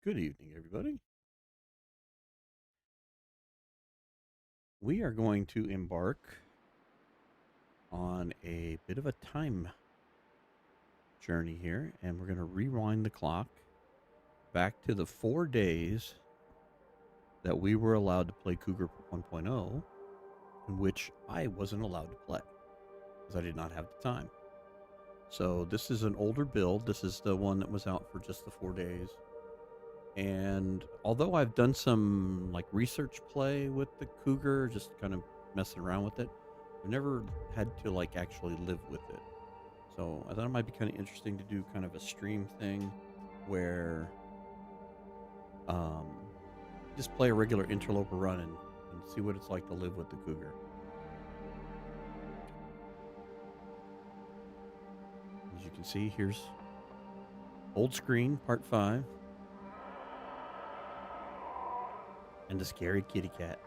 Good evening, everybody. We are going to embark on a bit of a time journey here, and we're going to rewind the clock back to the 4 days that we were allowed to play Cougar 1.0, in which I wasn't allowed to play because I did not have the time. So this is an older build. This is the one that was out for just the 4 days. And although I've done some like research play with the Cougar, just kind of messing around with it, I've never had to like actually live with it. So I thought it might be kind of interesting to do kind of a stream thing where um, just play a regular Interloper run and see what it's like to live with the Cougar. As you can see, here's old screen, part 5, and the scary kitty cat.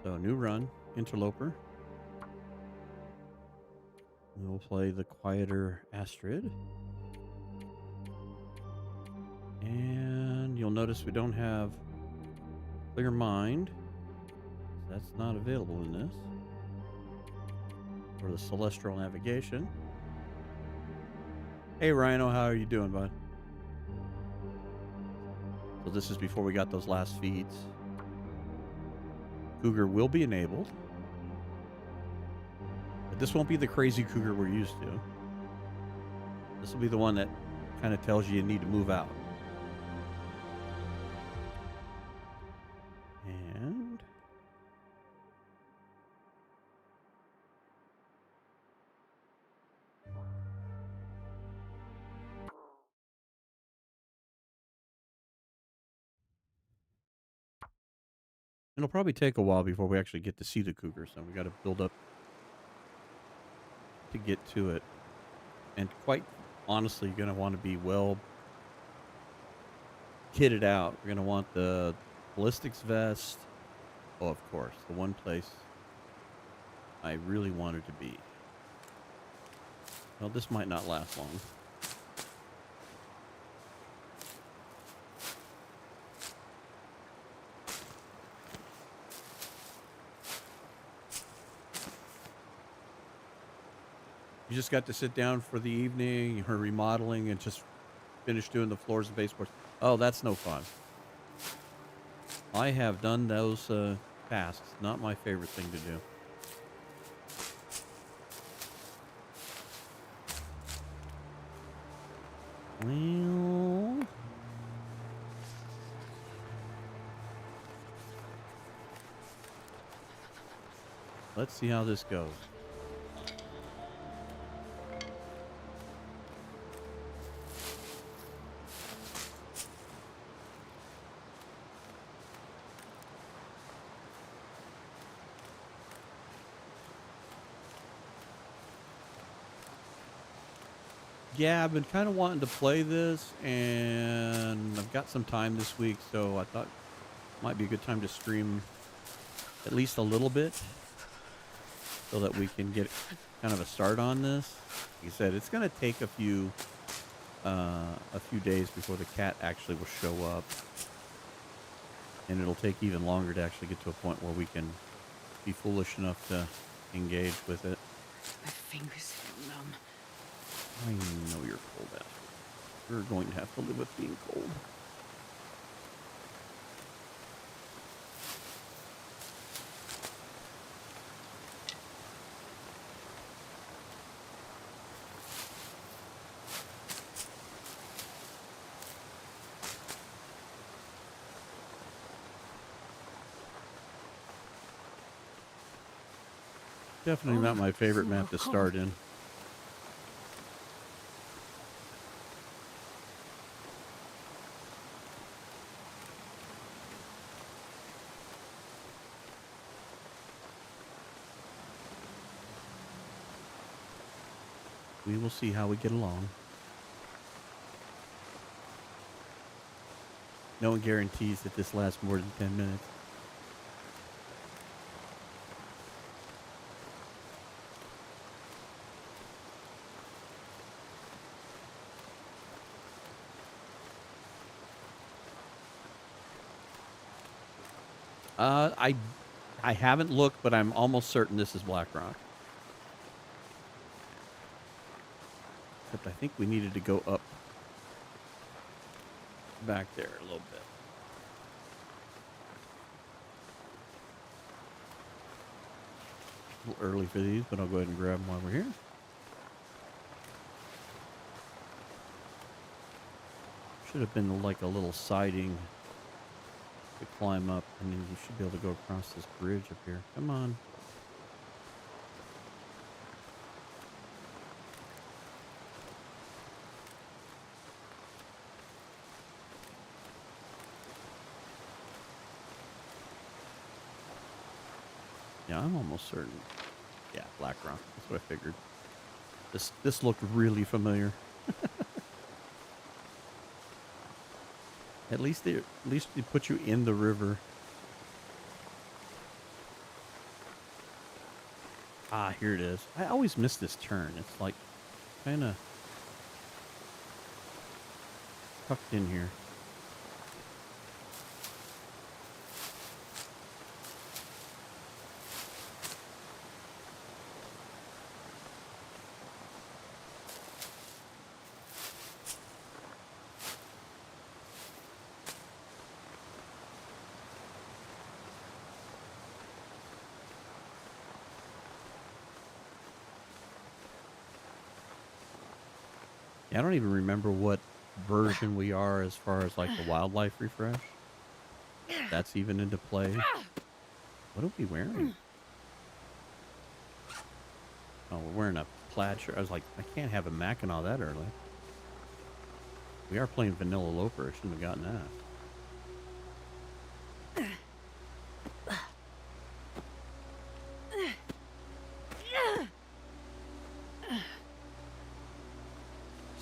So new run, Interloper. We will play the quieter Astrid. And you'll notice we don't have Clear Mind. That's not available in this. Or the Celestial Navigation. Hey Rhino, how are you doing, bud? So this is before we got those last feeds. Cougar will be enabled. But this won't be the crazy Cougar we're used to. This will be the one that kind of tells you need to move out. And it'll probably take a while before we actually get to see the Cougar, so we got to build up to get to it. And quite honestly, you're going to want to be well kitted out. We're going to want the ballistics vest. Oh, of course, the one place I really wanted to be. Well, this might not last long. You just got to sit down for the evening, her remodeling, and just finish doing the floors and baseboards. Oh, that's no fun. I have done those tasks. Not my favorite thing to do. Well, let's see how this goes. Yeah, I've been kind of wanting to play this, and I've got some time this week, so I thought it might be a good time to stream at least a little bit so that we can get kind of a start on this. Like I said, it's going to take a few days before the cat actually will show up, and it'll take even longer to actually get to a point where we can be foolish enough to engage with it. My fingers feel numb. I know you're cold, Astrid. You're going to have to live with being cold. Definitely not my favorite map to start in. We will see how we get along. No one guarantees that this lasts more than 10 minutes. Uh, I I haven't looked, but I'm almost certain this is Black Rock. Except I think we needed to go up back there a little bit. A little early for these, but I'll go ahead and grab them while we're here. Should have been like a little siding to climb up, and then you should be able to go across this bridge up here. Come on. Yeah, I'm almost certain. Yeah, Black Rock. That's what I figured. This looked really familiar. At least they put you in the river. Ah, here it is. I always miss this turn. It's like kind of tucked in here. Yeah, I don't even remember what version we are as far as like the wildlife refresh. That's even into play. What are we wearing? Oh, we're wearing a plaid shirt. I was like, I can't have a Mackinac that early. We are playing Vanilla Loper. I shouldn't have gotten that.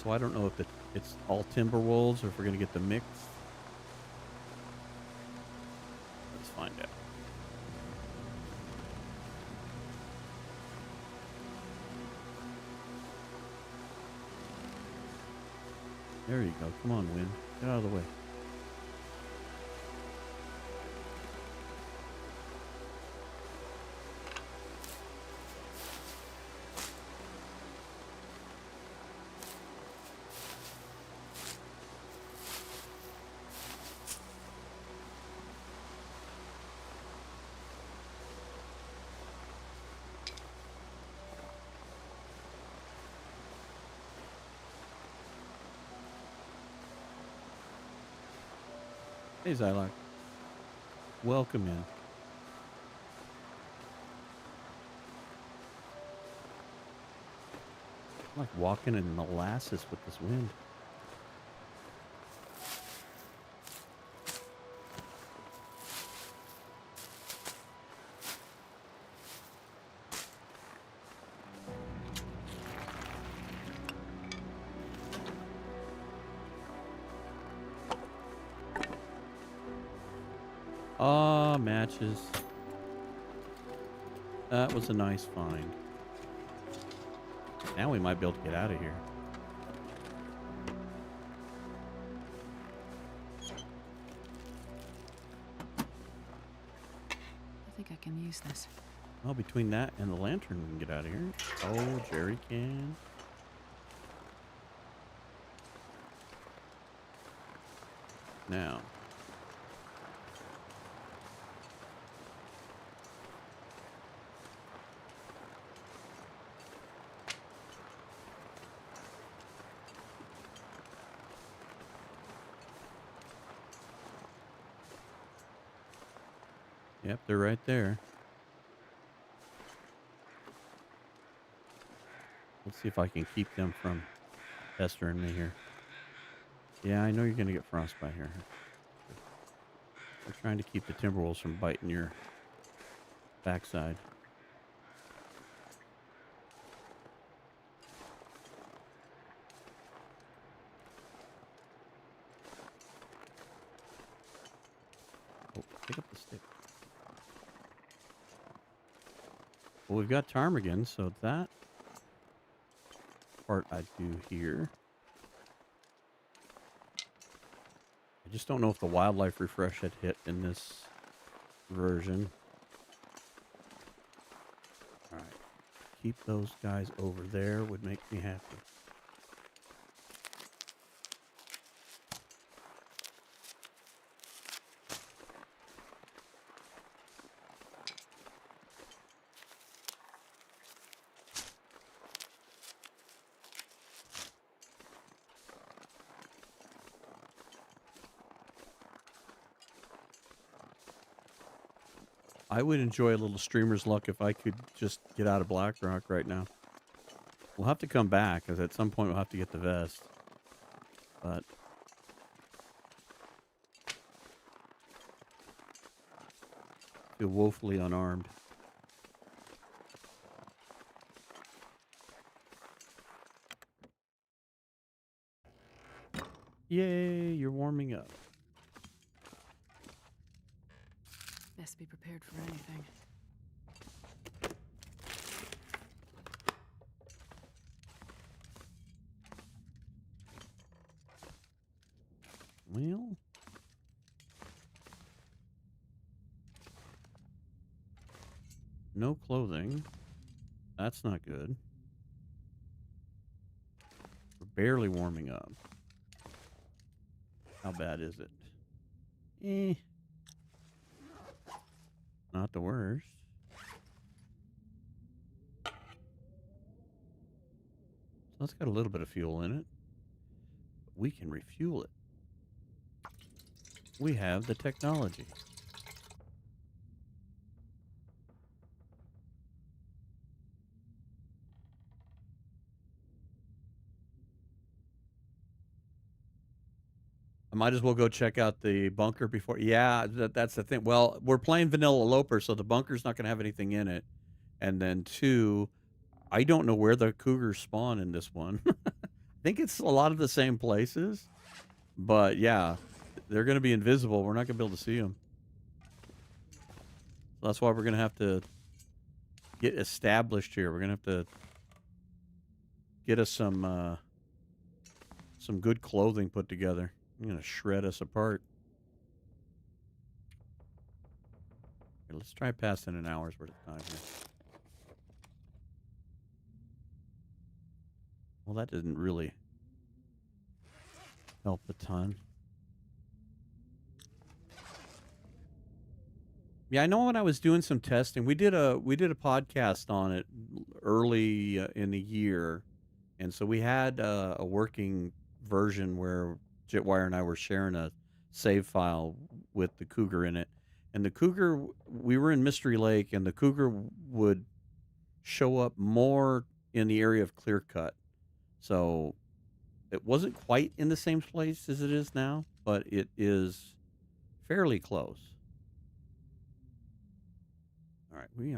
So I don't know if it's all timber wolves or if we're going to get the mix. Let's find out. There you go. Come on, wind. Get out of the way. Hey, Zylark. Welcome in. I'm like walking in molasses with this wind. Ah, matches. That was a nice find. Now we might be able to get out of here. I think I can use this. Well, between that and the lantern, we can get out of here. Oh, Jerry can. Now. Yep, they're right there. Let's see if I can keep them from pestering me here. Yeah, I know you're going to get frostbite here. We're trying to keep the Timberwolves from biting your backside. Oh, pick up the stick. Well, we've got ptarmigan, so that part I do here. I just don't know if the wildlife refresh had hit in this version. All right. Keep those guys over there would make me happy. I would enjoy a little streamer's luck if I could just get out of Blackrock right now. We'll have to come back, because at some point we'll have to get the vest. But I feel woefully unarmed. Yay, you're warming up. Best be prepared for anything. Well, no clothing. That's not good. We're barely warming up. How bad is it? Not the worst. So it's got a little bit of fuel in it. But we can refuel it. We have the technology. I might as well go check out the bunker before. Yeah, that's the thing. Well, we're playing vanilla Loper, so the bunker's not going to have anything in it. And then two, I don't know where the cougars spawn in this one. I think it's a lot of the same places. But yeah, they're going to be invisible. We're not going to be able to see them. So that's why we're going to have to get established here. We're going to have to get us some good clothing put together. I'm going to shred us apart. Okay, let's try passing an hour's worth of time here. Well, that didn't really help a ton. Yeah, I know when I was doing some testing, we did a podcast on it early in the year, and so we had a working version where Jetwire and I were sharing a save file with the Cougar in it. And the Cougar, we were in Mystery Lake, and the Cougar would show up more in the area of Clear Cut. So it wasn't quite in the same place as it is now, but it is fairly close. All right, we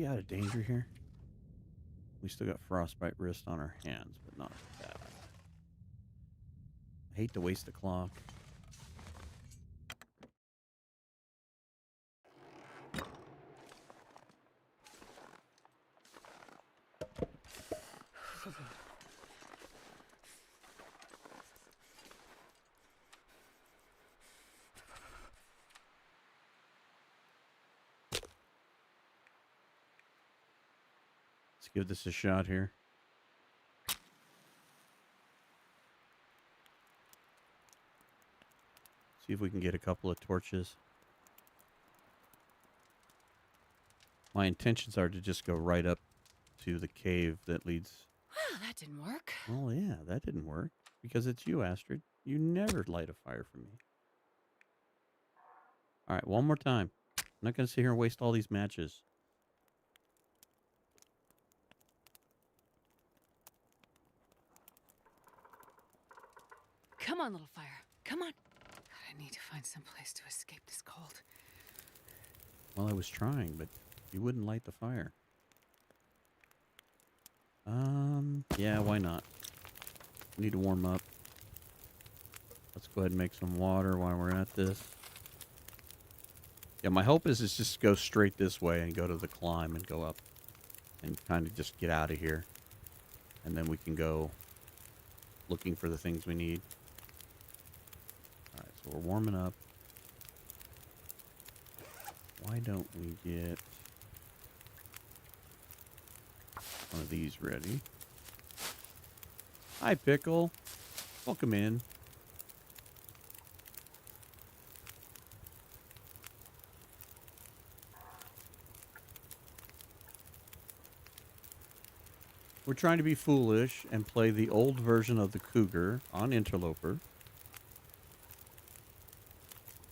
out of danger here? We still got frostbite wrist on our hands, but not that. I hate to waste the clock. Let's give this a shot here. See if we can get a couple of torches. My intentions are to just go right up to the cave that leads. Well, that didn't work. Oh, yeah, that didn't work. Because it's you, Astrid. You never light a fire for me. All right, one more time. I'm not going to sit here and waste all these matches. Come on, little fire. Come on. God, I need to find some place to escape this cold. Well, I was trying, but you wouldn't light the fire. Yeah, why not? Need to warm up. Let's go ahead and make some water while we're at this. Yeah, my hope is just go straight this way and go to the climb and go up and kind of just get out of here. And then we can go looking for the things we need. All right, so we're warming up. Why don't we get one of these ready? Hi, Pickle. Welcome in. We're trying to be foolish and play the old version of the Cougar on Interloper.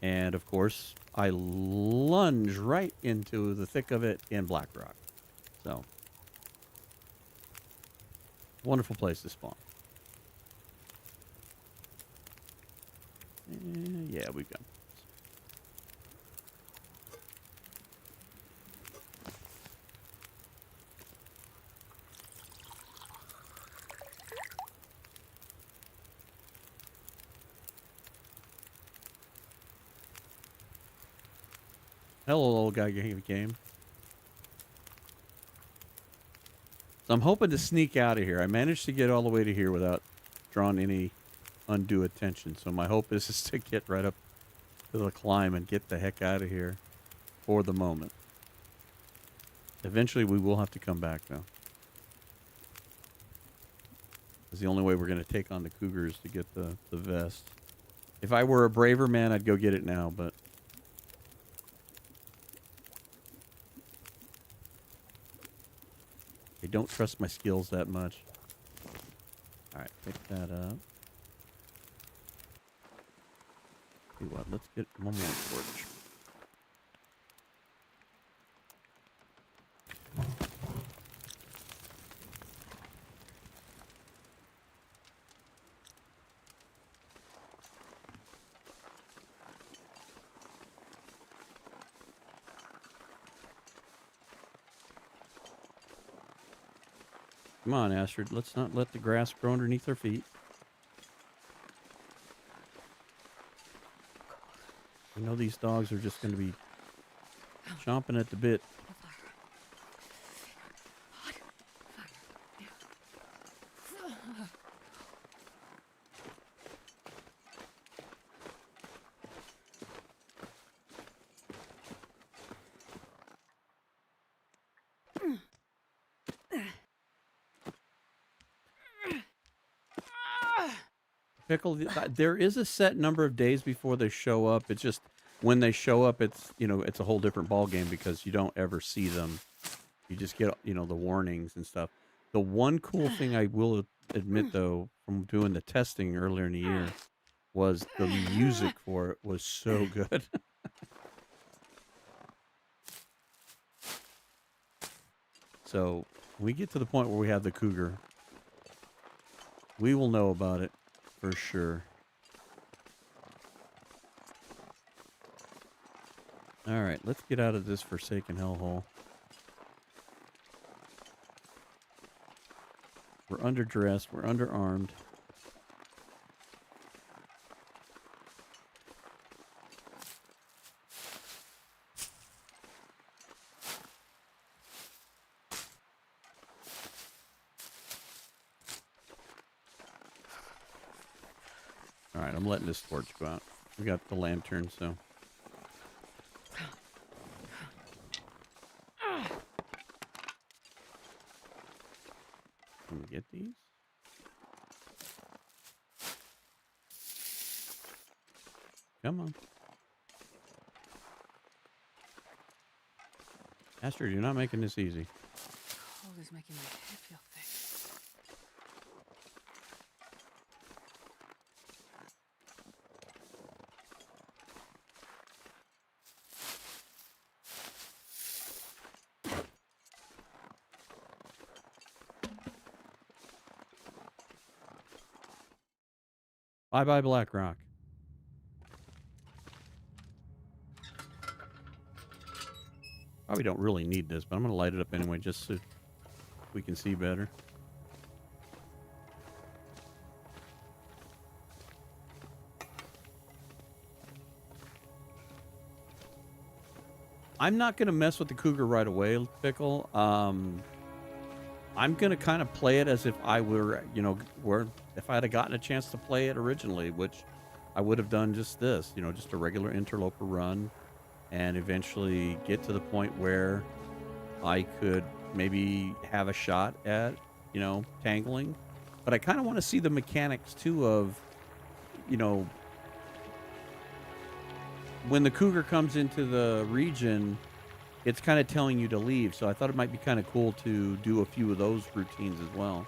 And, of course, I lunge right into the thick of it in Blackrock. So, wonderful place to spawn. Yeah, we've got. Hello, old guy game. So I'm hoping to sneak out of here. I managed to get all the way to here without drawing any undue attention. So my hope is to get right up to the climb and get the heck out of here for the moment. Eventually we will have to come back, though. Because the only way we're going to take on the Cougars to get the vest. If I were a braver man, I'd go get it now, but... I don't trust my skills that much. Alright, pick that up. See what, let's get one more torch. Come on, Astrid. Let's not let the grass grow underneath our feet. You know these dogs are just going to be chomping at the bit. Pickle, there is a set number of days before they show up. It's just when they show up, it's, you know, it's a whole different ball game because you don't ever see them. You just get, you know, the warnings and stuff. The one cool thing I will admit, though, from doing the testing earlier in the year was the music for it was so good. So when we get to the point where we have the Cougar, we will know about it for sure. All right, let's get out of this forsaken hellhole. We're underdressed. We're underarmed. All right, I'm letting this torch go out. We got the lantern, so. Can we get these? Come on. Astrid, you're not making this easy. Cold is making my head feel thick. Bye-bye, Black Rock. Probably don't really need this, but I'm going to light it up anyway just so we can see better. I'm not going to mess with the Cougar right away, Pickle. I'm going to kind of play it as if I were, you know, if I had gotten a chance to play it originally, which I would have done just this, you know, just a regular Interloper run. and eventually get to the point where I could maybe have a shot at, tangling. But I kind of want to see the mechanics too of, you know, when the cougar comes into the region, it's kind of telling you to leave. So I thought it might be kind of cool to do a few of those routines as well.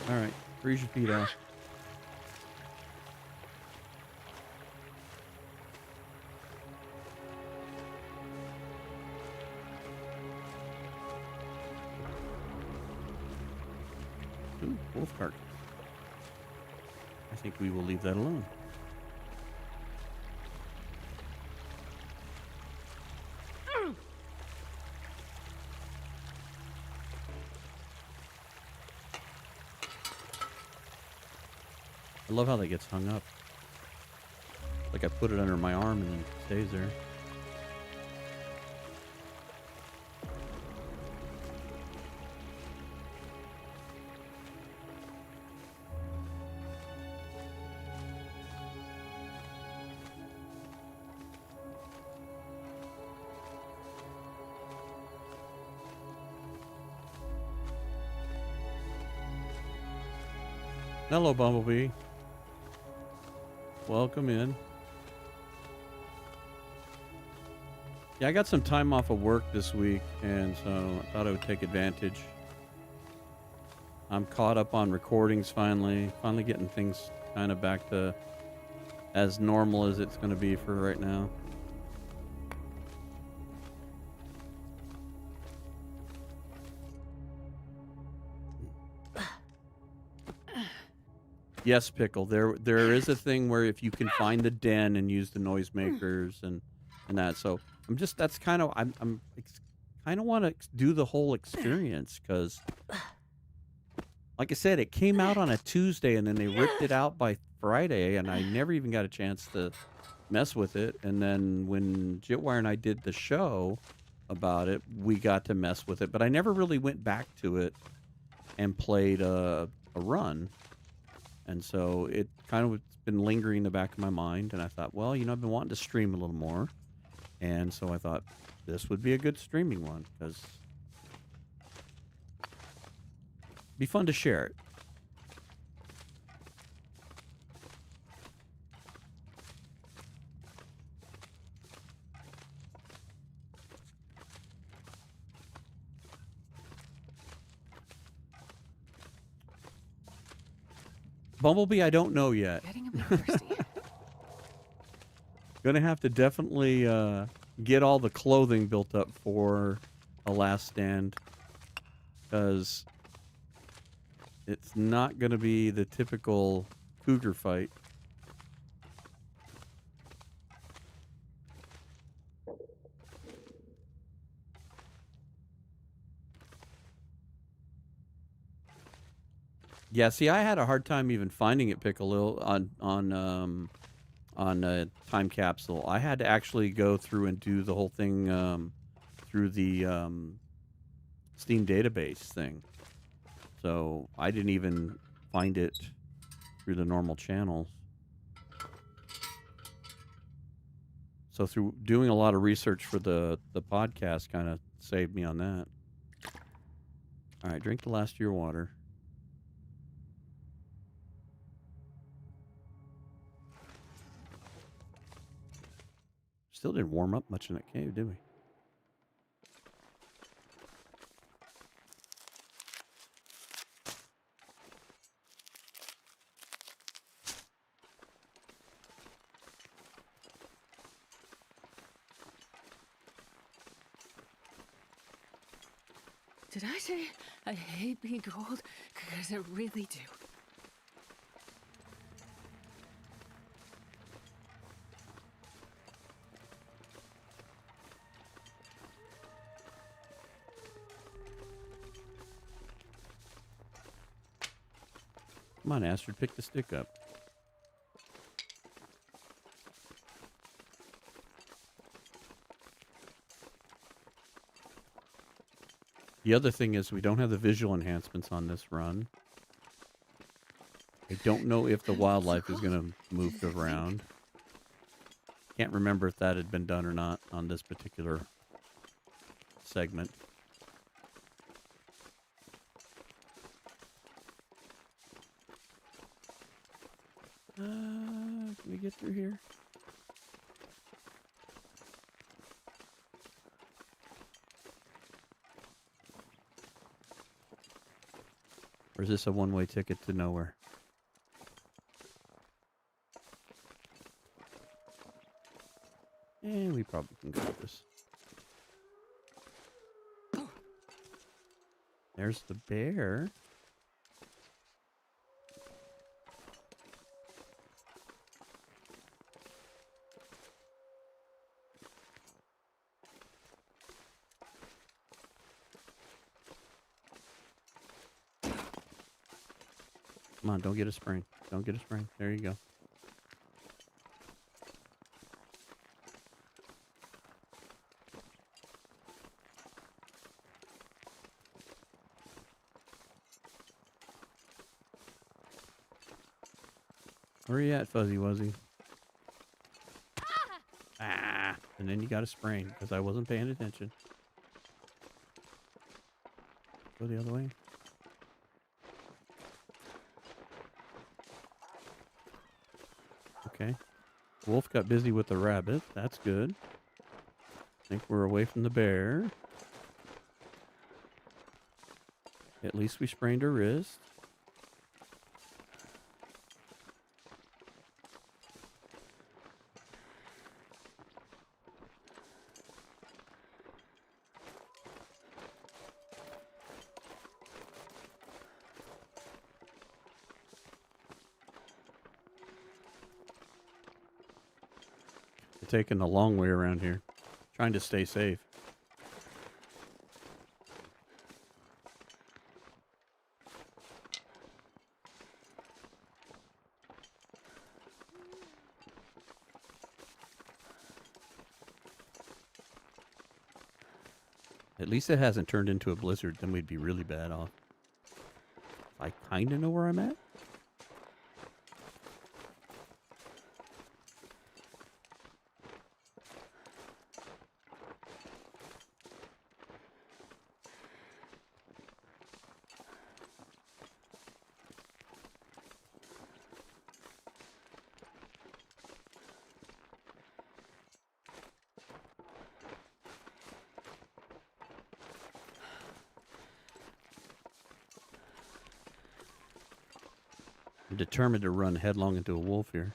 All right, freeze your feet off. Ooh, wolf carcass. I think we will leave that alone. I love how that gets hung up. Like I put it under my arm and it stays there. Hello, Bumblebee. Welcome in. Yeah, I got some time off of work this week, and so I thought I would take advantage. I'm caught up on recordings finally getting things kind of back to as normal as it's going to be for right now. Yes, Pickle. There is a thing where if you can find the den and use the noisemakers and that. So that's kind of I'm kind of want to do the whole experience because, like I said, it came out on a Tuesday and then they ripped it out by Friday, and I never even got a chance to mess with it. And then when Jitwire and I did the show about it, we got to mess with it, but I never really went back to it and played a run. And so it kind of been lingering in the back of my mind. And I thought, well, I've been wanting to stream a little more. And so I thought this would be a good streaming one because it'd be fun to share it. Bumblebee, I don't know yet. Getting a bit thirsty. Gonna have to definitely get all the clothing built up for a last stand because it's not gonna be the typical cougar fight. Yeah, see, I had a hard time even finding it, Piccolo, on time capsule. I had to actually go through and do the whole thing through the Steam database thing. So I didn't even find it through the normal channels. So through doing a lot of research for the podcast kind of saved me on that. All right, drink the last of your water. Still didn't warm up much in that cave, did we? Did I say I hate being cold? Because I really do. Come on, Astrid, pick the stick up. The other thing is we don't have the visual enhancements on this run. I don't know if the I'm so wildlife is cold. going to move around. Can't remember if that had been done or not on this particular segment. Can we get through here? Or is this a one-way ticket to nowhere? And we probably can go with this. There's the bear. Come on, don't get a spring. Don't get a spring. There you go. Where are you at, Fuzzy Wuzzy? Ah! And then you got a sprain because I wasn't paying attention. Go the other way. Okay. Wolf got busy with the rabbit. That's good. I think we're away from the bear. At least we sprained her wrist. We're taking the long way around here. Trying to stay safe. At least it hasn't turned into a blizzard, then we'd be really bad off. I kind of know where I'm at. I'm determined to run headlong into a wolf here.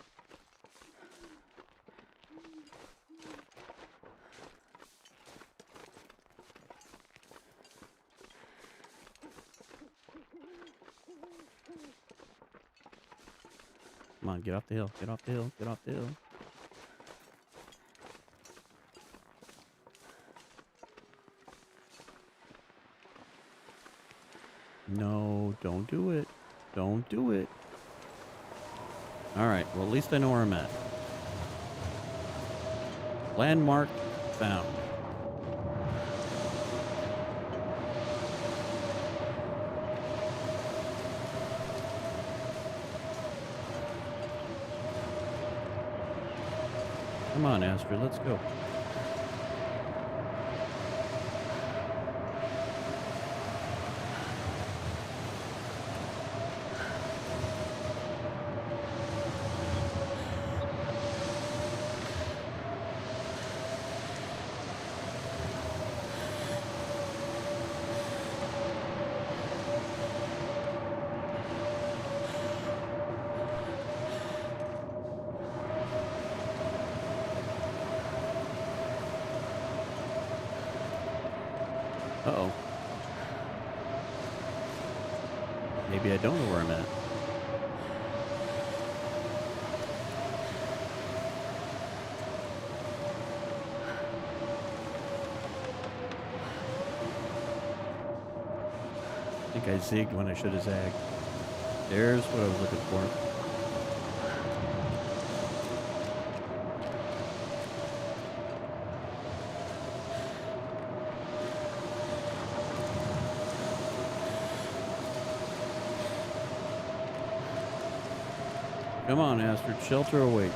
Come on, get off the hill. Get off the hill. Get off the hill. No, don't do it. Don't do it. Alright, well at least I know where I'm at. Landmark found. Come on, Astrid, let's go. Uh-oh. Maybe I don't know where I'm at. I think I zigged when I should have zagged. There's what I was looking for. Come on, Astrid. Shelter awaits.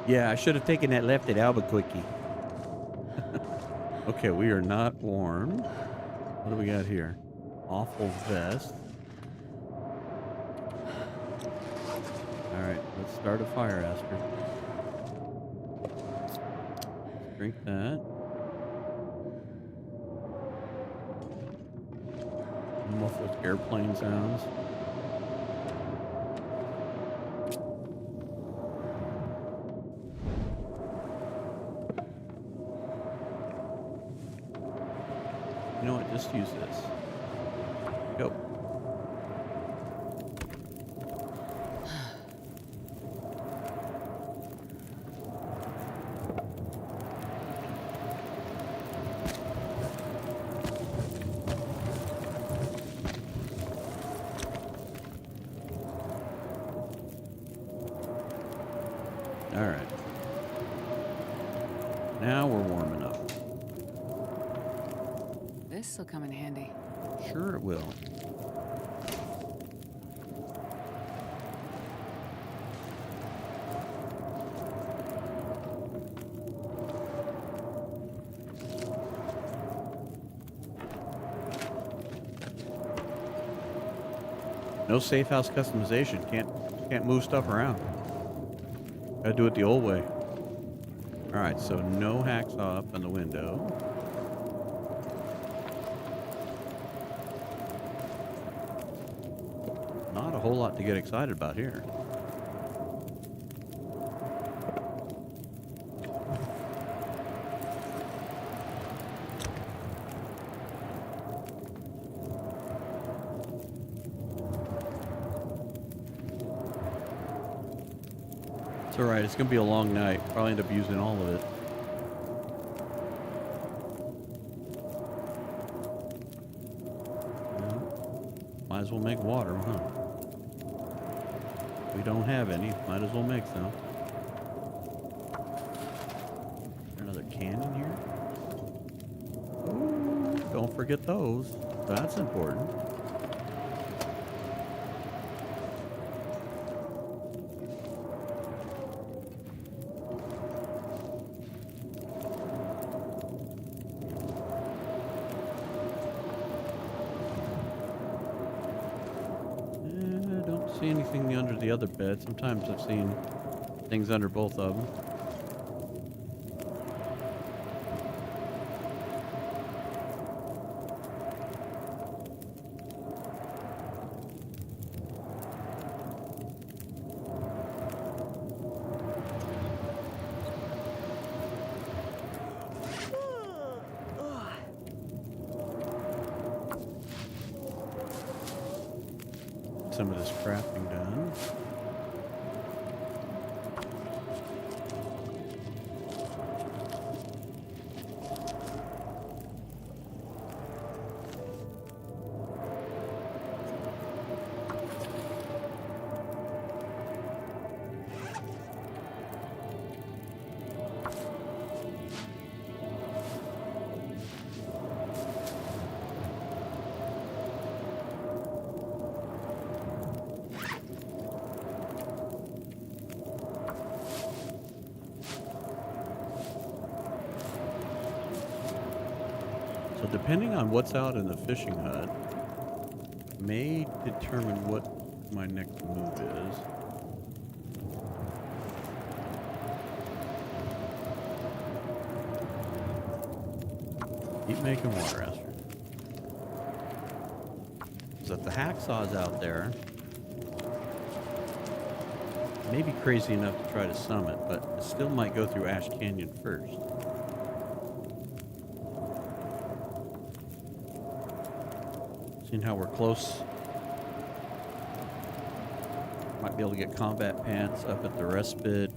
Yeah, I should have taken that left at Albuquerque. Okay, we are not warm. What do we got here? Awful vest. All right, let's start a fire, Astrid. Drink that. Muffled airplane sounds. You know what? Just use this. Go. All right. Now we're warming up. This'll come in handy. Sure it will. No safe house customization. Can't move stuff around. Gotta do it the old way. All right, so no hacksaw up on the window. Not a whole lot to get excited about here. It's all right. It's going to be a long night. Probably end up using all of it. Well, might as well make water, huh? We don't have any. Might as well make some. Another can in here? Oh, don't forget those. That's important. See anything under the other bed. Sometimes I've seen things under both of them. Some of this crafting done. So depending on what's out in the fishing hut, may determine what my next move is. Keep making water, Esther. So if the hacksaw's out there, may be crazy enough to try to summit, but it still might go through Ash Canyon first. Seeing how we're close, Be able to get combat pants up at the respite.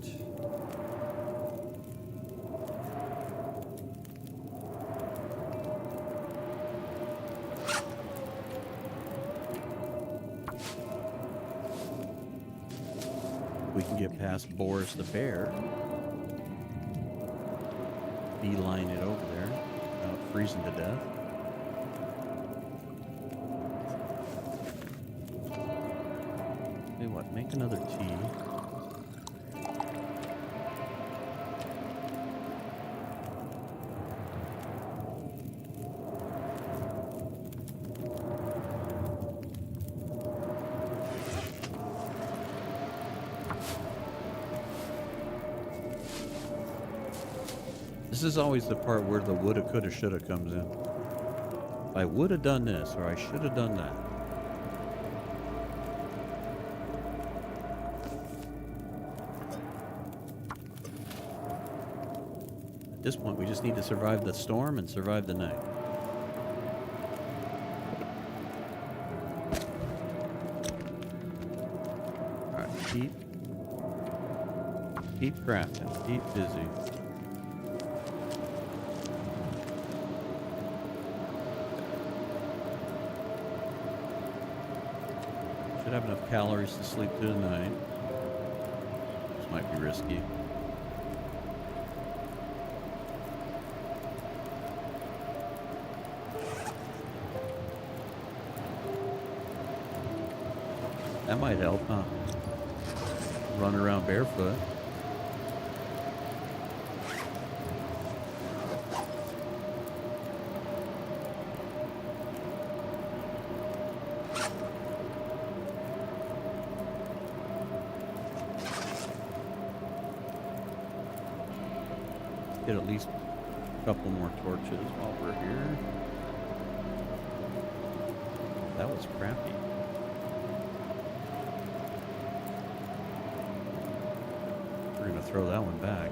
We can get past Boris the bear. Beeline it over there without freezing to death. Tell you what, make another tea. This is always the part where the woulda, coulda, shoulda comes in. I would have done this, or I should have done that. At this point, we just need to survive the storm and survive the night. Alright, keep crafting, keep busy. Should have enough calories to sleep through the night. This might be risky. That might help, huh? Run around barefoot. Get at least a couple more torches while we're here. That was crappy. We're gonna throw that one back.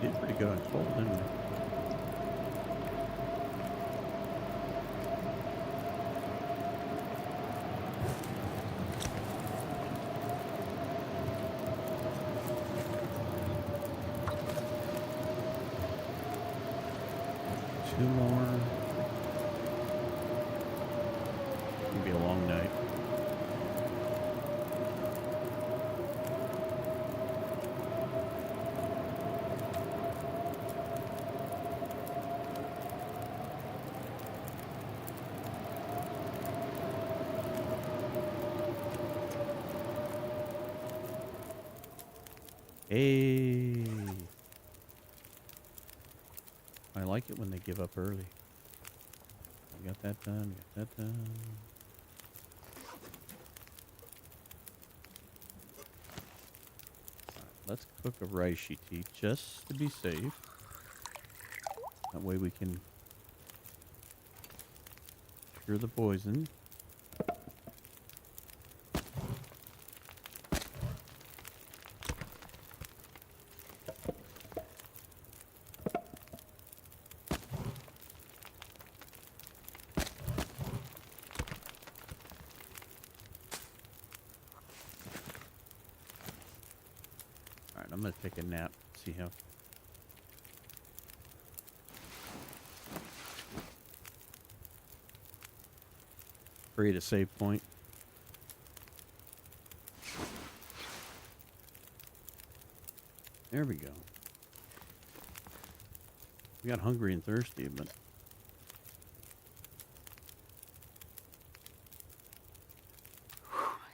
Did pretty good on coal, didn't we? Two more. It'll be a long night. Hey. I like it when they give up early. We got that done, got that done. Alright, let's cook a reishi tea just to be safe. That way we can cure the poison. Alright, I'm gonna take a nap, see how. Create a save point. There we go. We got hungry and thirsty, but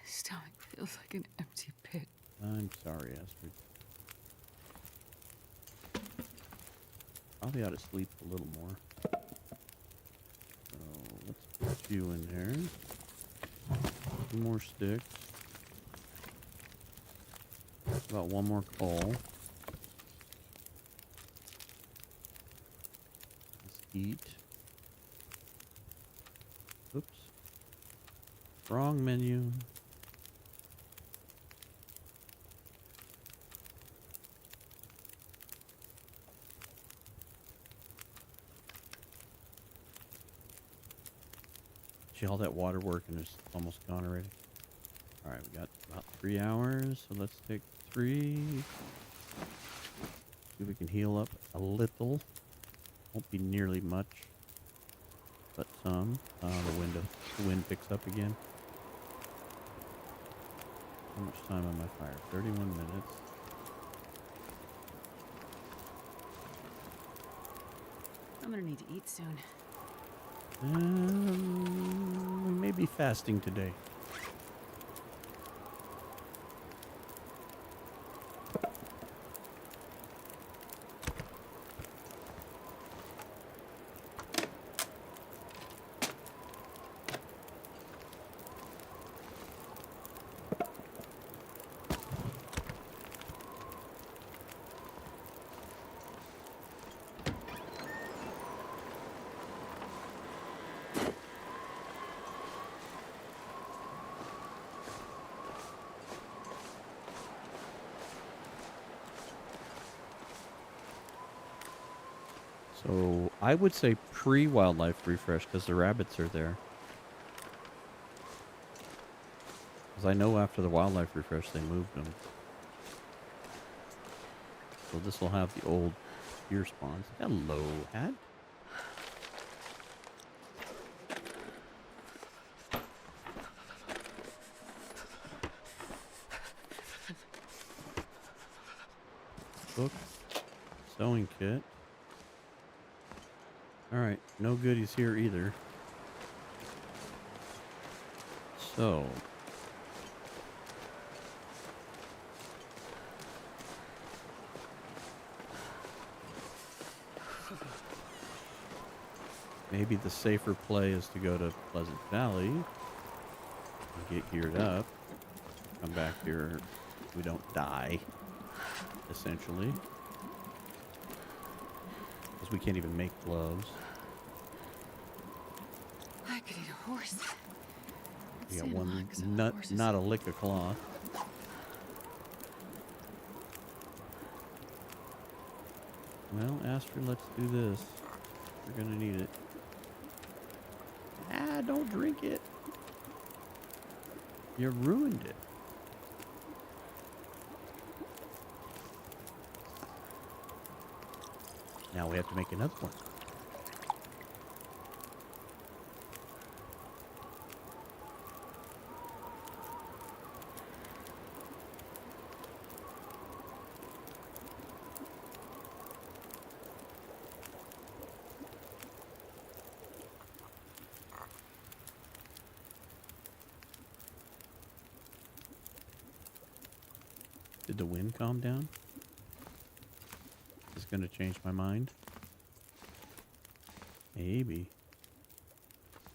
My stomach feels like an empty pit. I'm sorry, Astrid. Probably ought to sleep a little more. So let's put you in there. 2 more sticks. About 1 more coal. Let's eat. Oops. Wrong menu. See all that water work and it's almost gone already. All right, we got about 3 hours, so let's take 3. See if we can heal up a little. Won't be nearly much, but some. The wind picks up again. How much time on my fire? 31 minutes. I'm gonna need to eat soon. We may be fasting today. So I would say pre-wildlife refresh because the rabbits are there. Because I know after the wildlife refresh they moved them. So this will have the old deer spawns. Hello, Hat. Book. Sewing kit. Alright, no goodies here either. So. Maybe the safer play is to go to Pleasant Valley and get geared up. Come back here. We don't die, essentially. Because we can't even make gloves. I could eat a horse. We got one nut, not a lick of cloth. Well, Astra, let's do this. We're gonna need it. Ah, don't drink it. You ruined it. Now we have to make another one. Did the wind calm down? Is this going to change my mind? Maybe.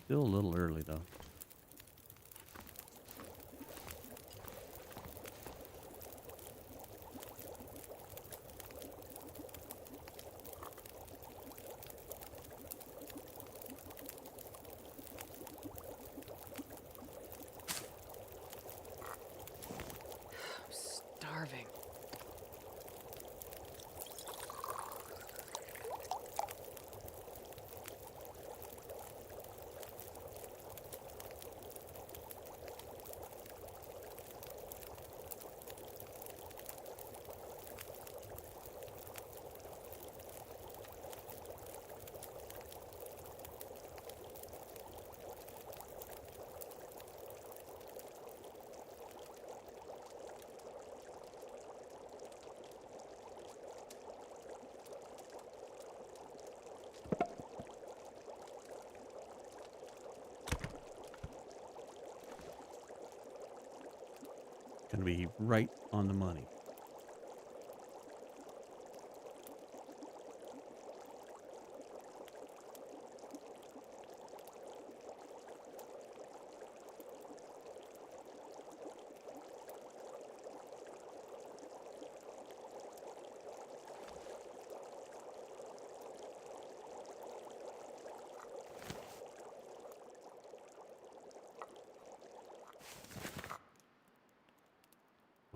Still a little early, though. I'm starving. Going to be right on the money.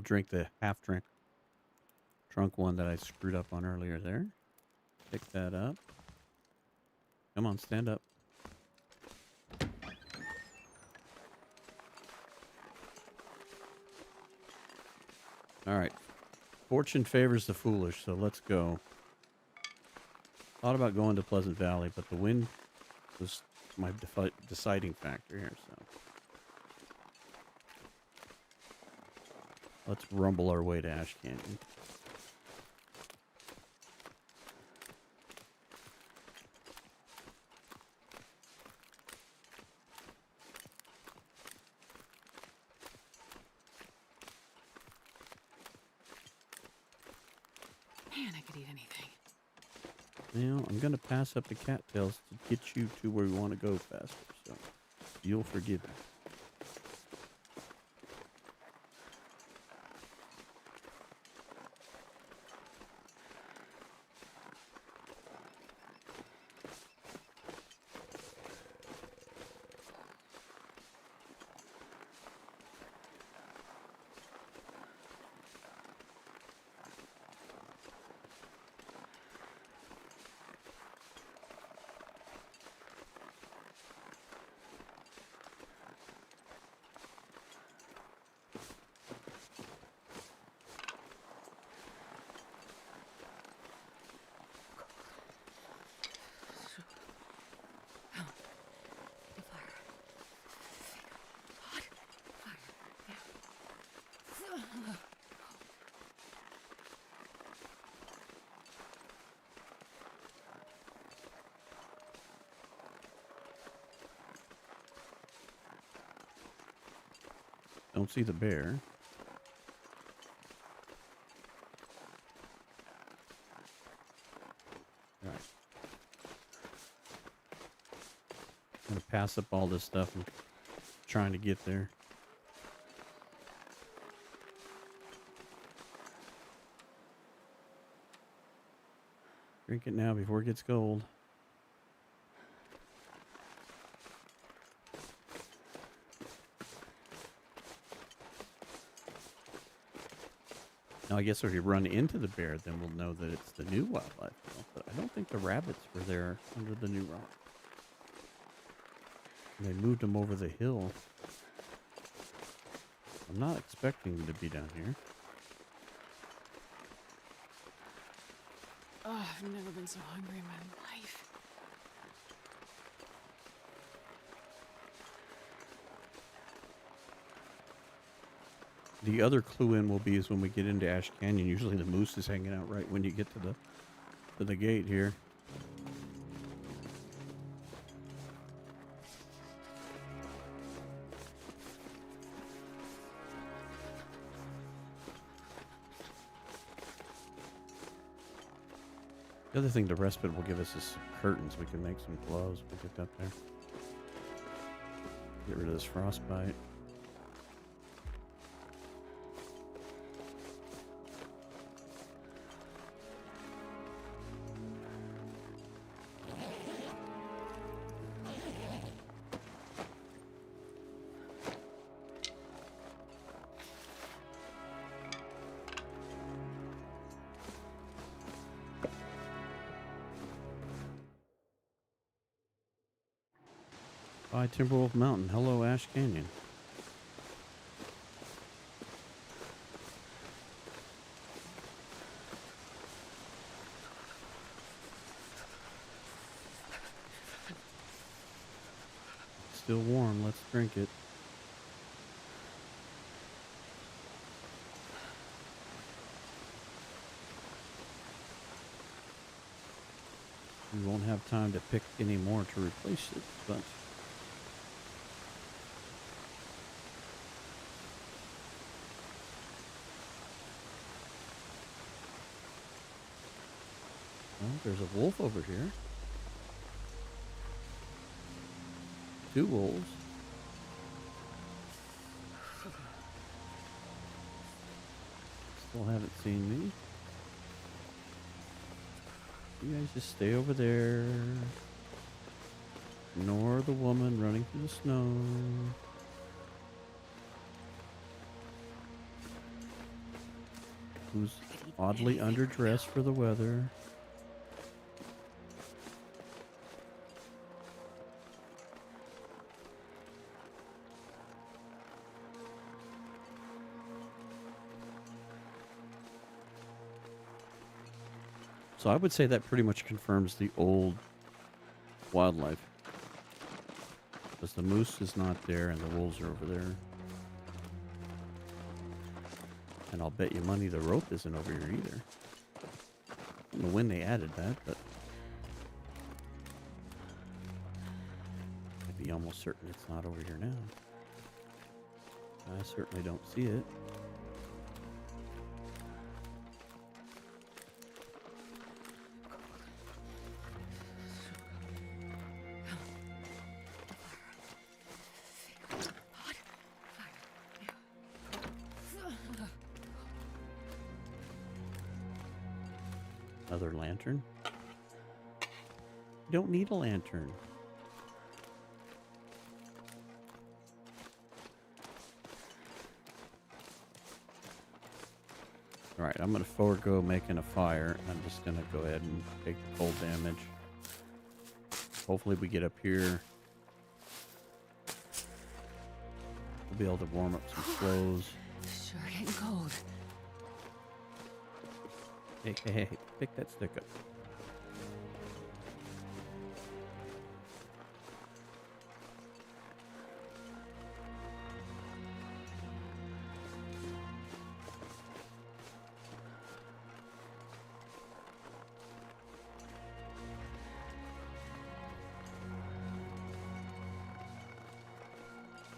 I'll drink the half drunk one that I screwed up on earlier there. Pick that up. Come on, stand up. All right. Fortune favors the foolish, so let's go. Thought about going to Pleasant Valley, but the wind was my deciding factor here, so. Let's rumble our way to Ash Canyon. Man, I could eat anything. Now, I'm going to pass up the cattails to get you to where we want to go faster, so you'll forgive me. Don't see the bear. All right. I'm going to pass up all this stuff and trying to get there. Drink it now before it gets cold. Now, I guess if you run into the bear, then we'll know that it's the new wildlife trail. But I don't think the rabbits were there under the new rock. And they moved them over the hill. I'm not expecting them to be down here. Oh, I've never been so hungry in my life. The other clue in will be is when we get into Ash Canyon. Usually the moose is hanging out right when you get to the gate here. The other thing the respite will give us is curtains. We can make some gloves. We'll get that there. Get rid of this frostbite. By Timberwolf Mountain. Hello, Ash Canyon. It's still warm. Let's drink it. We won't have time to pick any more to replace it, but well, there's a wolf over here. 2 wolves. Still haven't seen me. You guys just stay over there. Ignore the woman running through the snow. who's I could eat oddly anything right now. underdressed for the weather. So I would say that pretty much confirms the old wildlife. Because the moose is not there and the wolves are over there. And I'll bet you money the rope isn't over here either. I don't know when they added that, but I'd be almost certain it's not over here now. I certainly don't see it. Another lantern? You don't need a lantern. Alright, I'm going to forego making a fire. I'm just going to go ahead and take the cold damage. Hopefully we get up here. We'll be able to warm up some clothes. Sure getting cold. Hey, hey, hey, pick that stick up.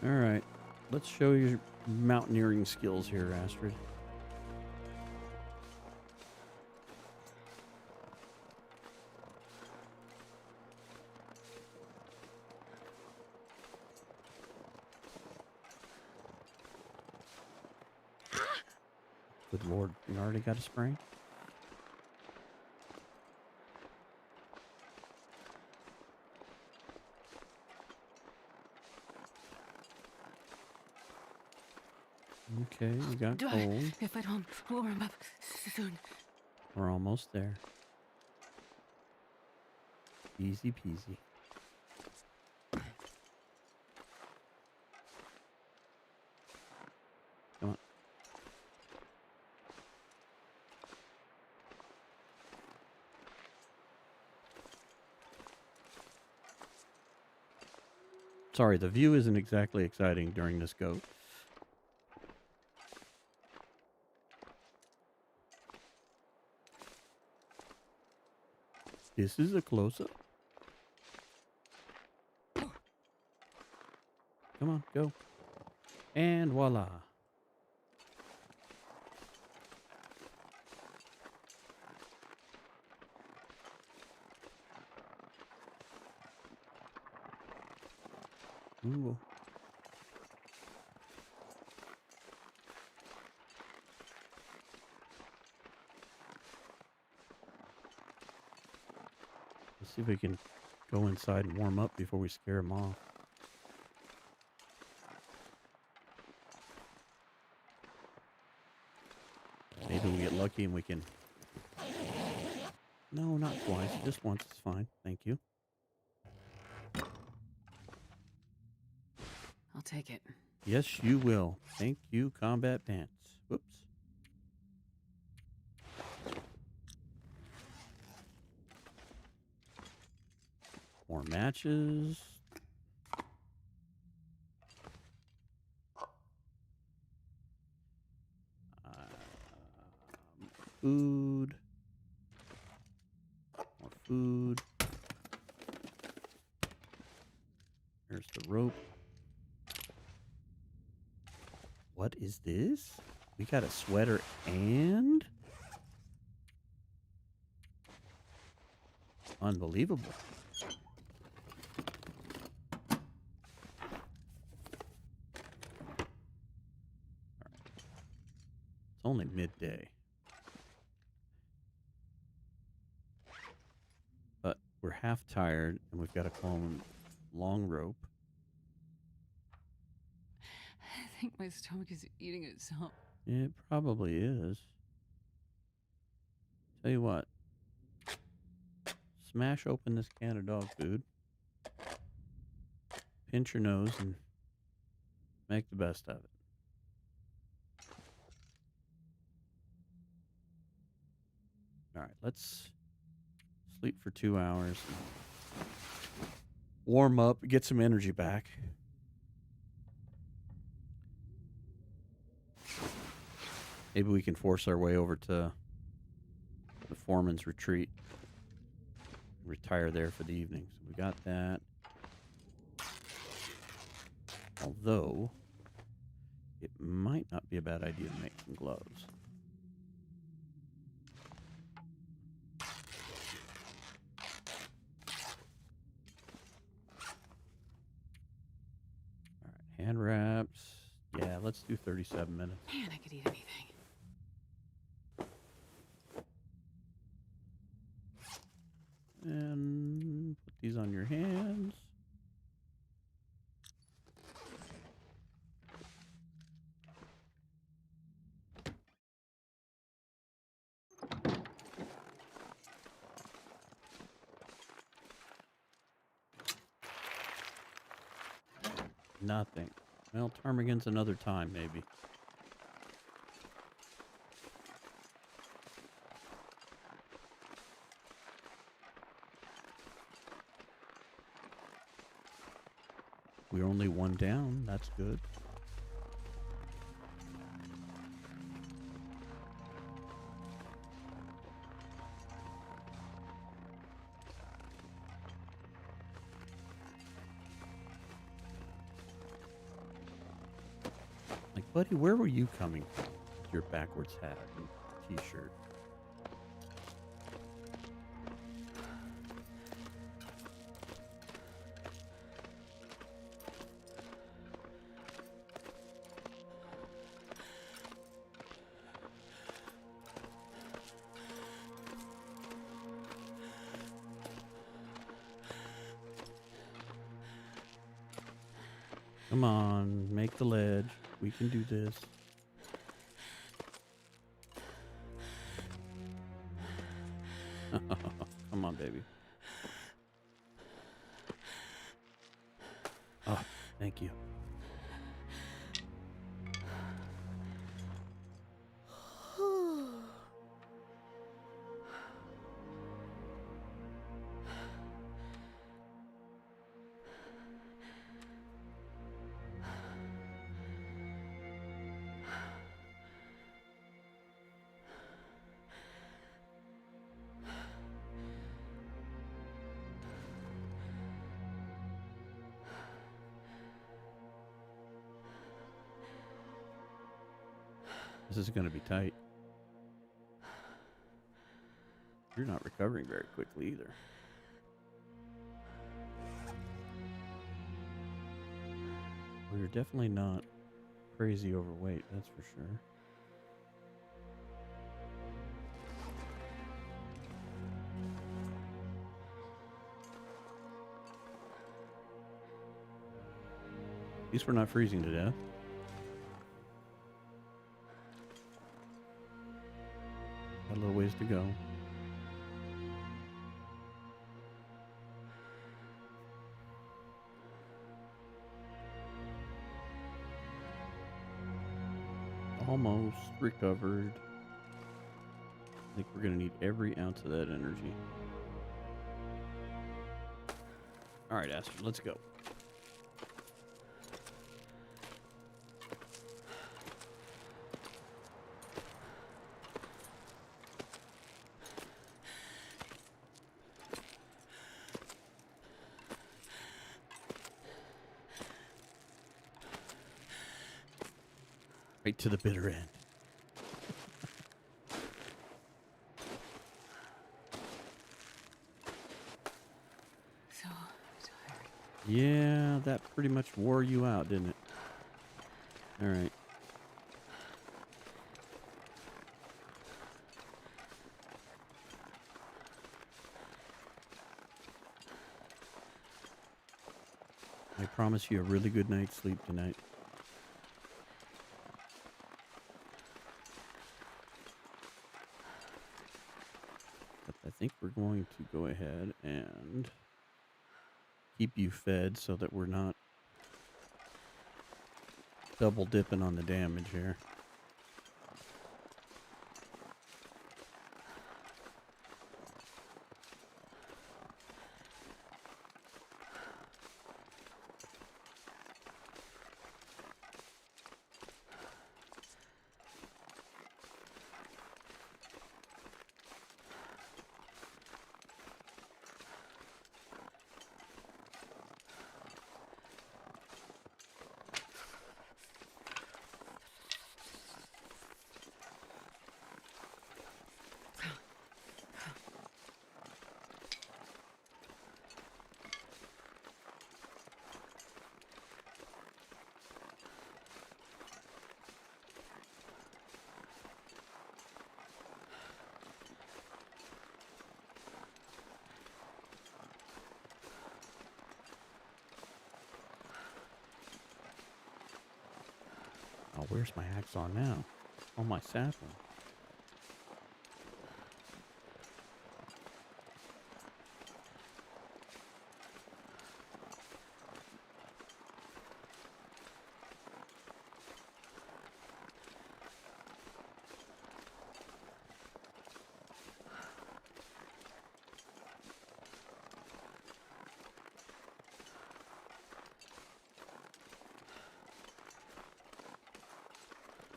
All right, let's show your mountaineering skills here, Astrid. Good Lord, you already got a sprain? Okay, we got cold. If I don't warm up soon. We're almost there. Easy peasy. Come on. Sorry, the view isn't exactly exciting during this goat. This is a close-up. Come on, go. And voila. Ooh. Let's see if we can go inside and warm up before we scare them off. Maybe we get lucky and we can... No, not twice. Just once is fine. Thank you. I'll take it. Yes, you will. Thank you, combat pants. Whoops. More matches. Food. More food. There's the rope. What is this? We got a sweater and... Unbelievable. It's only midday. But we're half tired and we've got to call him long rope. I think my stomach is eating itself. It probably is. Tell you what. Smash open this can of dog food. Pinch your nose and make the best of it. All right, let's sleep for 2 hours. Warm up, get some energy back. Maybe we can force our way over to the foreman's retreat. Retire there for the evening. So we got that. Although, it might not be a bad idea to make some gloves. All right, hand wraps. Yeah, let's do 37 minutes. Man, I could eat anything. And put these on your hands. Nothing. Well, ptarmigans another time, maybe. We're only one down. That's good. Like, buddy, where were you coming from with your backwards hat and t-shirt? Come on, make the ledge. We can do this. Come on, baby. Oh, thank you. This is going to be tight. You're not recovering very quickly either. Well, you're definitely not crazy overweight, that's for sure. At least we're not freezing to death. Got a little ways to go. Almost recovered. I think we're going to need every ounce of that energy. All right, Astrid, let's go. Right to the bitter end. So tired. Yeah, that pretty much wore you out, didn't it? All right. I promise you a really good night's sleep tonight. going to go ahead and keep you fed so that we're not double dipping on the damage here. Oh, where's my hacksaw now? Oh, my sapling.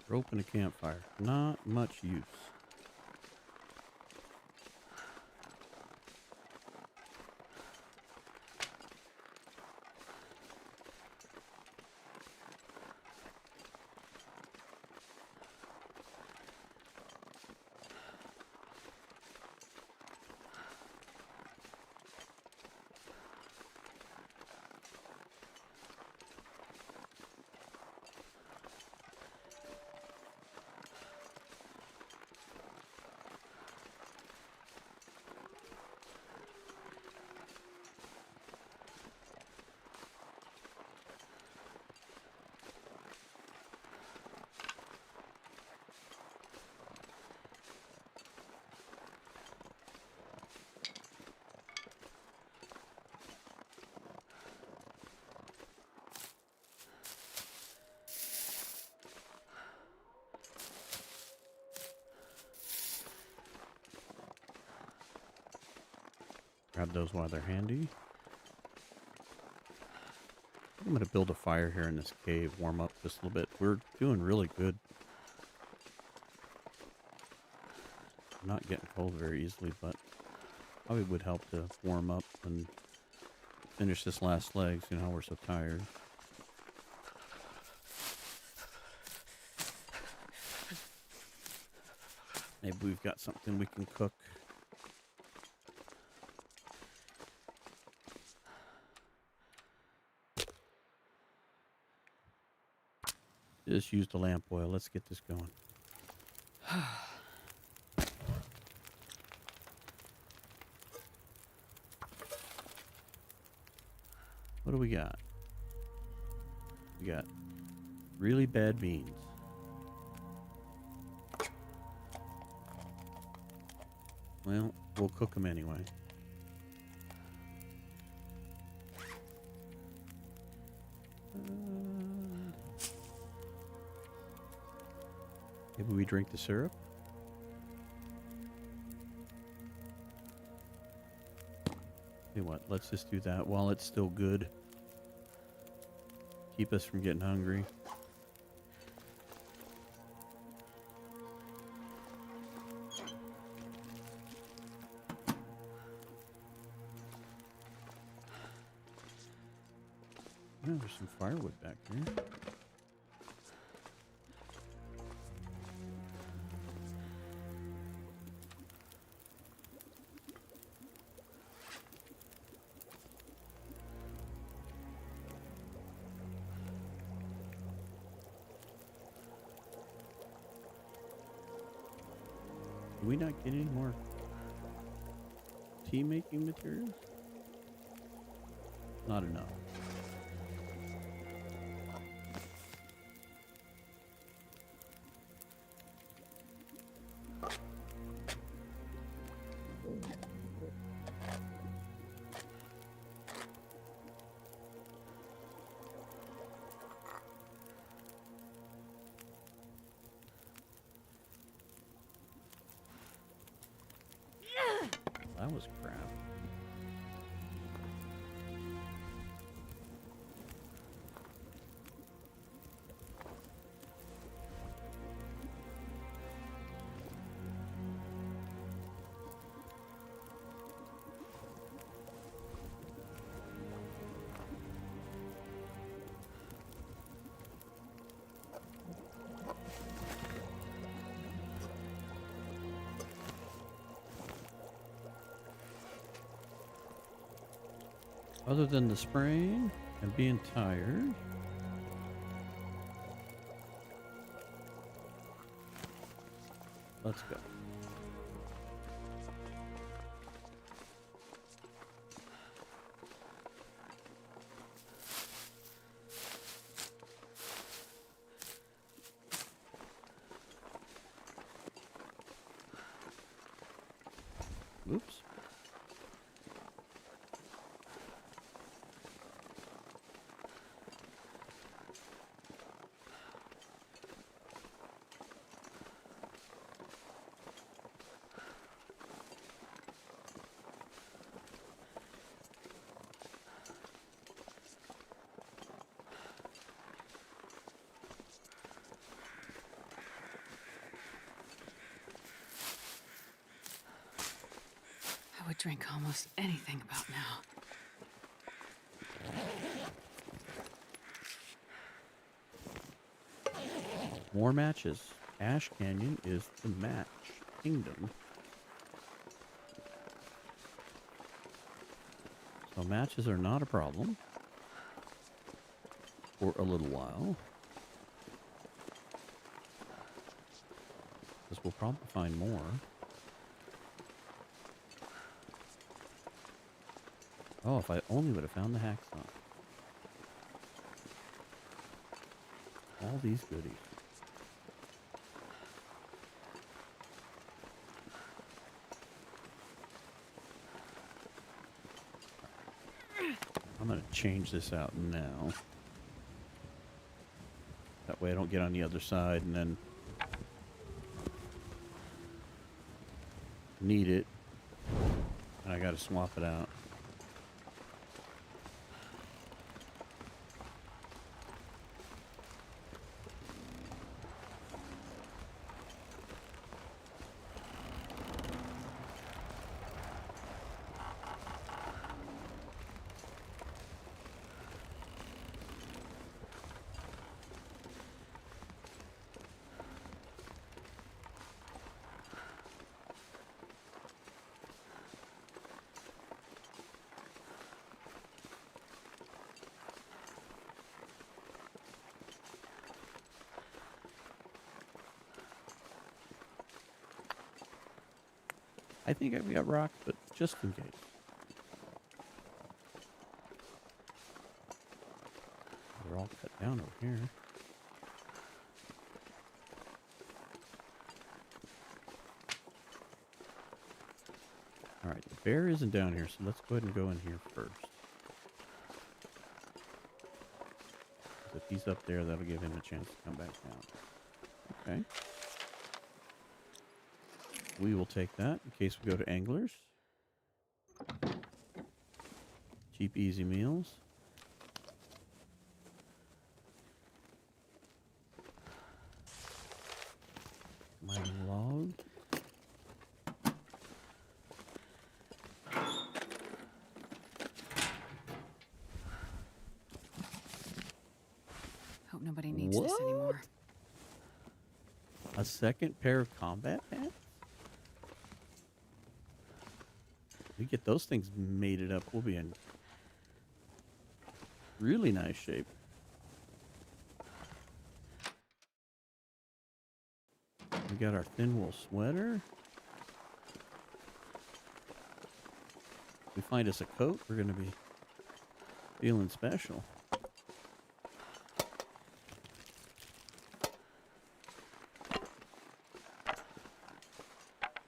Rope and a campfire. Not much use. Grab those while they're handy. I'm going to build a fire here in this cave, warm up just a little bit. We're doing really good. I'm not getting cold very easily, but probably would help to warm up and finish this last legs. You know, we're so tired. Maybe we've got something we can cook. Just use the lamp oil. Let's get this going. What do we got? We got really bad beans. Well, we'll cook them anyway. Maybe we drink the syrup? Tell you what, let's just do that while it's still good. Keep us from getting hungry. Oh, there's some firewood back here. Do we not get any more tea making materials? Not enough. that was crap. Other than the sprain and being tired, let's go. Oops. I would drink almost anything about now. More matches. Ash Canyon is the match kingdom. So matches are not a problem for a little while. Because we'll probably find more. Oh, if I only would have found the hacksaw. All these goodies. I'm going to change this out now. That way I don't get on the other side and then need it. And I got to swap it out. I think I've got rock, but just in case. They're all cut down over here. Alright, the bear isn't down here, so let's go ahead and go in here first. If he's up there, that'll give him a chance to come back down. Okay. We will take that in case we go to Anglers. Cheap, easy meals. Mining log. Hope nobody needs this anymore. A second pair of combat pants? We get those things mated up, we'll be in really nice shape. We got our thin wool sweater. If we find us a coat, we're going to be feeling special.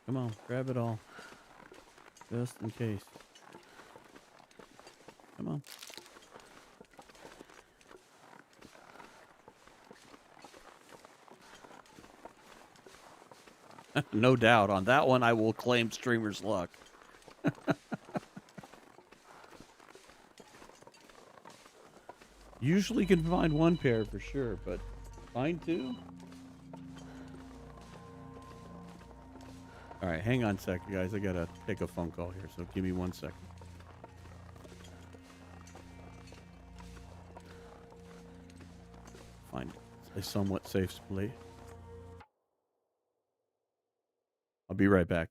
Come on, grab it all. Just in case. Come on. No doubt. On that one, I will claim streamer's luck. Usually can find one pair for sure, but find two? All right, hang on a sec, guys. I gotta take a phone call here, so give me 1 second. Find a somewhat safe place. I'll be right back.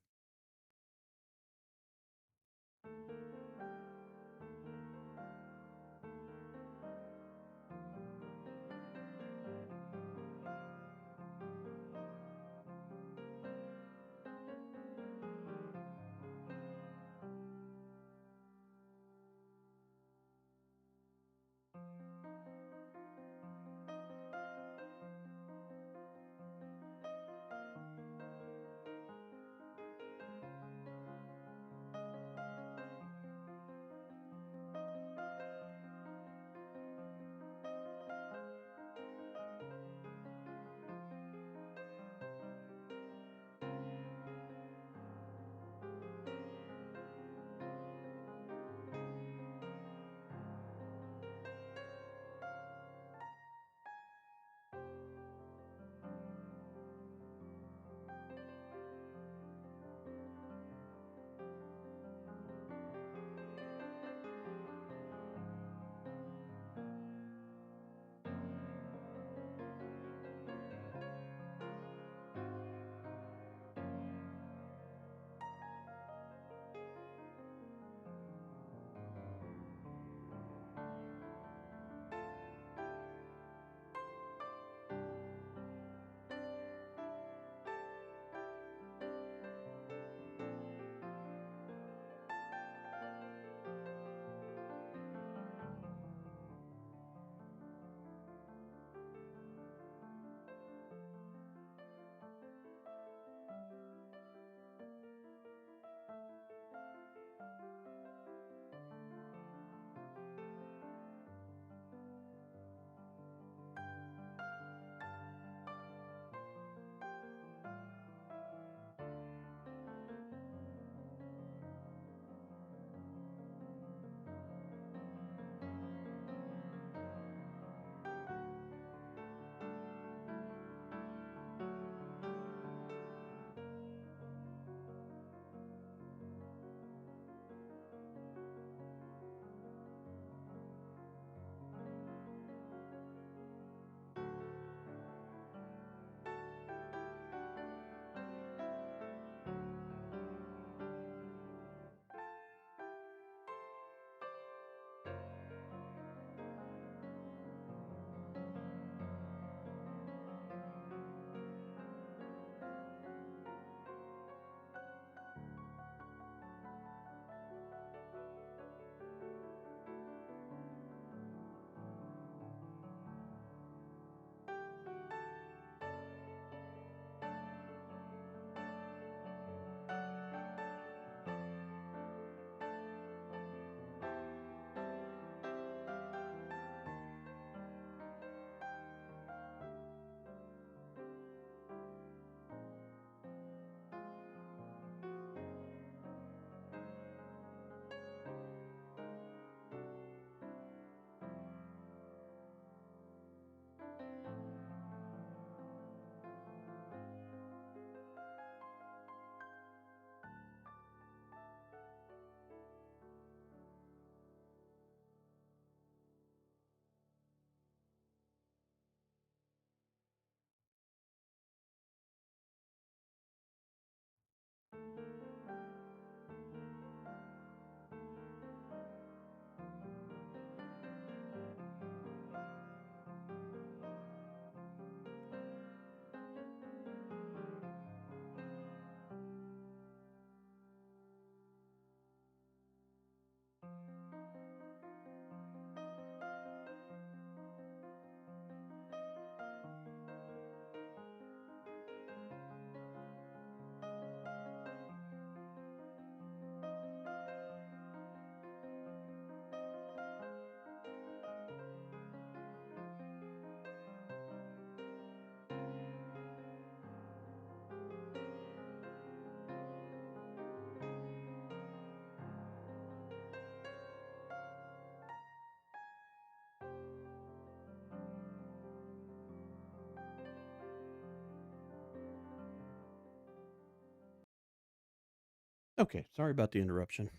Okay, sorry about the interruption.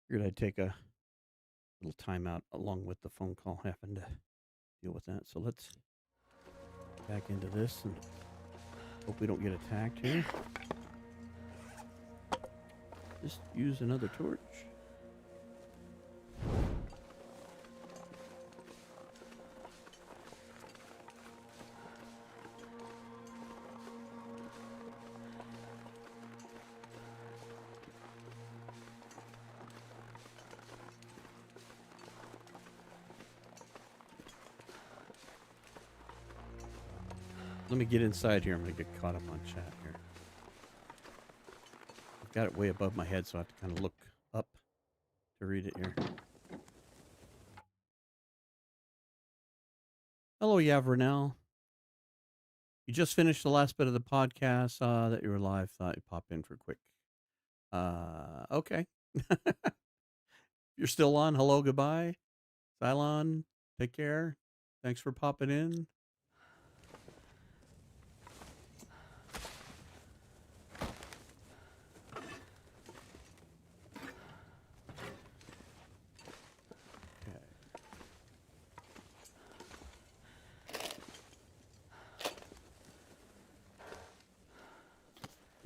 Figured I'd take a little time out along with the phone call having to deal with that. So let's back into this and hope we don't get attacked here. Just use another torch. Let me get inside here. I'm going to get caught up on chat here. I've got it way above my head, so I have to kind of look up to read it here. Hello, Yavernell. You just finished the last bit of the podcast. Saw that you were live. Thought you'd pop in for quick. Okay. You're still on. Hello, goodbye. Cylon, take care. Thanks for popping in.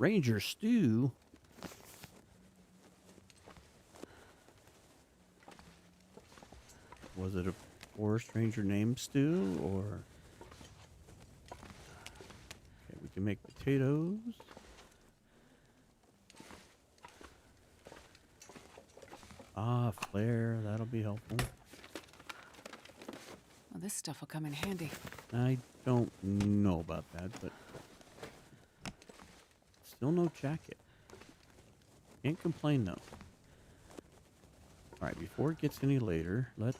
Ranger Stew. Was it a forest ranger named Stew, or... Okay, we can make potatoes. Ah, flare, that'll be helpful. Well, this stuff will come in handy. I don't know about that, but... Still no jacket. Can't complain, though. Alright, before it gets any later, let's...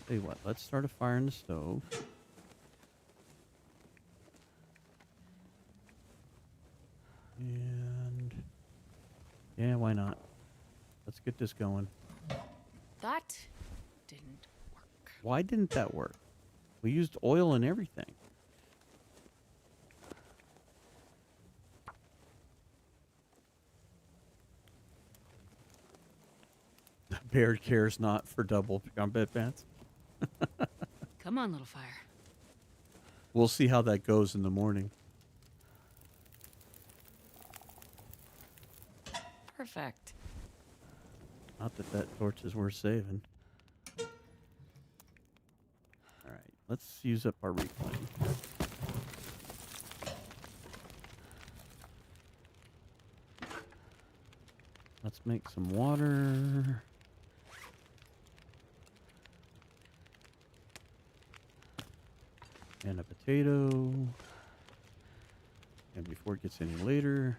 Tell you what, let's start a fire in the stove. And... Yeah, why not? Let's get this going. That didn't work. Why didn't that work? We used oil and everything. The bear cares not for double combat pants. Come on, little fire. We'll see how that goes in the morning. Perfect. Not that that torch is worth saving. Alright, let's use up our reclaim. Let's make some water. And a potato. And before it gets any later,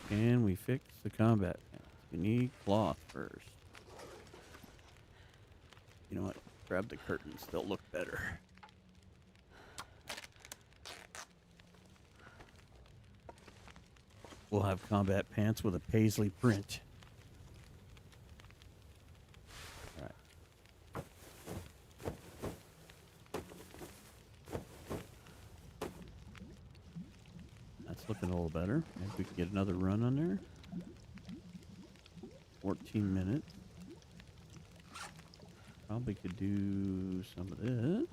can we fix the combat pants? We need cloth first. You know what? Grab the curtains. They'll look better. We'll have combat pants with a paisley print. All right. That's looking a little better. Maybe we can get another run on there. 14 minutes. Probably could do some of this.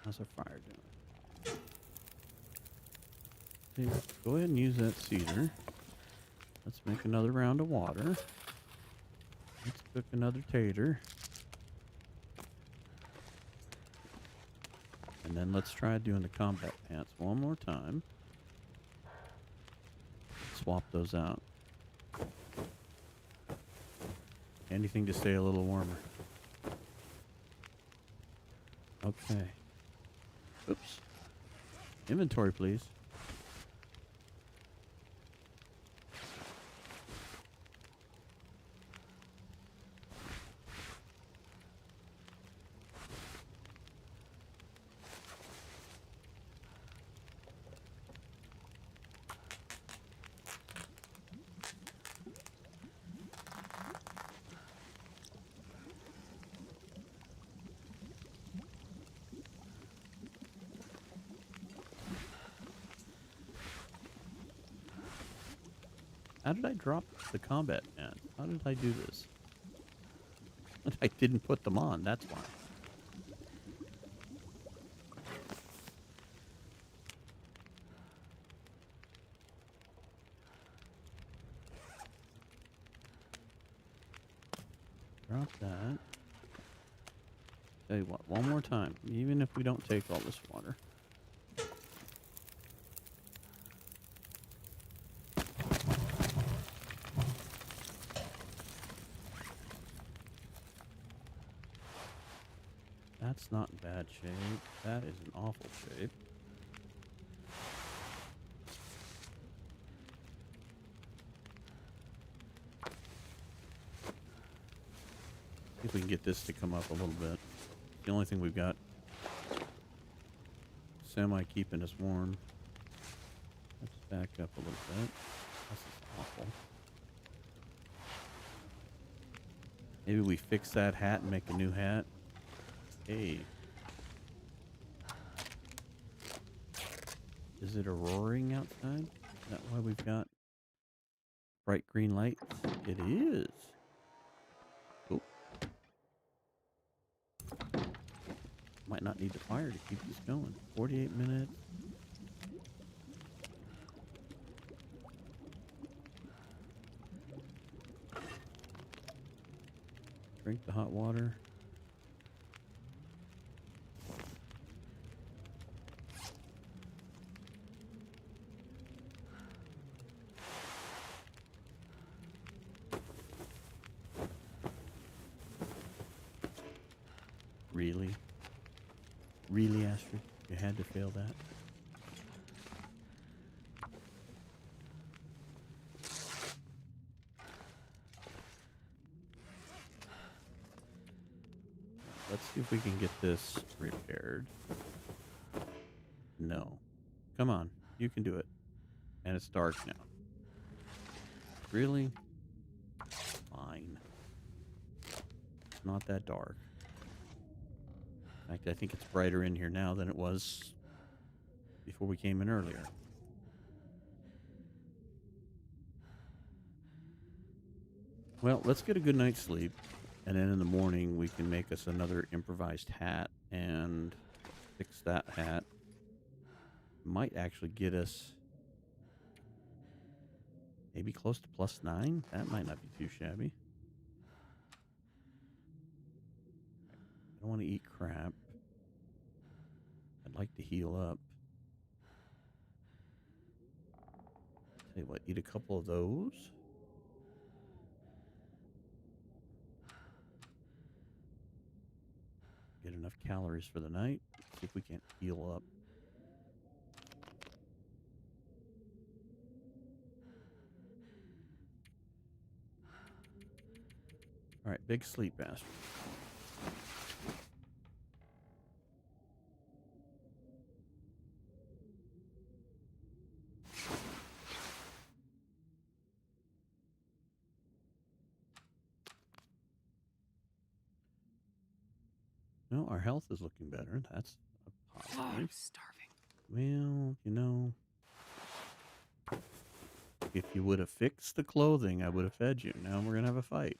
How's our fire doing? Okay, go ahead and use that cedar. Let's make another round of water. Let's cook another tater. And then let's try doing the combat pants one more time. Swap those out. Anything to stay a little warmer. Okay. Oops. Inventory, please. How did I drop the combat mat? How did I do this? I didn't put them on, that's why. Drop that. Tell you what, one more time. Even if we don't take all this water. That's not in bad shape. That is in awful shape. See if we can get this to come up a little bit. The only thing we've got semi keeping us warm. Let's back up a little bit. This is awful. Maybe we fix that hat and make a new hat. Hey. Is it roaring outside? Is that why we've got bright green lights? It is. Oh. Might not need the fire to keep this going. 48 minutes. Drink the hot water. Really? Really, Astrid? You had to fail that? Let's see if we can get this repaired. No. Come on. You can do it. And it's dark now. Really? Fine. It's not that dark. In fact, I think it's brighter in here now than it was before we came in earlier. Well, let's get a good night's sleep. And then in the morning, we can make us another improvised hat and fix that hat. Might actually get us maybe close to +9. That might not be too shabby. I don't want to eat crap. I'd like to heal up. Tell you what, eat a couple of those. Get enough calories for the night. See if we can heal up. All right, big sleep, bastard. No, our health is looking better. That's a Oh, I'm positive. starving. Well, you know, if you would have fixed the clothing, I would have fed you. Now we're going to have a fight.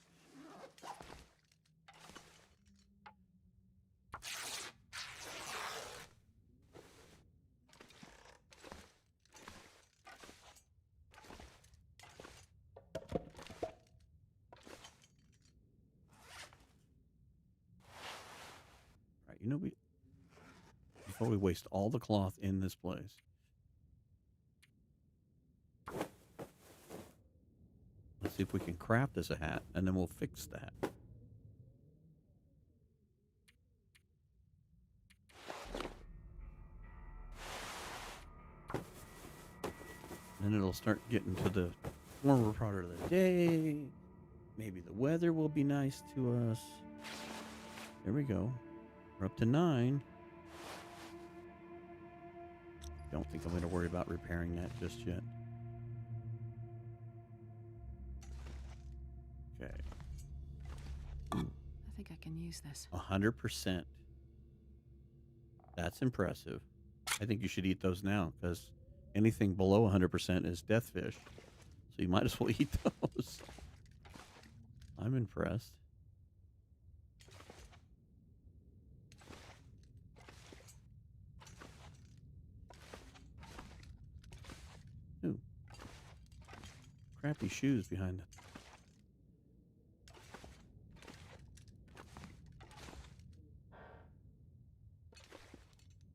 All right, you know, before we waste all the cloth in this place, let's see if we can craft us a hat, and then we'll fix the hat. Then it'll start getting to the warmer part of the day. Maybe the weather will be nice to us. There we go. We're up to 9. Don't think I'm going to worry about repairing that just yet. Okay. I think I can use this. 100%. That's impressive. I think you should eat those now, because anything below 100% is death fish. So you might as well eat those. I'm impressed. Ooh, crappy shoes behind it.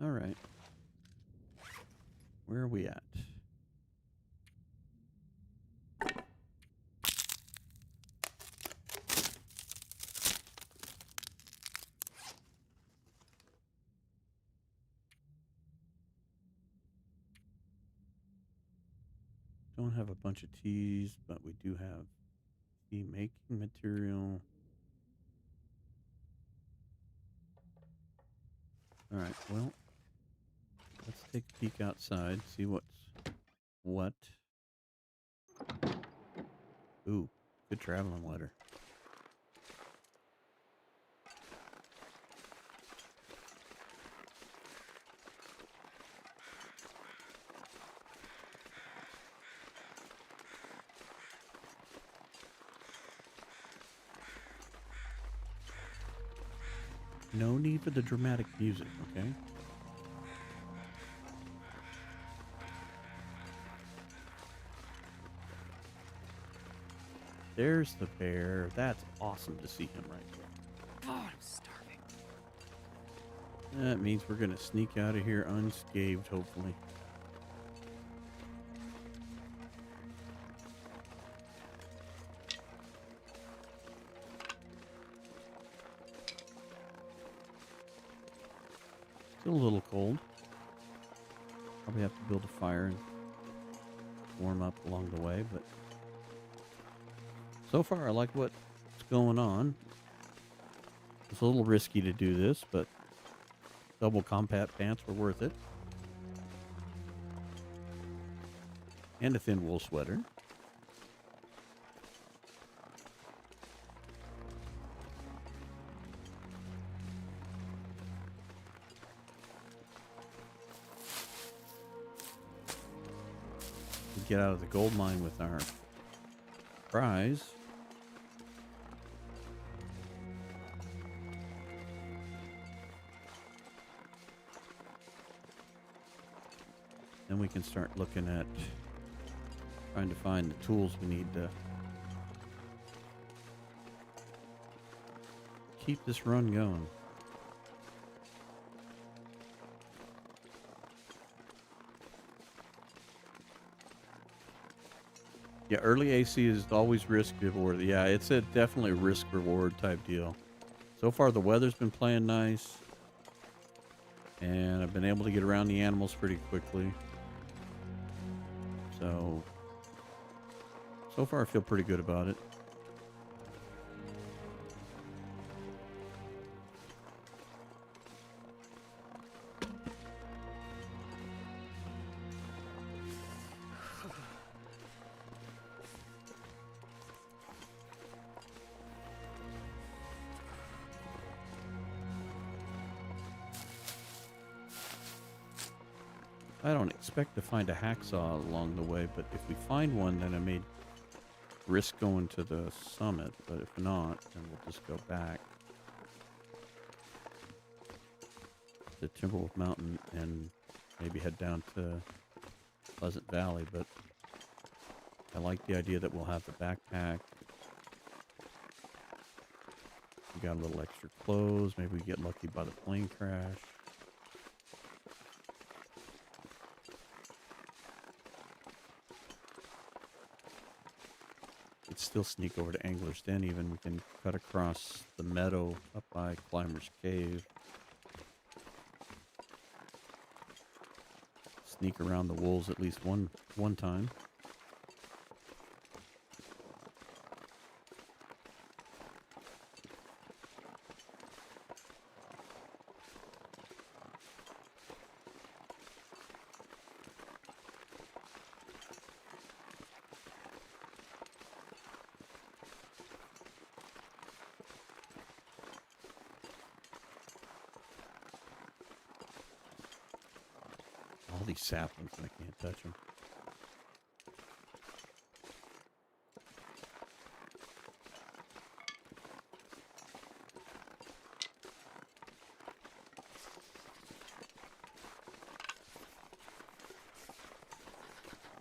All right. Where are we at? Don't have a bunch of teas, but we do have tea making material. All right. Well, let's take a peek outside, see what's what. Ooh, good traveling letter. No need for the dramatic music, okay? There's the bear. That's awesome to see him right there. Oh, I'm starving. That means we're going to sneak out of here unscathed, hopefully. Still a little cold. Probably have to build a fire and warm up along the way, but so far I like what's going on. It's a little risky to do this, but double combat pants were worth it. And a thin wool sweater. We get out of the gold mine with our prize. Then we can start looking at trying to find the tools we need to keep this run going. Yeah, early AC is always risk reward. Yeah, it's a definitely risk reward type deal. So far, the weather's been playing nice, and I've been able to get around the animals pretty quickly. So far I feel pretty good about it. I don't expect to find a hacksaw along the way, but if we find one, then I may risk going to the summit. But if not, then we'll just go back to Timberwolf Mountain and maybe head down to Pleasant Valley. But I like the idea that we'll have the backpack. We got a little extra clothes. Maybe we get lucky by the plane crash. Still sneak over to Angler's Den. Even we can cut across the meadow up by Climber's Cave. Sneak around the wolves at least one time. All these saplings, and I can't touch them.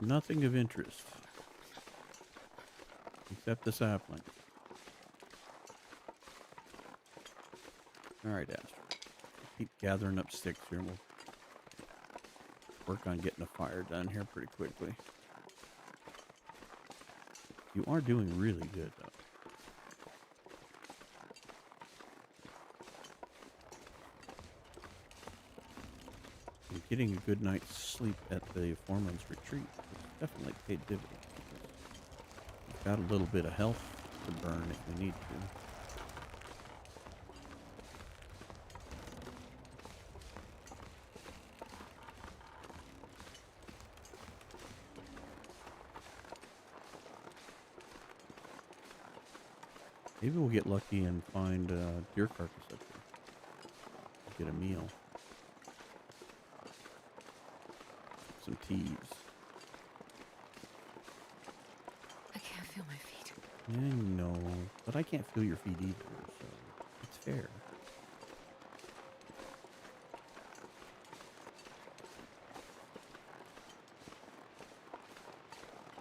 Nothing of interest. Except the sapling. Alright, Astro. Keep gathering up sticks here and we'll work on getting a fire done here pretty quickly. You are doing really good, though. And getting a good night's sleep at the foreman's retreat has definitely paid dividends. We've got a little bit of health to burn if we need to. Maybe we'll get lucky and find a deer carcass up here. Get a meal. Some teas. I can't feel my feet. I know, but I can't feel your feet either, so it's fair.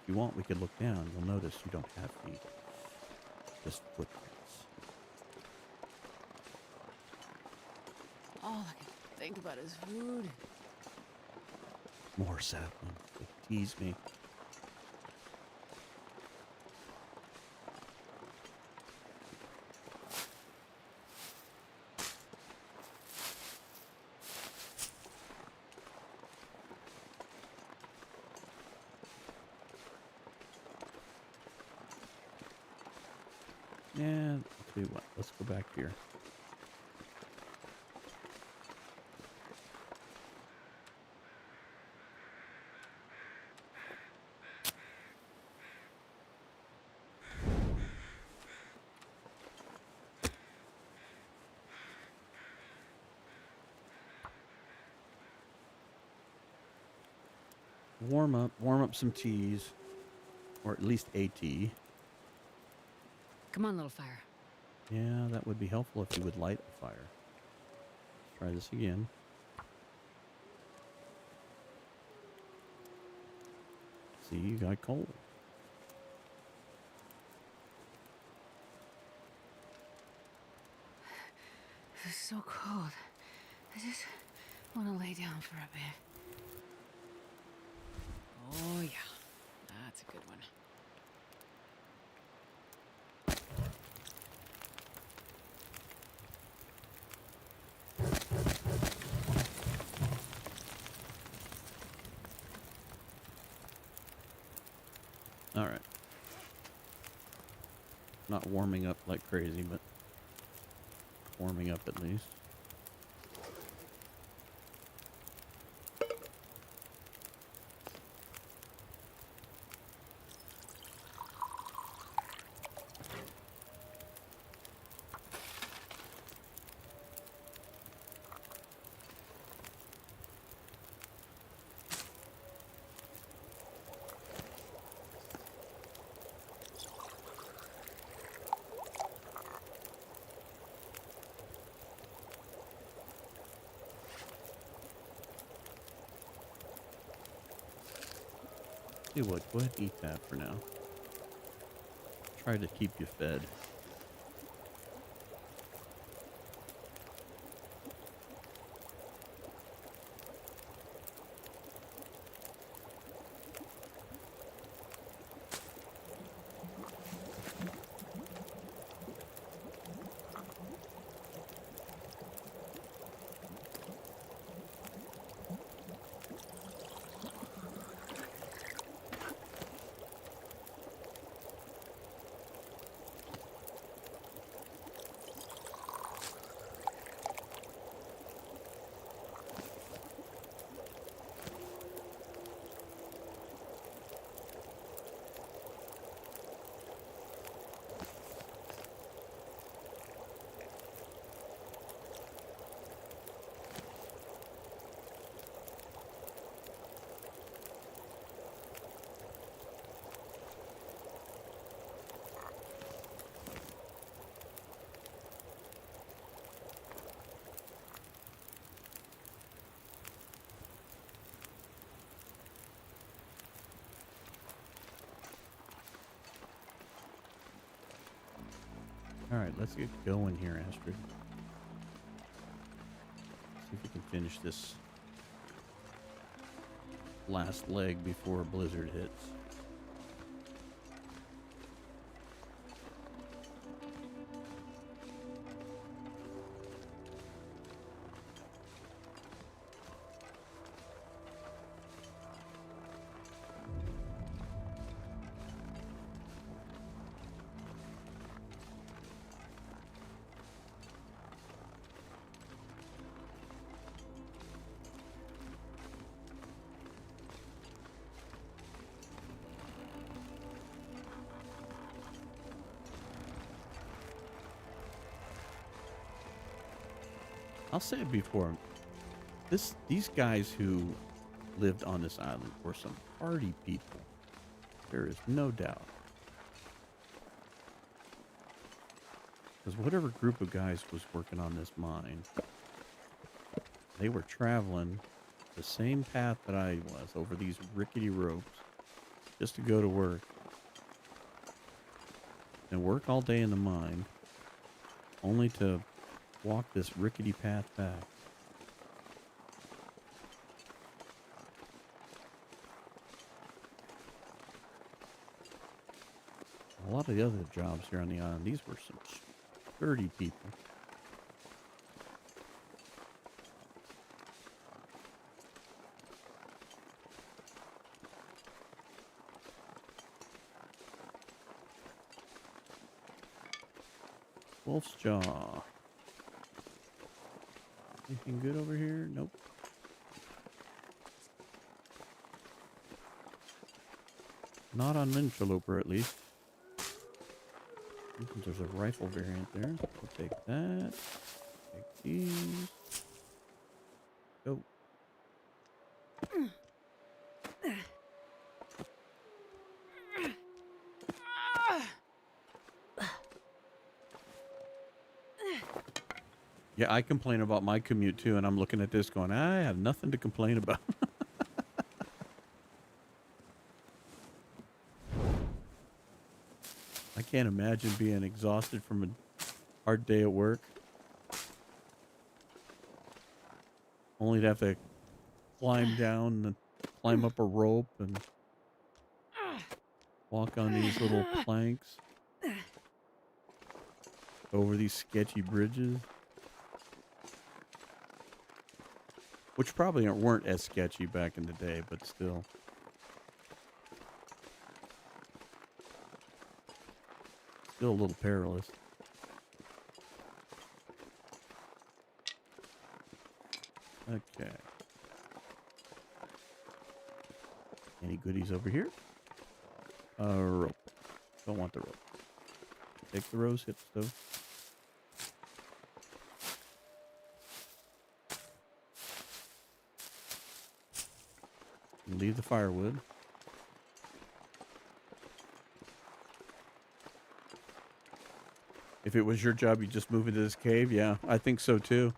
If you want, we could look down. You'll notice you don't have feet. Just footprints. All I can think about is food. More sapling. They tease me. Yeah, I'll tell you what. Let's go back here. Warm up some teas, or at least a tea. Come on, little fire. Yeah, that would be helpful if you would light a fire. Let's try this again. See, you got coal. This is so cold. I just want to lay down for a bit. Oh, yeah. That's a good one. All right. Not warming up like crazy, but warming up at least. Tell you what, go ahead and eat that for now. Try to keep you fed. All right, let's get going here, Astrid. See if we can finish this last leg before a blizzard hits. I'll say it before. These guys who lived on this island were some hardy people. There is no doubt. Because whatever group of guys was working on this mine, they were traveling the same path that I was over these rickety ropes just to go to work. And work all day in the mine, only to walk this rickety path back. A lot of the other jobs here on the island, these were some sturdy people. Wolf's Jaw. Anything good over here? Nope. Not on Interloper, at least. There's a rifle variant there. We'll take that. Take these. Go. Yeah, I complain about my commute too, and I'm looking at this going, I have nothing to complain about. I can't imagine being exhausted from a hard day at work, only to have to climb down and climb up a rope and walk on these little planks over these sketchy bridges, which probably weren't as sketchy back in the day, but still. Still a little perilous. Okay. Any goodies over here? Rope. Don't want the rope. Take the rose hips, though. And leave the firewood. If it was your job, you just move into this cave? Yeah, I think so too.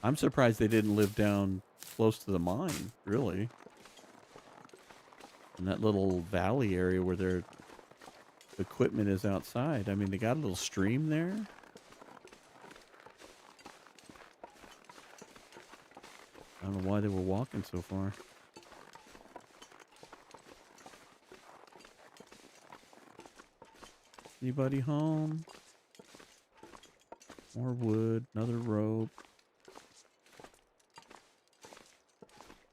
I'm surprised they didn't live down close to the mine, really. In that little valley area where their equipment is outside. I mean, they got a little stream there. I don't know why they were walking so far. Anybody home? More wood, another rope.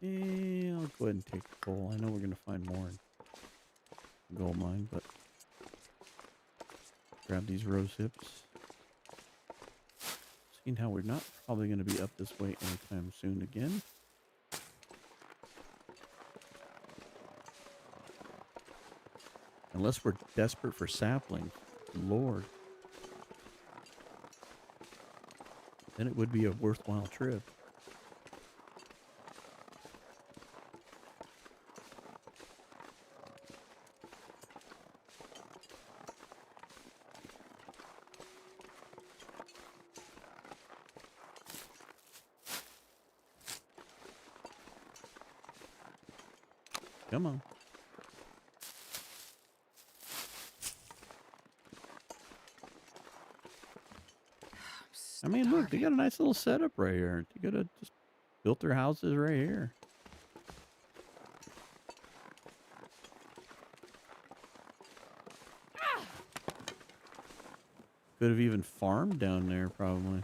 Yeah, I'll go ahead and take the coal. I know we're going to find more in gold mine, but grab these rose hips. Seeing how we're not probably going to be up this way anytime soon again. Unless we're desperate for saplings. Lord. Then it would be a worthwhile trip. Come on. I mean, look, they got a nice little setup right here. You could have just built their houses right here. Could have even farmed down there, probably.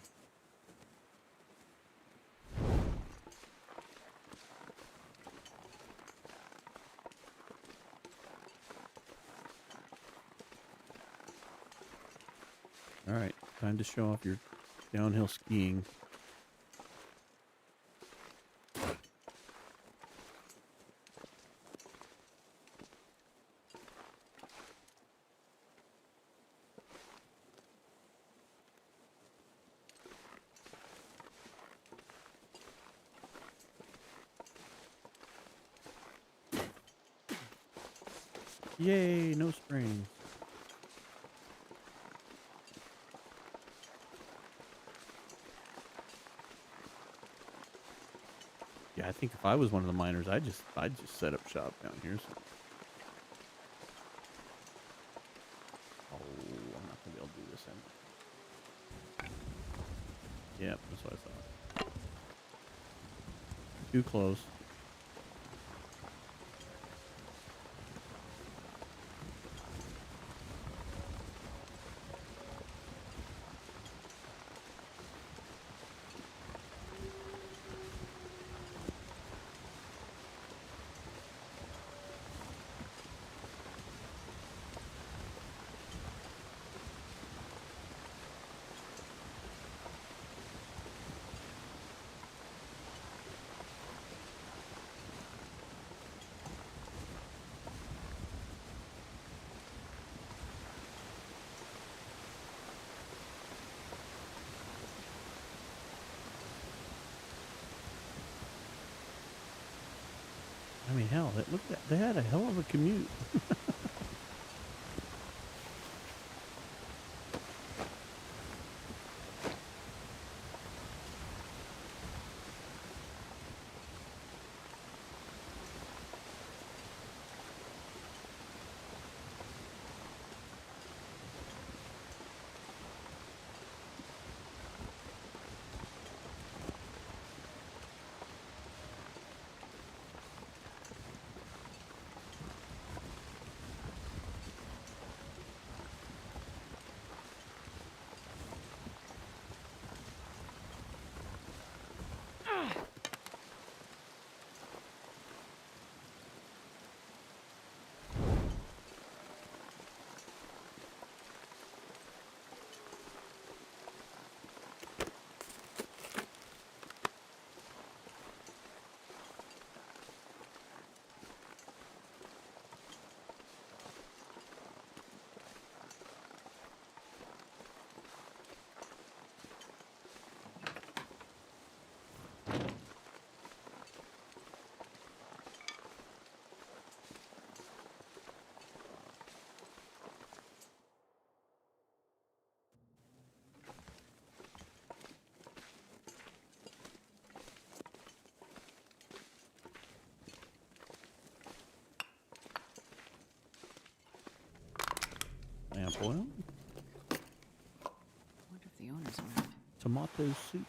All right, time to show off your downhill skiing. Yay, no springs. Yeah, I think if I was one of the miners, I'd just set up shop down here. So. Oh, I'm not gonna be able to do this anyway. Yep, that's what I thought. Too close. I mean, hell, look at that. They had a hell of a commute. Lamp oil. What if the owners around? Tomato soup.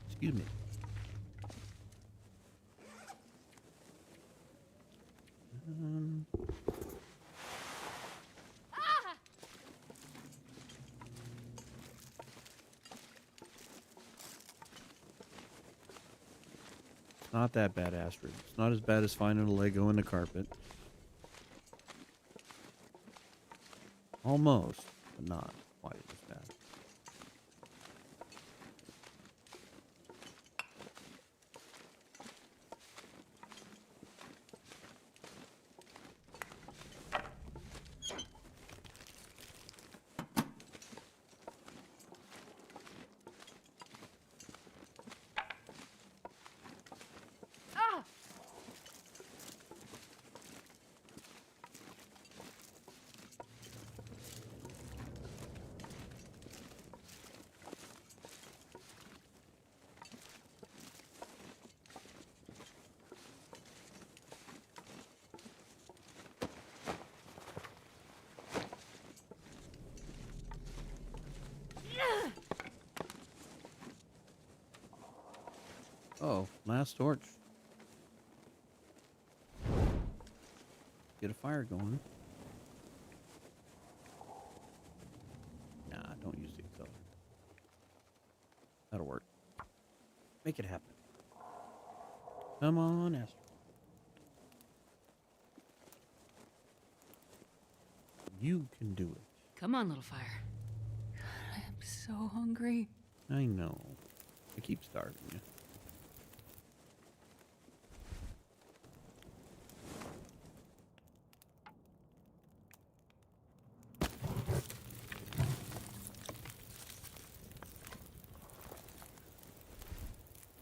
Excuse me. Not that bad, Astrid. It's not as bad as finding a Lego in the carpet. Almost, but not quite as bad. Oh, last torch. Get a fire going. Nah, don't use the accelerator. That'll work. Make it happen. Come on, Astrid. You can do it. Come on, little fire. God, I am so hungry. I know. I keep starving you.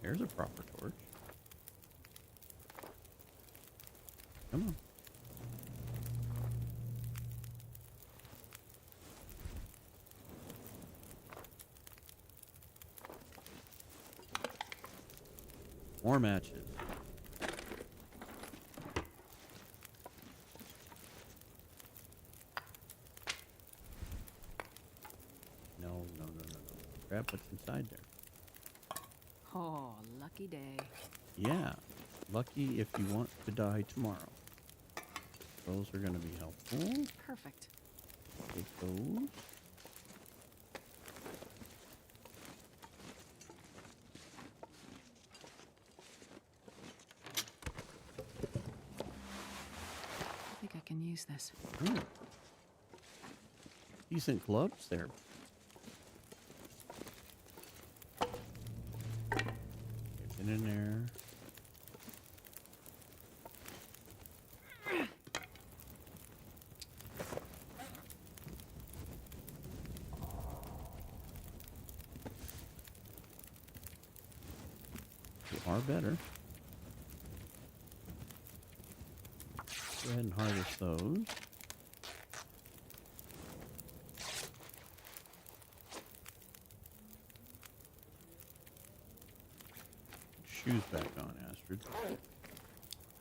There's a proper torch. Come on. More matches. No. Grab what's inside there. Oh, lucky day. Yeah. Lucky if you want to die tomorrow. Those are going to be helpful. Perfect. Take those. I think I can use this. Ooh. Decent gloves there. Get in there. You are better. Go ahead and harvest those. Shoes back on, Astrid.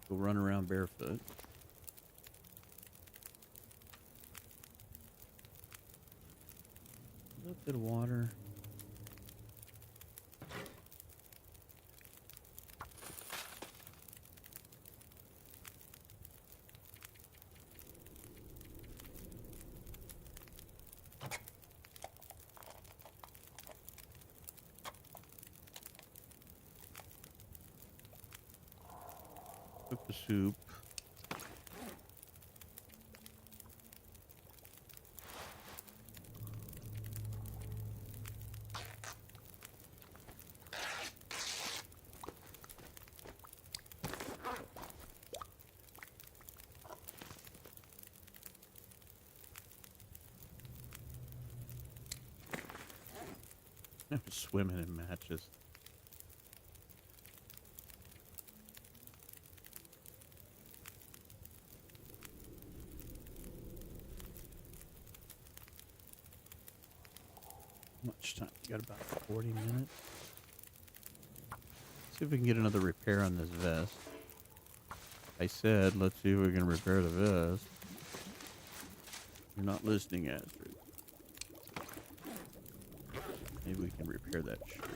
Go run around barefoot. A little bit of water. Cook the soup. I'm swimming in matches. How much time? You got about 40 minutes. See if we can get another repair on this vest. I said, let's see if we can repair the vest. You're not listening, Astrid. Maybe we can repair that shirt.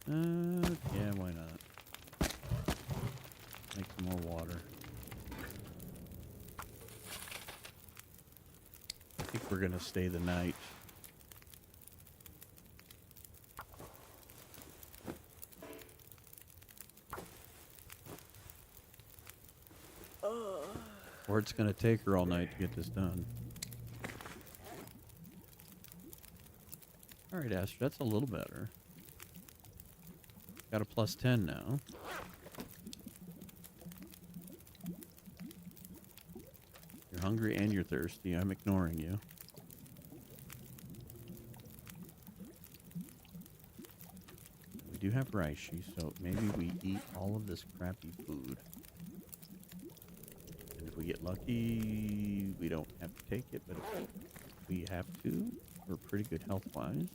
Yeah, why not? Make some more water. I think we're gonna stay the night. Or it's gonna take her all night to get this done. Alright, Astrid, that's a little better. Got a plus 10 now. You're hungry and you're thirsty. I'm ignoring you. We do have reishi, so maybe we eat all of this crappy food. And if we get lucky, we don't have to take it, but if we have to, we're pretty good health-wise.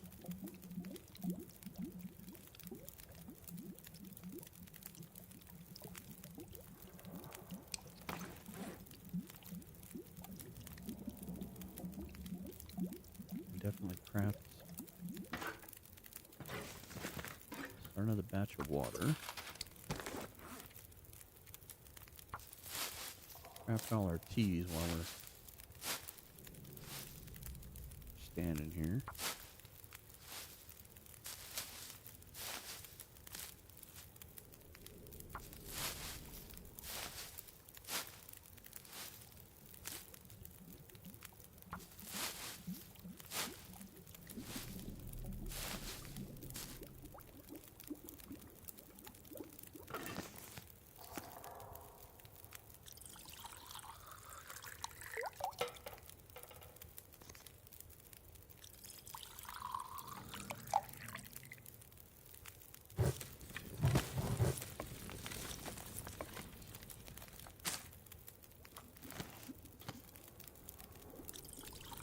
We definitely craft Start another batch of water. Craft all our teas while we're standing here.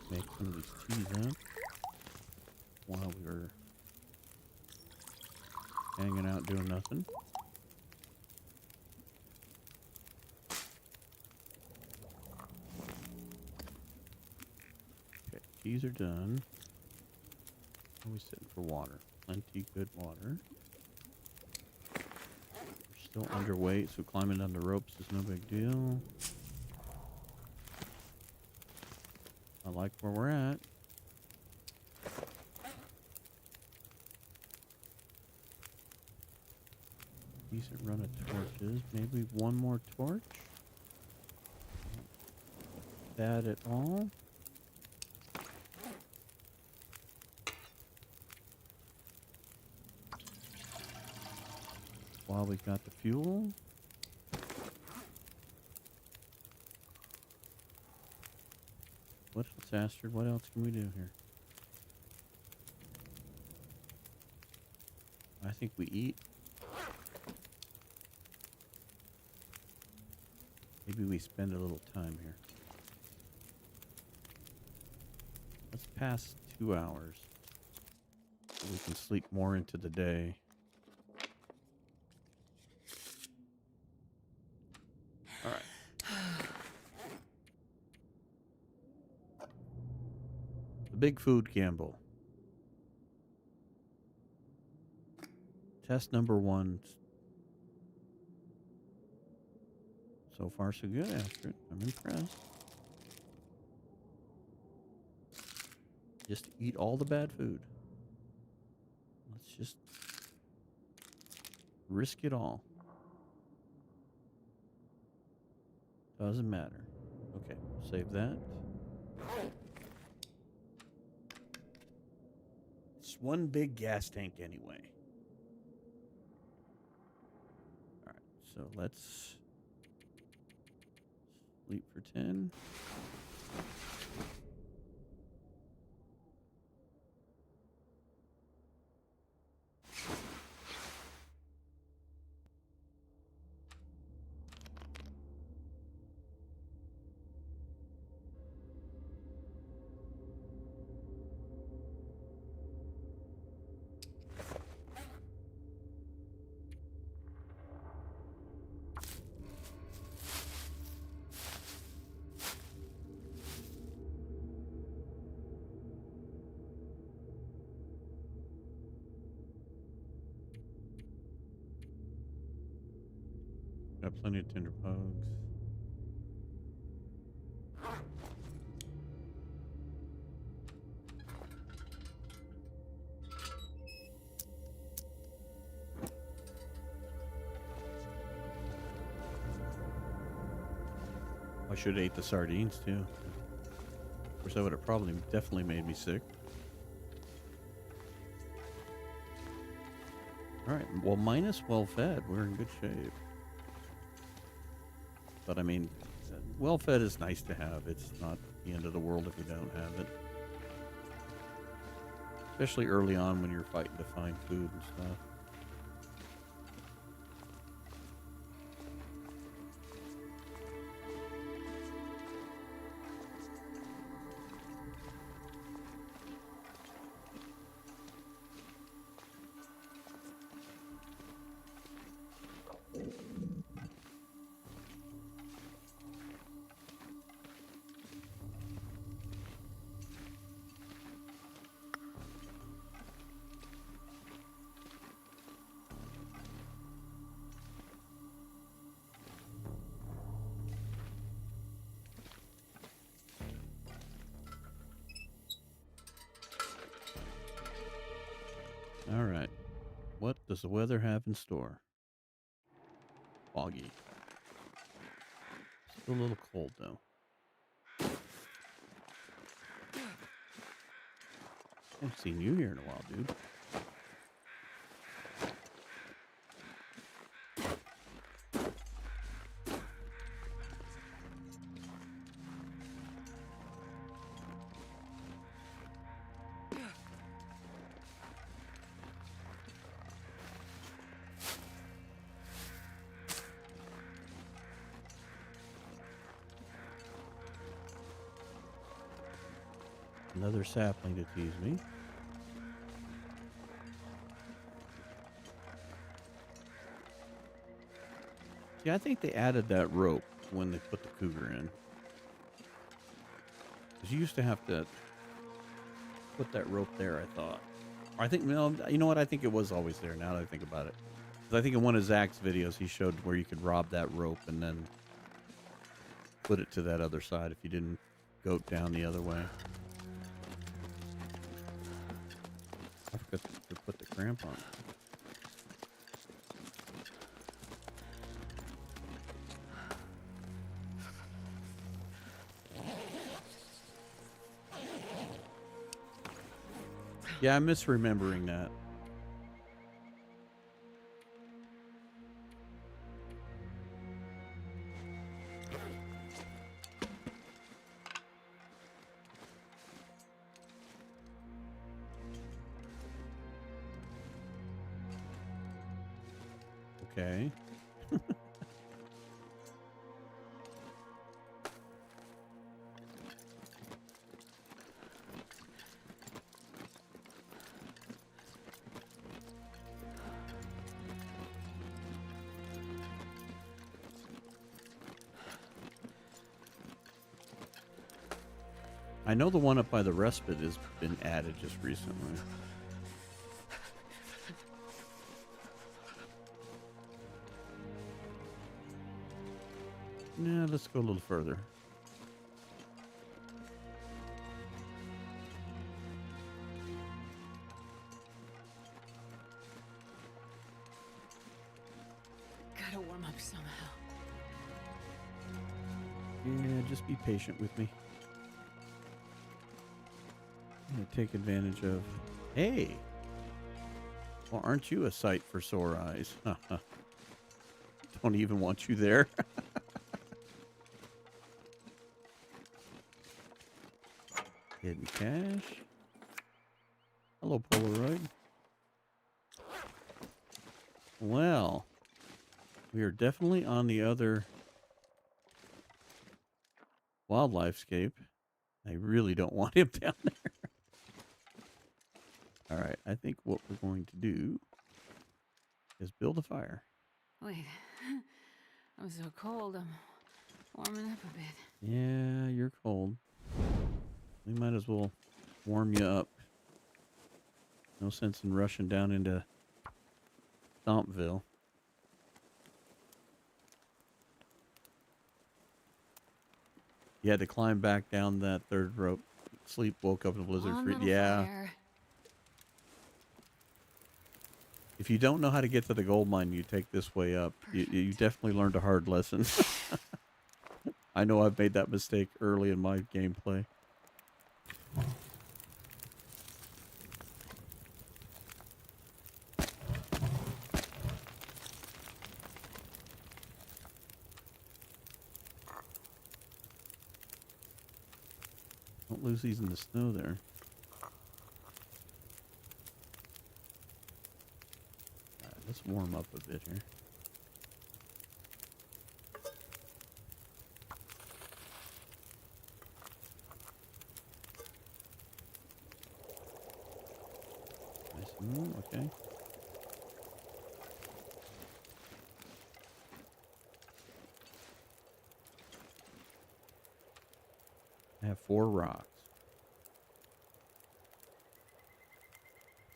Make some of these teas up while we were hanging out doing nothing. Okay, teas are done. How are we sitting for water? Plenty good water. We're still underweight, so climbing down the ropes is no big deal. I like where we're at. Decent run of torches. Maybe one more torch? Not bad at all. While we got the fuel. What's Astrid? What else can we do here? I think we eat. Maybe we spend a little time here. Let's pass 2 hours. So we can sleep more into the day. All right. The big food gamble. Test number 1. So far, so good, Astrid. I'm impressed. Just eat all the bad food. Let's just risk it all. Doesn't matter. Okay, save that. It's one big gas tank anyway. All right, so let's sleep for 10. Got plenty of tinder pugs. I should have ate the sardines too. Of course, that would have probably definitely made me sick. All right. Well, minus well fed, we're in good shape. But I mean, well fed is nice to have. It's not the end of the world if you don't have it. Especially early on when you're fighting to find food and stuff. What does the weather have in store? Foggy. Still a little cold, though. Haven't seen you here in a while, dude. Another sapling to tease me. Yeah, I think they added that rope when they put the Cougar in. Because you used to have to put that rope there, I thought. I think, no, you know what? I think it was always there now that I think about it. Because I think in one of Zach's videos, he showed where you could rob that rope and then put it to that other side if you didn't go down the other way. I forgot to put the cramp on. Yeah, I'm misremembering that. Okay. I know the one up by the respite has been added just recently. Yeah, let's go a little further. Gotta warm up somehow. Yeah, just be patient with me. Yeah, take advantage of... Hey! Well, aren't you a sight for sore eyes? Don't even want you there. Hidden cache. Hello, Polaroid. Well, we are definitely on the other wildlifescape. I really don't want him down there. All right, I think what we're going to do is build a fire. Wait. I'm so cold. I'm warming up a bit. Yeah, you're cold. We might as well warm you up. No sense in rushing down into Stompville. You had to climb back down that third rope. Sleep, woke up in a blizzard. One little Yeah. fire. If you don't know how to get to the gold mine, you take this way up. You definitely learned a hard lesson. I know I've made that mistake early in my gameplay. Don't lose these in the snow there. All right, let's warm up a bit here. Nice and warm, okay. I have 4 rocks.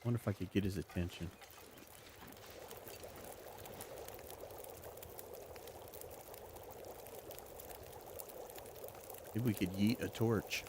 Wonder if I could get his attention. Maybe we could yeet a torch.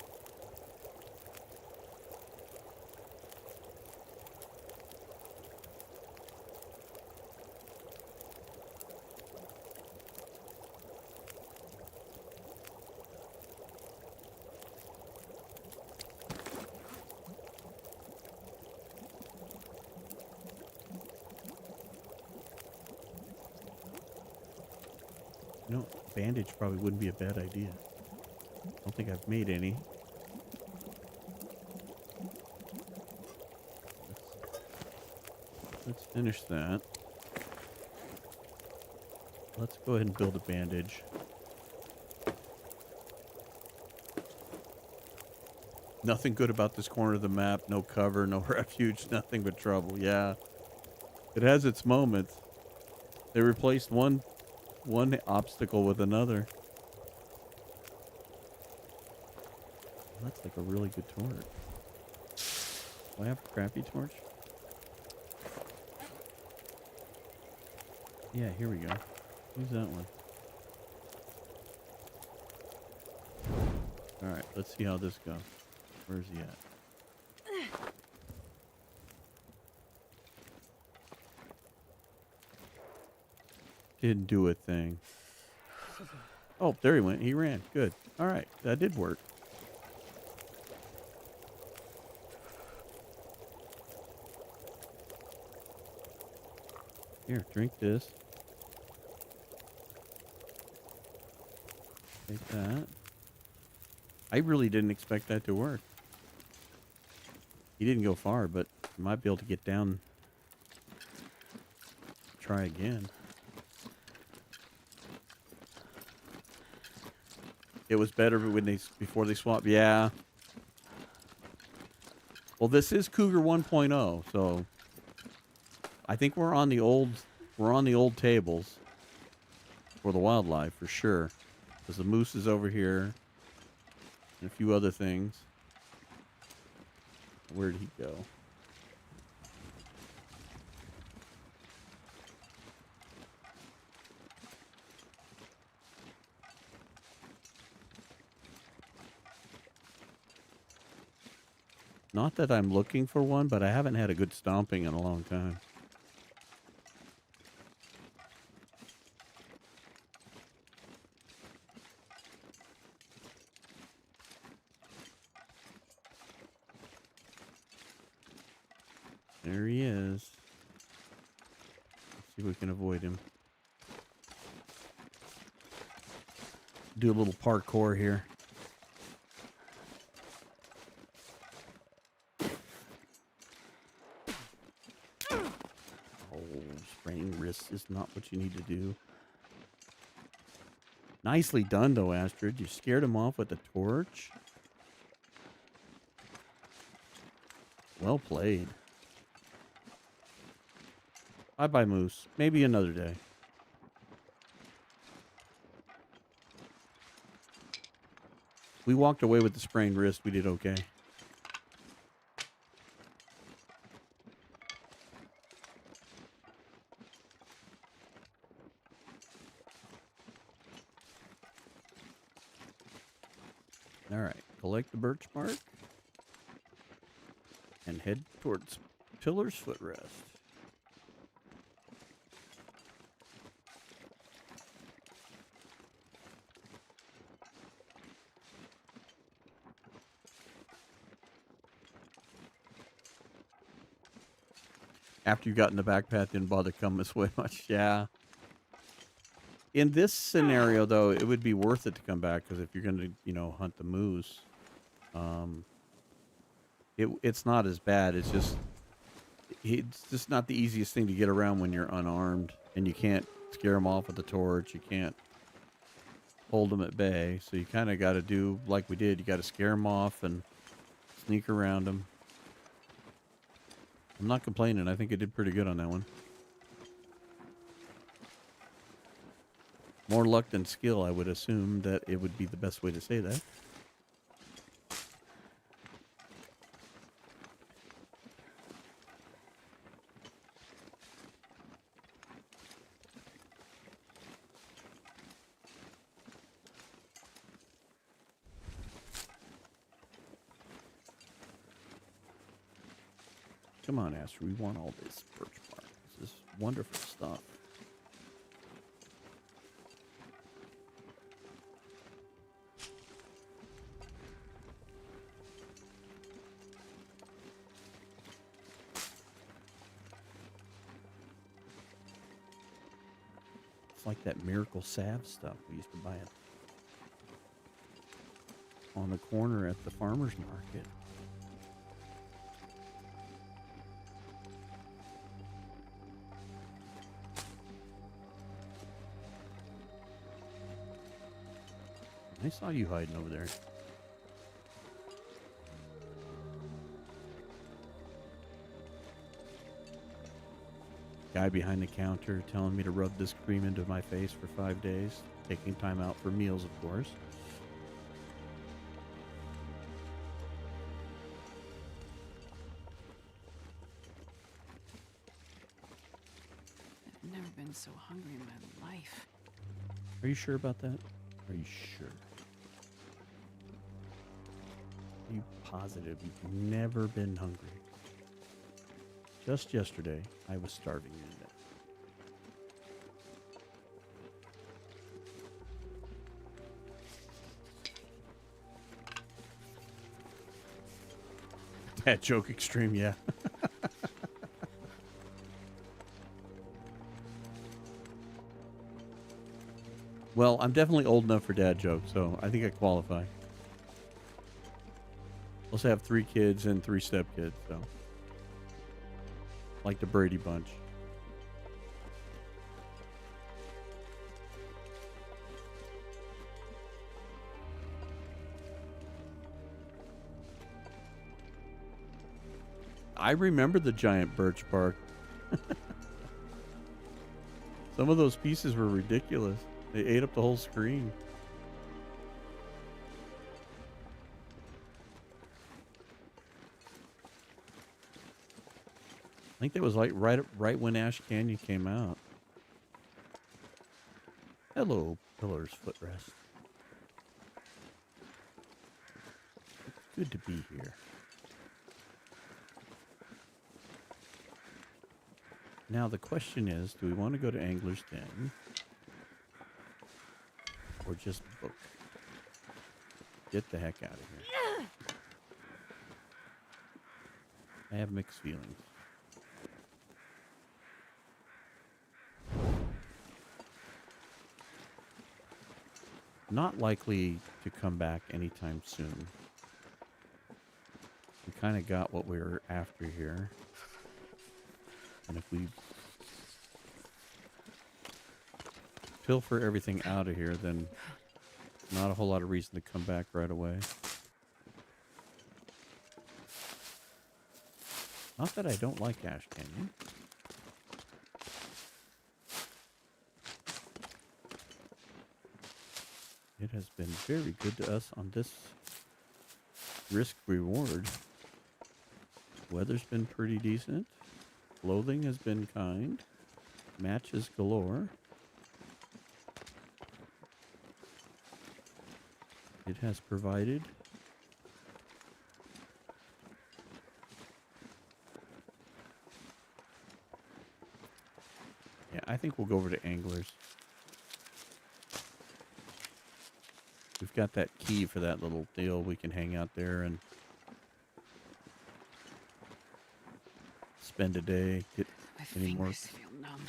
You know, bandage probably wouldn't be a bad idea. I don't think I've made any. Let's finish that. Let's go ahead and build a bandage. Nothing good about this corner of the map. No cover, no refuge, nothing but trouble. Yeah. It has its moments. They replaced one obstacle with another. That's like a really good torch. Do I have a crappy torch? Yeah, here we go. Use that one. Alright, let's see how this goes. Where's he at? Didn't do a thing. Oh, there he went. He ran. Good. Alright, that did work. Here, drink this. Take that. I really didn't expect that to work. He didn't go far, but you might be able to get down. Try again. It was better when before they swapped. Yeah. Well, this is Cougar 1.0, so I think we're on the old tables for the wildlife for sure. Because the moose is over here and a few other things. Where'd he go? Not that I'm looking for one, but I haven't had a good stomping in a long time. There he is. Let's see if we can avoid him. Do a little parkour here. Spraying wrists is not what you need to do. Nicely done, though, Astrid. You scared him off with the torch. Well played. Bye-bye, Moose. Maybe another day. We walked away with the sprained wrist. We did okay. All right. Collect the birch bark. And head towards Pillar's Footrest. After you got in the back path, didn't bother coming this way much. Yeah. In this scenario, though, it would be worth it to come back because if you're going to, you know, hunt the moose, it's not as bad. It's just not the easiest thing to get around when you're unarmed and you can't scare them off with the torch. You can't hold them at bay. So you kind of got to do like we did. You got to scare them off and sneak around them. I'm not complaining. I think I did pretty good on that one. More luck than skill, I would assume that it would be the best way to say that. Come on, Astrid. We want all this birch bark. This is wonderful stuff. It's like that miracle salve stuff we used to buy it on the corner at the farmer's market. I saw you hiding over there. Guy behind the counter telling me to rub this cream into my face for 5 days. Taking time out for meals, of course. I've never been so hungry in my life. Are you sure about that? Are you sure? Are you positive you've never been hungry? Just yesterday, I was starving you to death. That joke extreme, yeah. Well, I'm definitely old enough for dad jokes, so I think I qualify. Also have 3 kids and 3 stepkids, so like the Brady Bunch. I remember the giant birch bark. Some of those pieces were ridiculous. They ate up the whole screen. I think that was like right when Ash Canyon came out. Hello, Pillar's Footrest. It's good to be here. Now the question is, do we want to go to Angler's Den or just book? Get the heck out of here. I have mixed feelings. Not likely to come back anytime soon. We kind of got what we were after here. And if we pilfer everything out of here, then not a whole lot of reason to come back right away. Not that I don't like Ash Canyon. It has been very good to us on this risk reward. Weather's been pretty decent. Clothing has been kind. Matches galore. It has provided. Yeah, I think we'll go over to Anglers. We've got that key for that little deal. We can hang out there and spend a day. Get My any more fingers feel numb.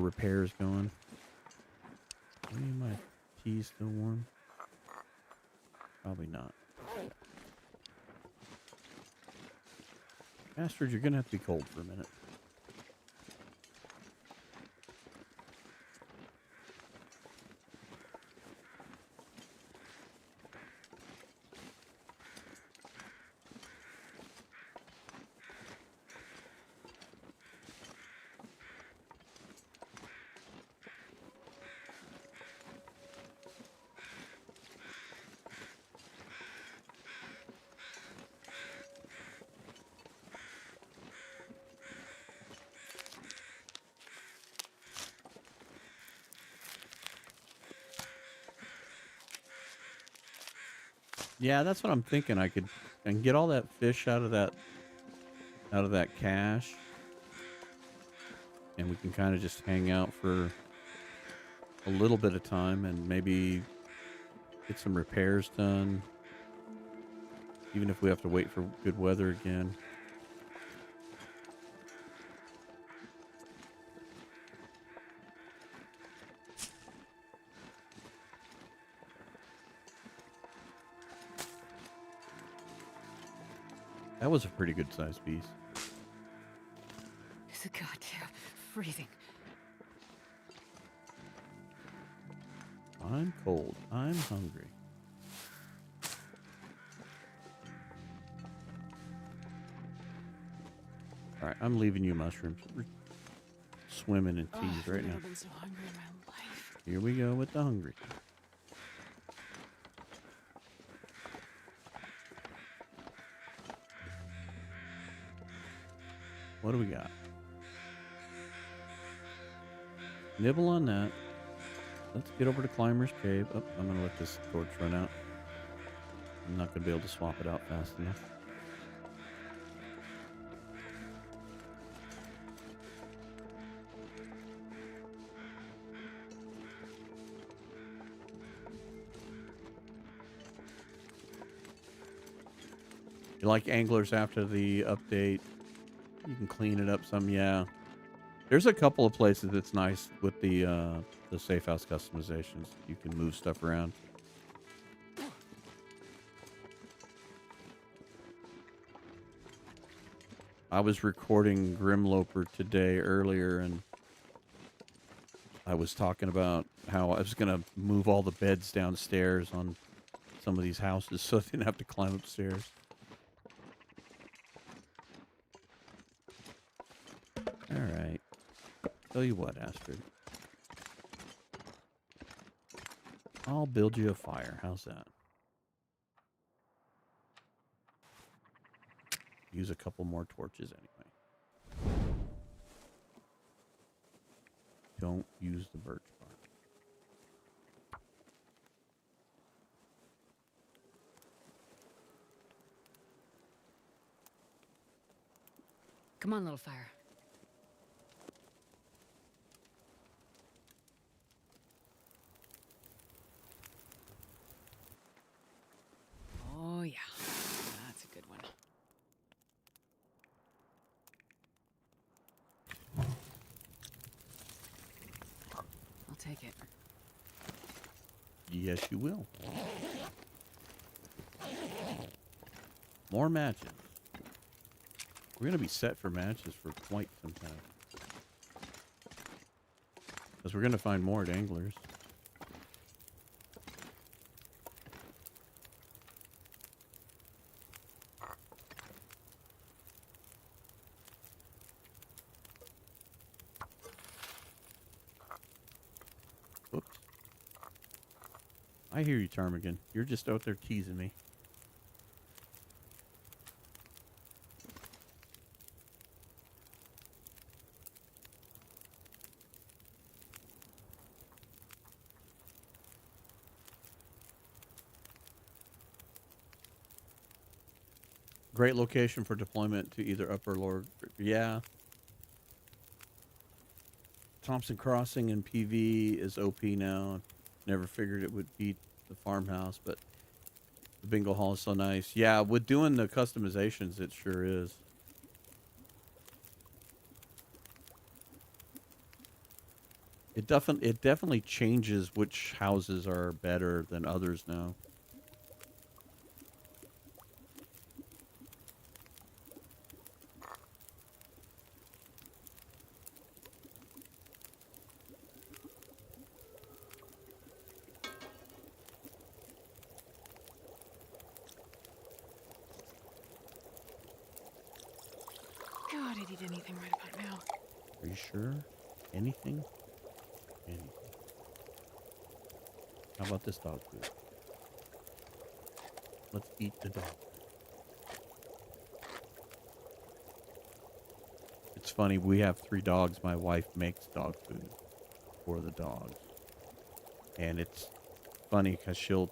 repairs going. Any of my tea still warm? Probably not. Astrid, you're gonna have to be cold for a minute. Yeah, that's what I'm thinking. I can get all that fish out of that cache, and we can kind of just hang out for a little bit of time and maybe get some repairs done, even if we have to wait for good weather again. That was a pretty good sized piece. It's a goddamn freezing. I'm cold. I'm hungry. All right, I'm leaving you mushrooms. We're swimming in teas I've right never now. been so hungry in my life. Here we go with the hungry. What do we got? Nibble on that. Let's get over to Climber's Cave. Oh, I'm going to let this torch run out. I'm not going to be able to swap it out fast enough. You like anglers after the update? You can clean it up some, yeah. There's a couple of places that's nice with the safe house customizations. You can move stuff around. I was recording Grimloper today earlier, and I was talking about how I was going to move all the beds downstairs on some of these houses so they didn't have to climb upstairs. All right. Tell you what, Astrid. I'll build you a fire. How's that? Use a couple more torches anyway. Don't use the birch bark. Come on, little fire. Oh, yeah. That's a good one. I'll take it. Yes, you will. More matches. We're going to be set for matches for quite some time. Because we're going to find more at Anglers. Whoops. I hear you, Ptarmigan. You're just out there teasing me. Great location for deployment to either upper or lower. Yeah. Thompson Crossing in PV is OP now. Never figured it would beat the farmhouse, but the bingo hall is so nice. Yeah, with doing the customizations, it sure is. It definitely changes which houses are better than others now. God, I'd eat anything right about now. Are you sure? Anything? Anything. How about this dog food? Let's eat the dog. It's funny, we have 3 dogs. My wife makes dog food for the dogs. And it's funny because she'll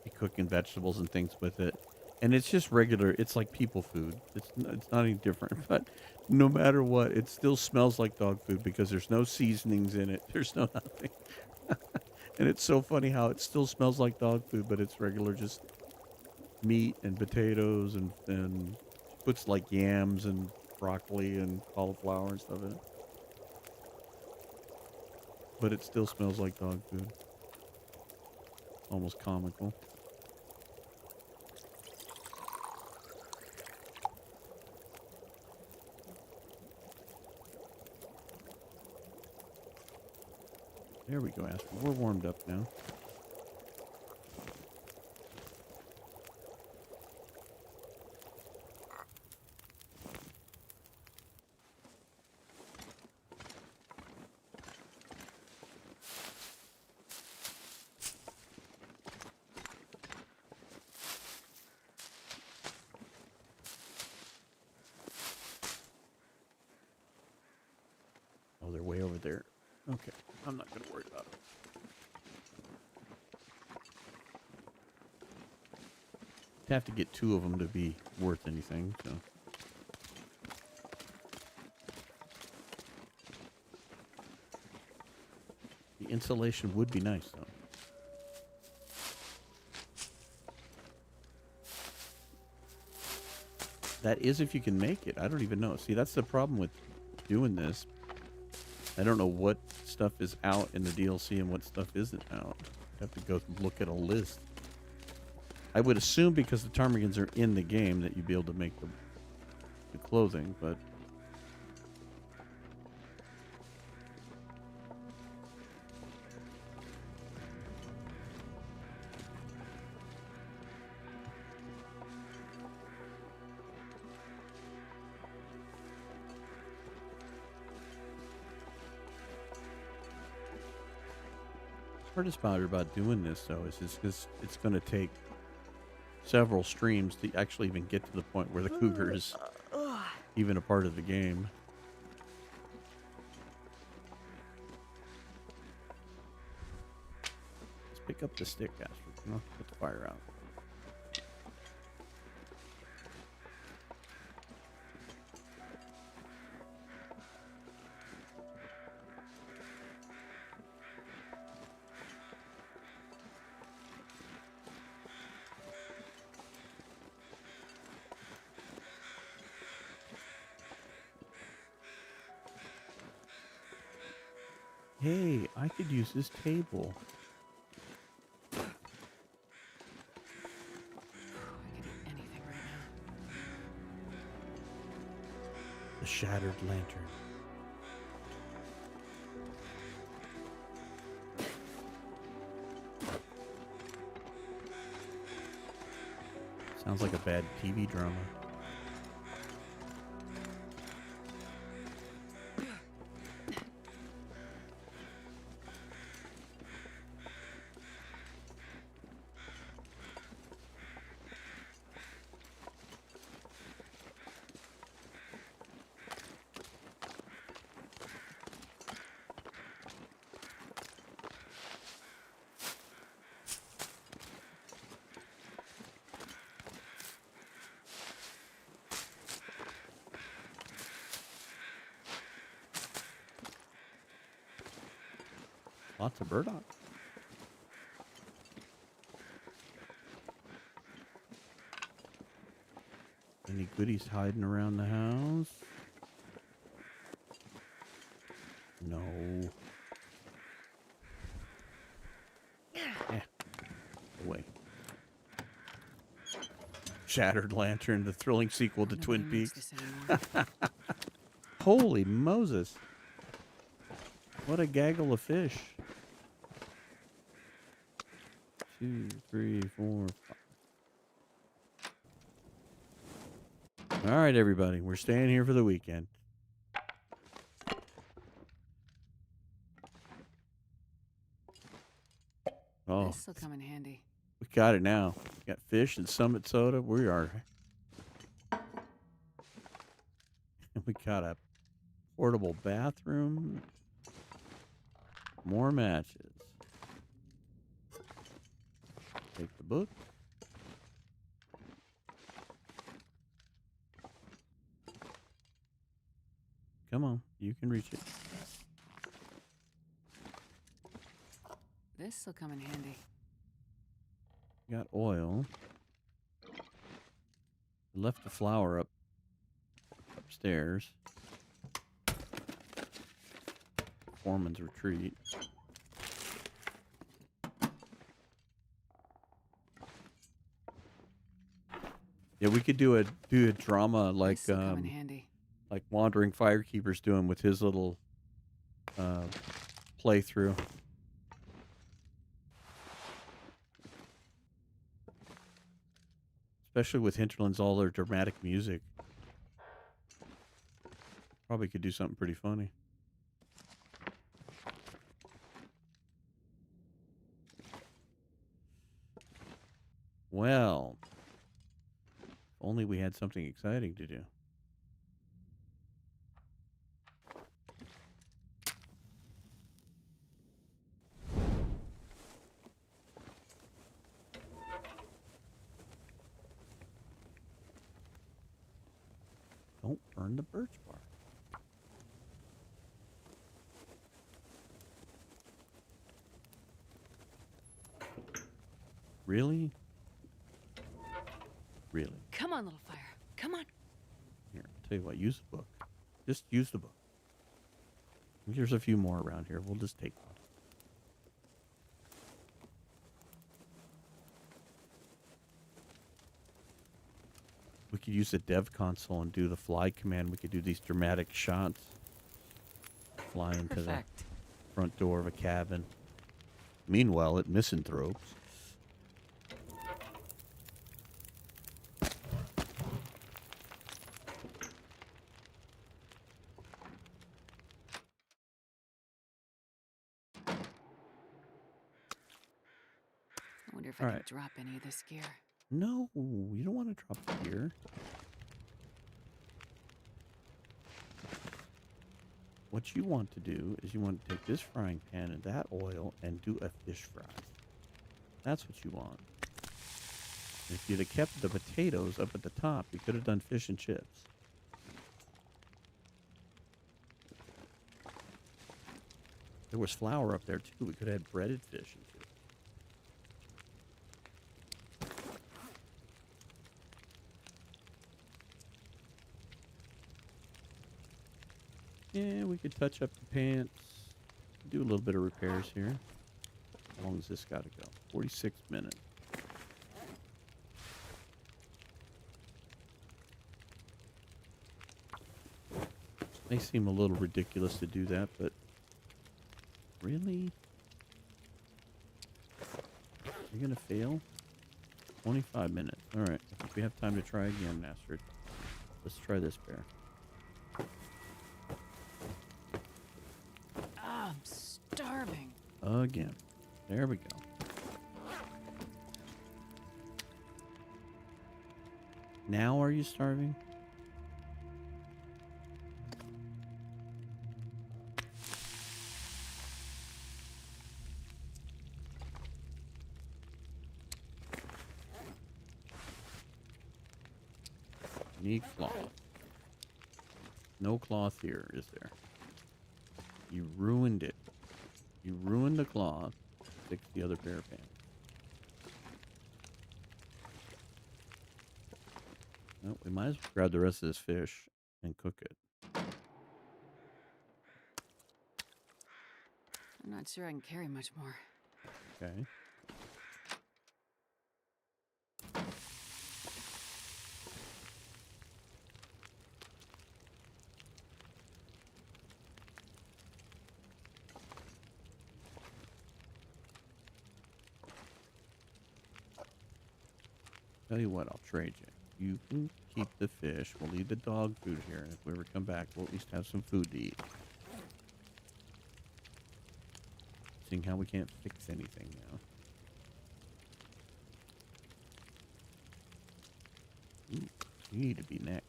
be cooking vegetables and things with it. And it's just regular. It's like people food. It's not any different. But no matter what, it still smells like dog food because there's no seasonings in it. There's no nothing. And it's so funny how it still smells like dog food, but it's regular just meat and potatoes and puts like yams and broccoli and cauliflower and stuff in it. But it still smells like dog food. Almost comical. There we go, Aspen. We're warmed up now. Oh, they're way over there. Okay, I'm not going to worry about it. Have to get 2 of them to be worth anything, so. The insulation would be nice, though. That is if you can make it. I don't even know. See, that's the problem with doing this. I don't know what stuff is out in the DLC and what stuff isn't out. I have to go look at a list. I would assume because the ptarmigans are in the game that you'd be able to make the clothing, but... hardest part about doing this, though, is just because it's going to take several streams to actually even get to the point where the cougar is even a part of the game. Let's pick up the stick, Astrid. You know, put the fire out. Hey, I could use this table. I could do anything right now. The shattered lantern. Sounds like a bad TV drama. Lots of burdock. Any goodies hiding around the house? No. Away. Shattered Lantern, the thrilling sequel to Nobody Twin makes Peaks. this anymore. Holy Moses. What a gaggle of fish. 2, 3, 4, 5. All right, everybody. We're staying here for the weekend. Oh, This'll come in handy. we got it now. We got fish and Summit Soda. We are. We got a portable bathroom. More matches. Take the book. Come on, you can reach it. This'll come in handy. Got oil. Left the flour upstairs. Foreman's retreat. Yeah, we could do a drama like This'll come in handy. like Wandering Firekeeper's doing with his little playthrough. Especially with hinterlands, all their dramatic music. Probably could do something pretty funny. Well, only we had something exciting to do. Don't burn the birch bark. Really? Really? Come on, little fire. Come on. Here, I'll tell you what, use the book. Just use the book. There's a few more around here. We'll just take one. We could use the dev console and do the fly command. We could do these dramatic shots. Fly into the front door of a cabin. Meanwhile, at Misanthropes. I wonder if I can drop any of this gear. No, you don't want to drop the gear. What you want to do is you want to take this frying pan and that oil and do a fish fry. That's what you want. If you'd have kept the potatoes up at the top, you could have done fish and chips. There was flour up there too. We could have had breaded fish and chips. Yeah, we could touch up the pants. Do a little bit of repairs here. How long has this got to go? 46 minutes. May seem a little ridiculous to do that, but really? You're going to fail? 25 minutes. All right. I think we have time to try again, Master. Let's try this bear. I'm starving. Again. There we go. Now are you starving? Need cloth. No cloth here, is there? You ruined it. You ruined the cloth. Fix the other pair of pants. Well, we might as well grab the rest of this fish and cook it. I'm not sure I can carry much more. Okay. Tell you what, I'll trade you. You can keep the fish. We'll leave the dog food here. And if we ever come back, we'll at least have some food to eat. Seeing how we can't fix anything now. Ooh, you need to be next.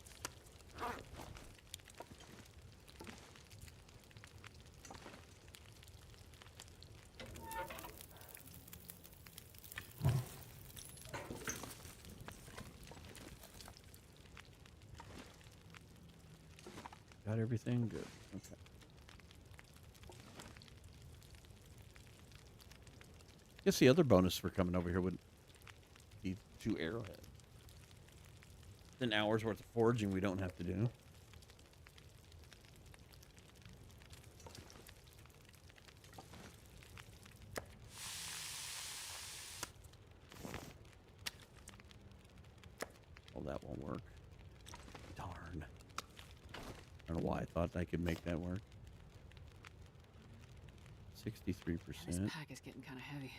Got everything good. Okay. Guess the other bonus for coming over here would be 2 arrowheads. An hour's worth of foraging we don't have to do. Well, that won't work. Darn. I don't know why I thought I could make that work. 63%. This pack is getting kind of heavy.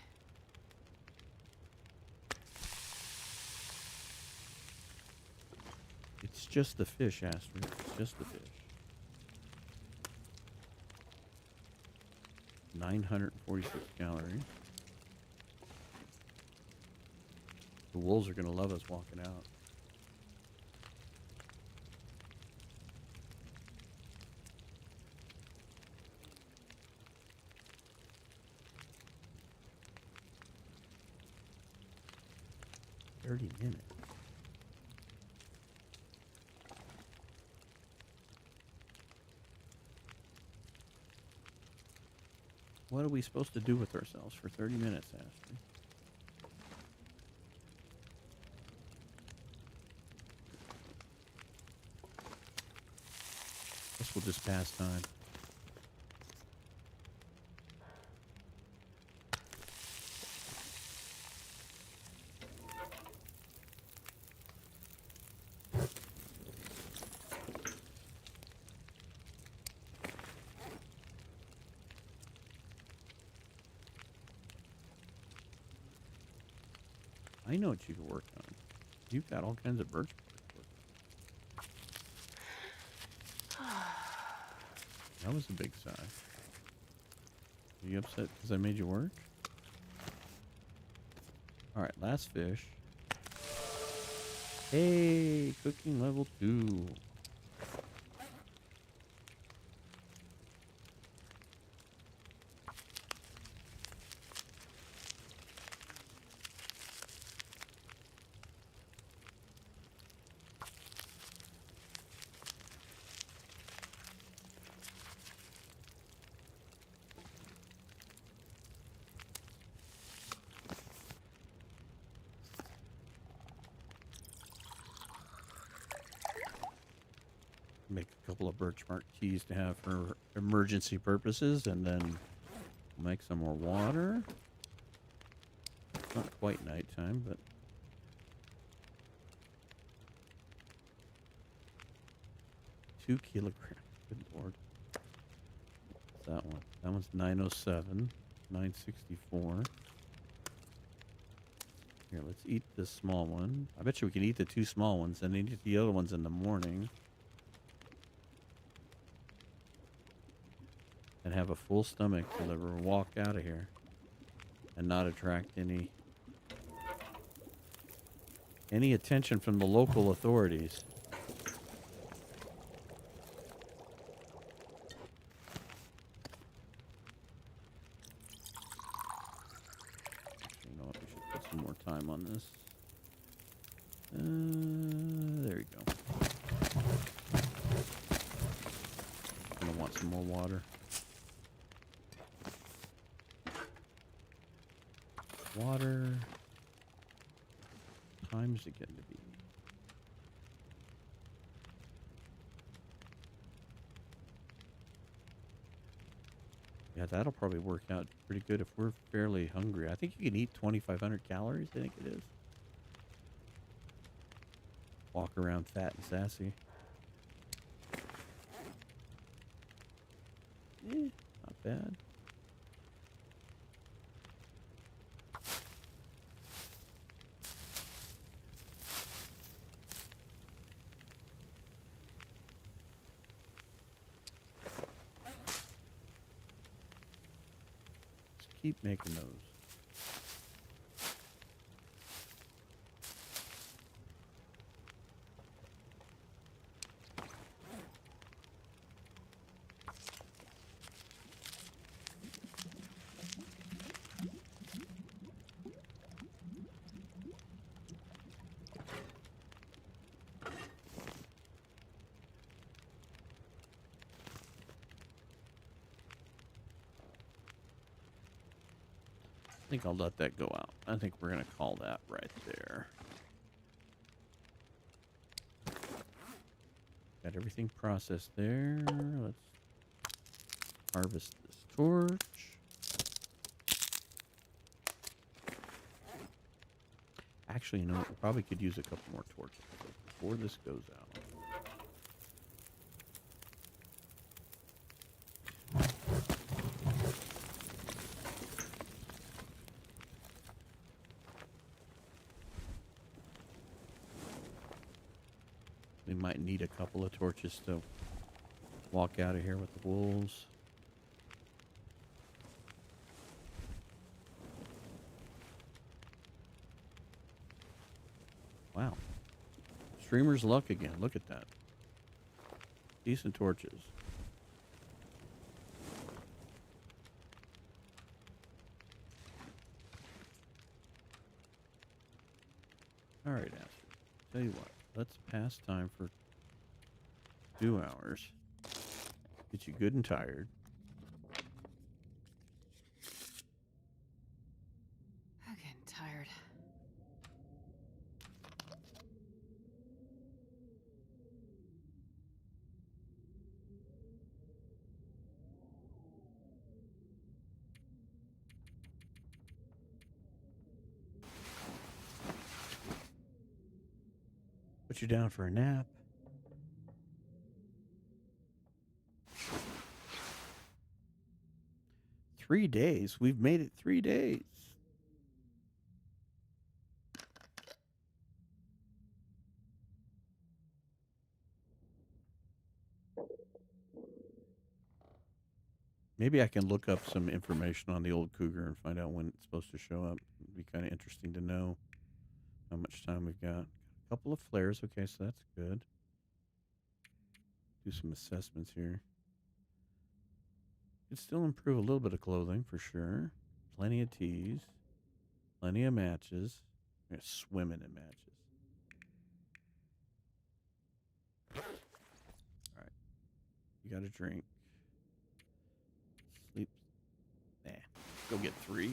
It's just the fish, Astrid. It's just the fish. 946 calories. The wolves are going to love us walking out. $30. What are we supposed to do with ourselves for 30 minutes, Astrid? Guess we'll just pass time. I know what you can work on. You've got all kinds of birch bark to work on. That was a big sigh. Are you upset because I made you work? Alright, last fish. Hey, cooking level 2. Make a couple of birch bark teas to have for emergency purposes, and then make some more water. It's not quite nighttime, but 2 kilograms. Good lord. What's that one? That one's 907, 964. Here, let's eat this small one. I bet you we can eat the 2 small ones and then eat the other ones in the morning. And have a full stomach to never walk out of here and not attract any attention from the local authorities. You know what? We should put some more time on this. There we go. Gonna want some more water. Water. Time's it getting to be? Yeah, that'll probably work out pretty good if we're fairly hungry. I think you can eat 2,500 calories, I think it is. Walk around fat and sassy. Not bad. Keep making those. I think I'll let that go out. I think we're going to call that right there. Got everything processed there. Let's harvest this torch. Actually, you know what? We probably could use a couple more torches before this goes out. We might need a couple of torches to walk out of here with the wolves. Wow. Streamer's luck again. Look at that. Decent torches. All right, Astrid. Tell you what. Let's pass time for 2 hours. Get you good and tired. I'm getting tired. Put you down for a nap. Three days. We've made it 3 days. Maybe I can look up some information on the old Cougar and find out when it's supposed to show up. It'd be kind of interesting to know how much time we've got. A couple of flares. Okay, so that's good. Do some assessments here. Could still improve a little bit of clothing for sure. Plenty of teas. Plenty of matches. You're swimming in matches. All right. You got a drink. Sleep. Nah. Go get 3.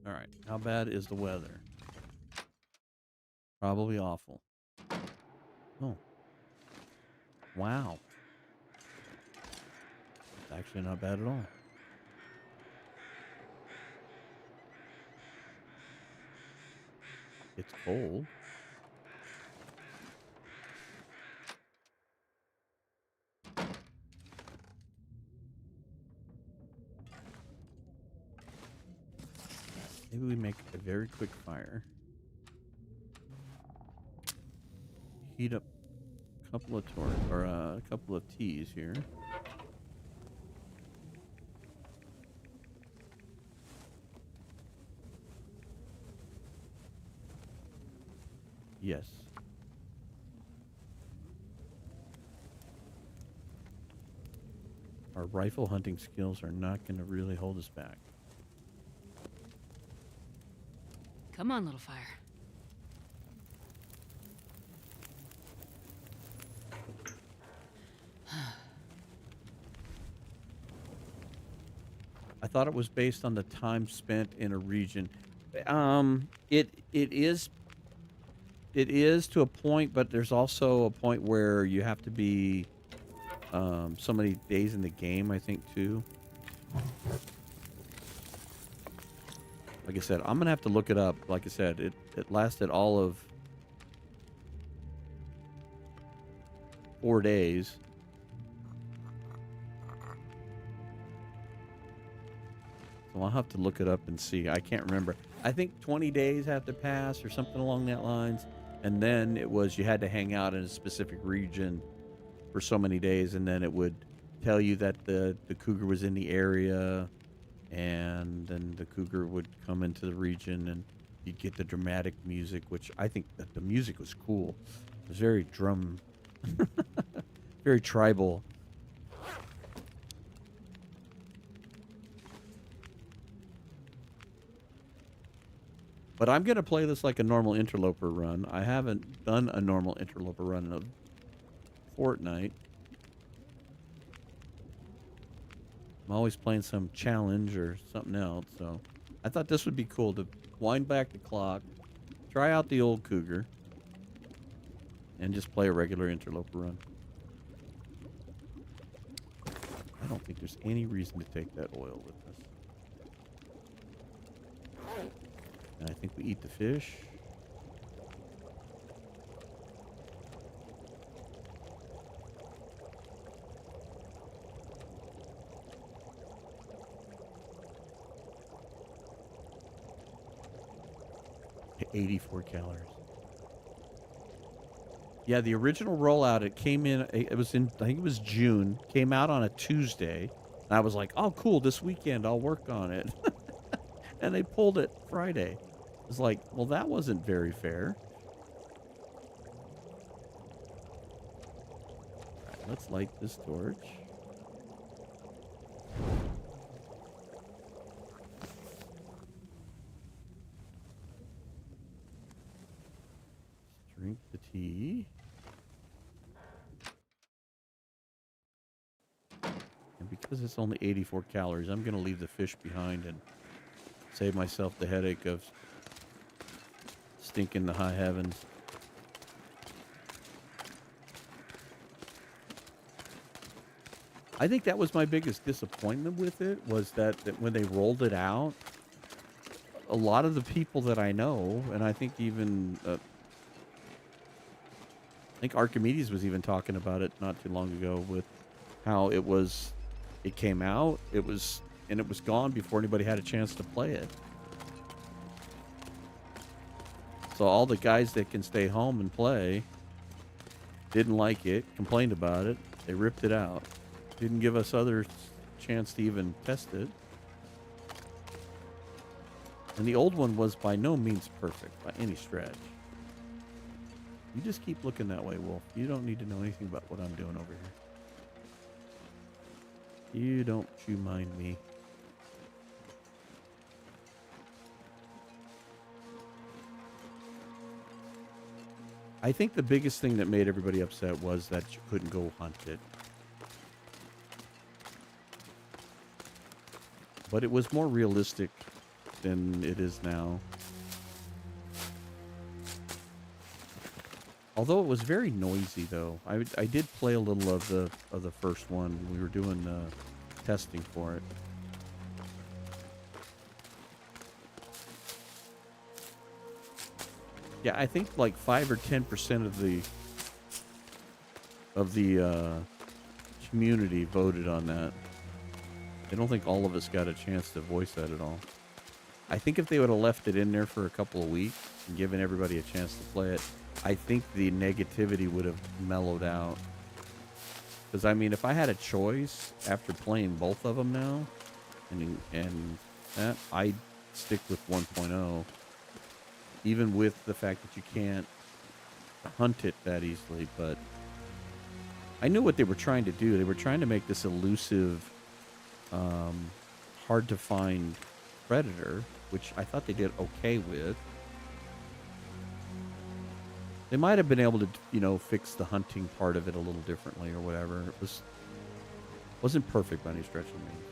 All right. How bad is the weather? Probably awful. Oh. Wow. It's actually not bad at all. It's cold. Maybe we make a very quick fire. Heat up a couple of a couple of teas here. Yes. Our rifle hunting skills are not going to really hold us back. Come on, little fire. I thought it was based on the time spent in a region. It is to a point, but there's also a point where you have to be so many days in the game, I think, too. Like I said, I'm gonna have to look it up. Like I said, it lasted all of 4 days. So I'll have to look it up and see. I can't remember. I think 20 days have to pass or something along that lines. And then it was you had to hang out in a specific region for so many days, and then it would tell you that the cougar was in the area, and then the cougar would come into the region, and you'd get the dramatic music, which I think that the music was cool. It was very drum, very tribal. But I'm going to play this like a normal Interloper run. I haven't done a normal Interloper run in a fortnight. I'm always playing some challenge or something else, so I thought this would be cool to wind back the clock, try out the old Cougar, and just play a regular Interloper run. I don't think there's any reason to take that oil with us. And I think we eat the fish. 84 calories. Yeah, the original rollout, it came in, it was in, I think it was June, came out on a Tuesday. And I was like, oh, cool, this weekend I'll work on it. And they pulled it Friday. It's like, well, that wasn't very fair. All right, let's light this torch. Drink the tea. And because it's only 84 calories, I'm going to leave the fish behind and save myself the headache of stinking the high heavens. I think that was my biggest disappointment with it, was that when they rolled it out, a lot of the people that I know, and I think even, I think Archimedes was even talking about it not too long ago, with how it came out, it was gone before anybody had a chance to play it. So all the guys that can stay home and play didn't like it, complained about it, they ripped it out. Didn't give us other chance to even test it. And the old one was by no means perfect by any stretch. You just keep looking that way, Wolf. You don't need to know anything about what I'm doing over here. You don't you mind me. I think the biggest thing that made everybody upset was that you couldn't go hunt it. But it was more realistic than it is now. Although it was very noisy, though. I did play a little of the first one. We were doing testing for it. Yeah, I think like 5 or 10% of the community voted on that. I don't think all of us got a chance to voice that at all. I think if they would have left it in there for a couple of weeks and given everybody a chance to play it, I think the negativity would have mellowed out. Because, I mean, if I had a choice after playing both of them now, and that, I'd stick with 1.0. Even with the fact that you can't hunt it that easily. But I knew what they were trying to do. They were trying to make this elusive, hard to find predator, which I thought they did okay with. They might have been able to, you know, fix the hunting part of it a little differently or whatever. It wasn't perfect by any stretch of the means.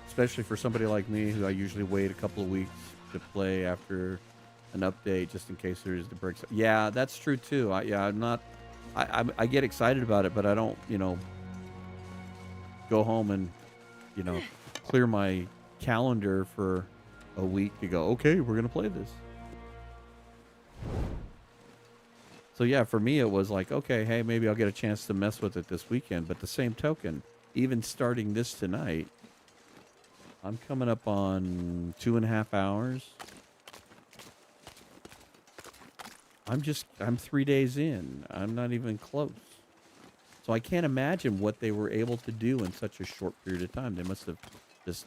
Especially for somebody like me, who I usually wait a couple of weeks to play after an update, just in case there is the breaks. Yeah, that's true too. I get excited about it, but I don't, you know, go home and, you know, clear my calendar for a week to go, okay, we're going to play this. So yeah, for me, it was like, okay, hey, maybe I'll get a chance to mess with it this weekend. But the same token, even starting this tonight, I'm coming up on 2.5 hours. I'm 3 days in. I'm not even close. So I can't imagine what they were able to do in such a short period of time. They must have just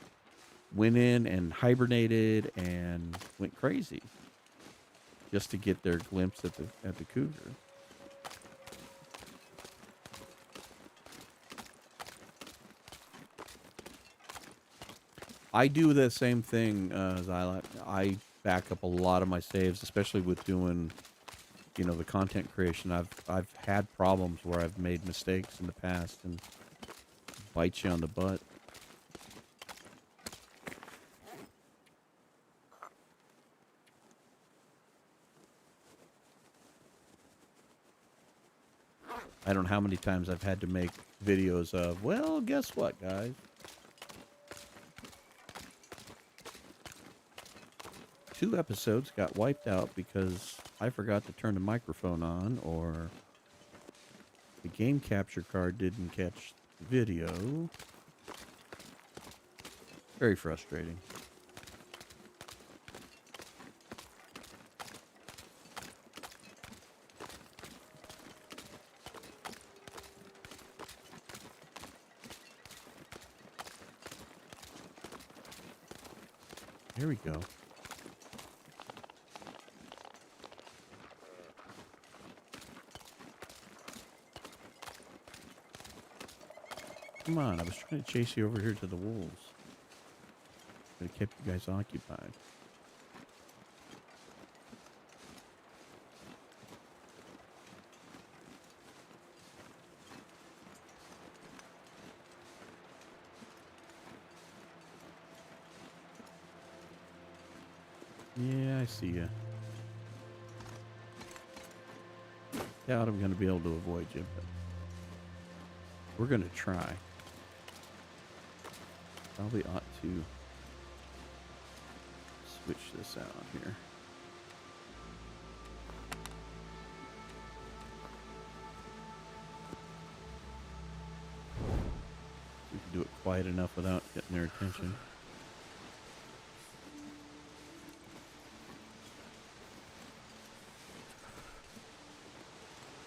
went in and hibernated and went crazy just to get their glimpse at the cougar. I do the same thing, Xylat. I back up a lot of my saves, especially with doing, you know, the content creation. I've had problems where I've made mistakes in the past and bite you on the butt. I don't know how many times I've had to make videos of, well, guess what, guys? 2 episodes got wiped out because I forgot to turn the microphone on, or the game capture card didn't catch the video. Very frustrating. There we go. Come on, I was trying to chase you over here to the wolves. Could have kept you guys occupied. Yeah, I see ya. Doubt I'm going to be able to avoid you, but we're going to try. Probably ought to switch this out here. We can do it quiet enough without getting their attention.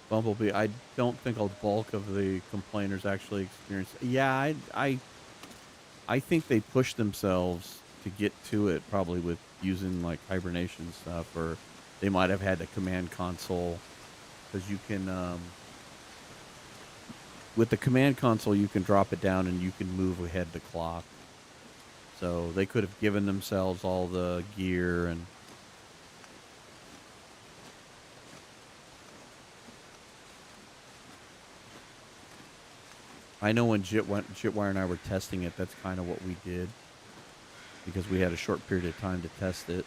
Bumblebee, I don't think a bulk of the complainers actually experience. Yeah, I think they push themselves to get to it, probably with using like hibernation stuff, or they might have had a command console, because you can with the command console you can drop it down and you can move ahead the clock. So they could have given themselves all the gear and. I know when Jitwire and I were testing it, that's kind of what we did, because we had a short period of time to test it.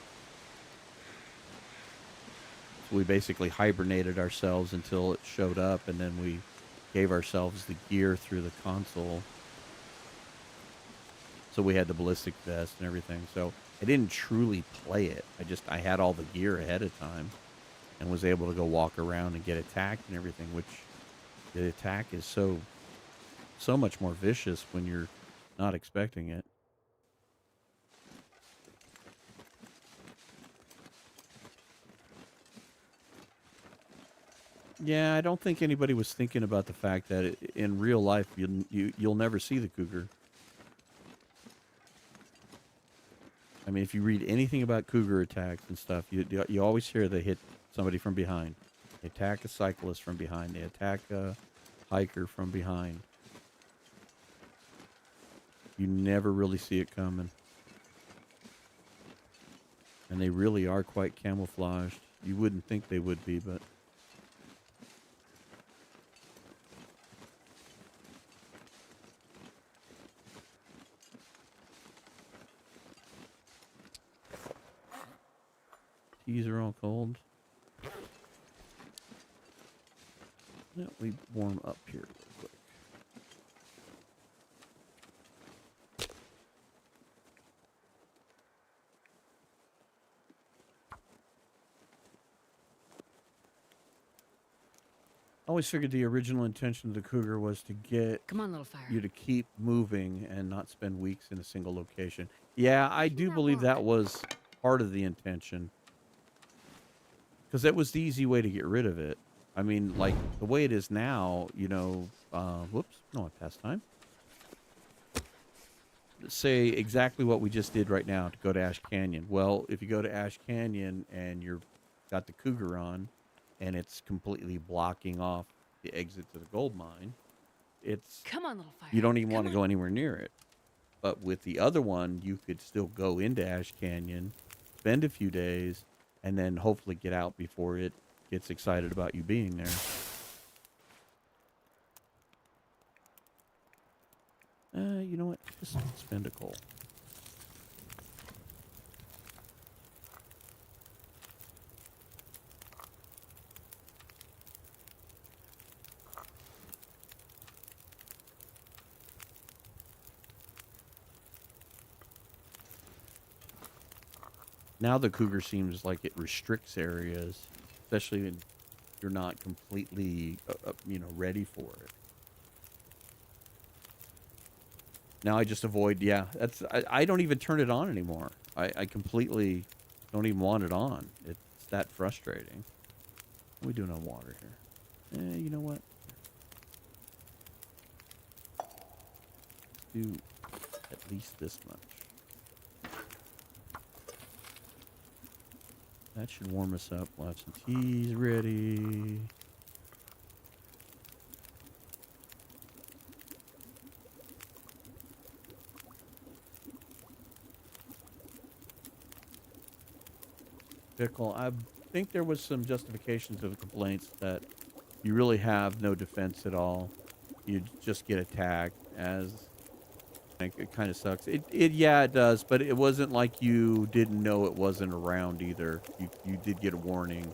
So we basically hibernated ourselves until it showed up, and then we gave ourselves the gear through the console. So we had the ballistic vest and everything. So I didn't truly play it. I had all the gear ahead of time and was able to go walk around and get attacked and everything, which the attack is so much more vicious when you're not expecting it. Yeah, I don't think anybody was thinking about the fact that in real life you'll never see the cougar. I mean, if you read anything about cougar attacks and stuff, you always hear they hit somebody from behind. They attack a cyclist from behind. They attack a hiker from behind. You never really see it coming. And they really are quite camouflaged. You wouldn't think they would be, but... Teas are all cold. Let me warm up here real quick. I always figured the original intention of the cougar was to get Come on, little fire. you to keep moving and not spend weeks in a single location. Yeah, I do that believe that lock. was part of the intention. Because that was the easy way to get rid of it. I mean, like, the way it is now, you know... whoops. No, I passed time. Say exactly what we just did right now to go to Ash Canyon. Well, if you go to Ash Canyon and you're got the cougar on, and it's completely blocking off the exit to the gold mine, it's... Come on, little fire. You don't even Come want to on. go anywhere near it. But with the other one, you could still go into Ash Canyon, spend a few days, and then hopefully get out before it gets excited about you being there. You know what? Just spend a coal. Now the cougar seems like it restricts areas, especially when you're not completely, ready for it. Now I just avoid, yeah, I don't even turn it on anymore. I completely don't even want it on. It's that frustrating. What are we doing on water here? You know what? Let's do at least this much. That should warm us up. We'll have some teas ready. Pickle, I think there was some justification to the complaints that you really have no defense at all. You just get attacked. As I think it kind of sucks. Yeah, it does, but it wasn't like you didn't know it wasn't around either. You did get a warning.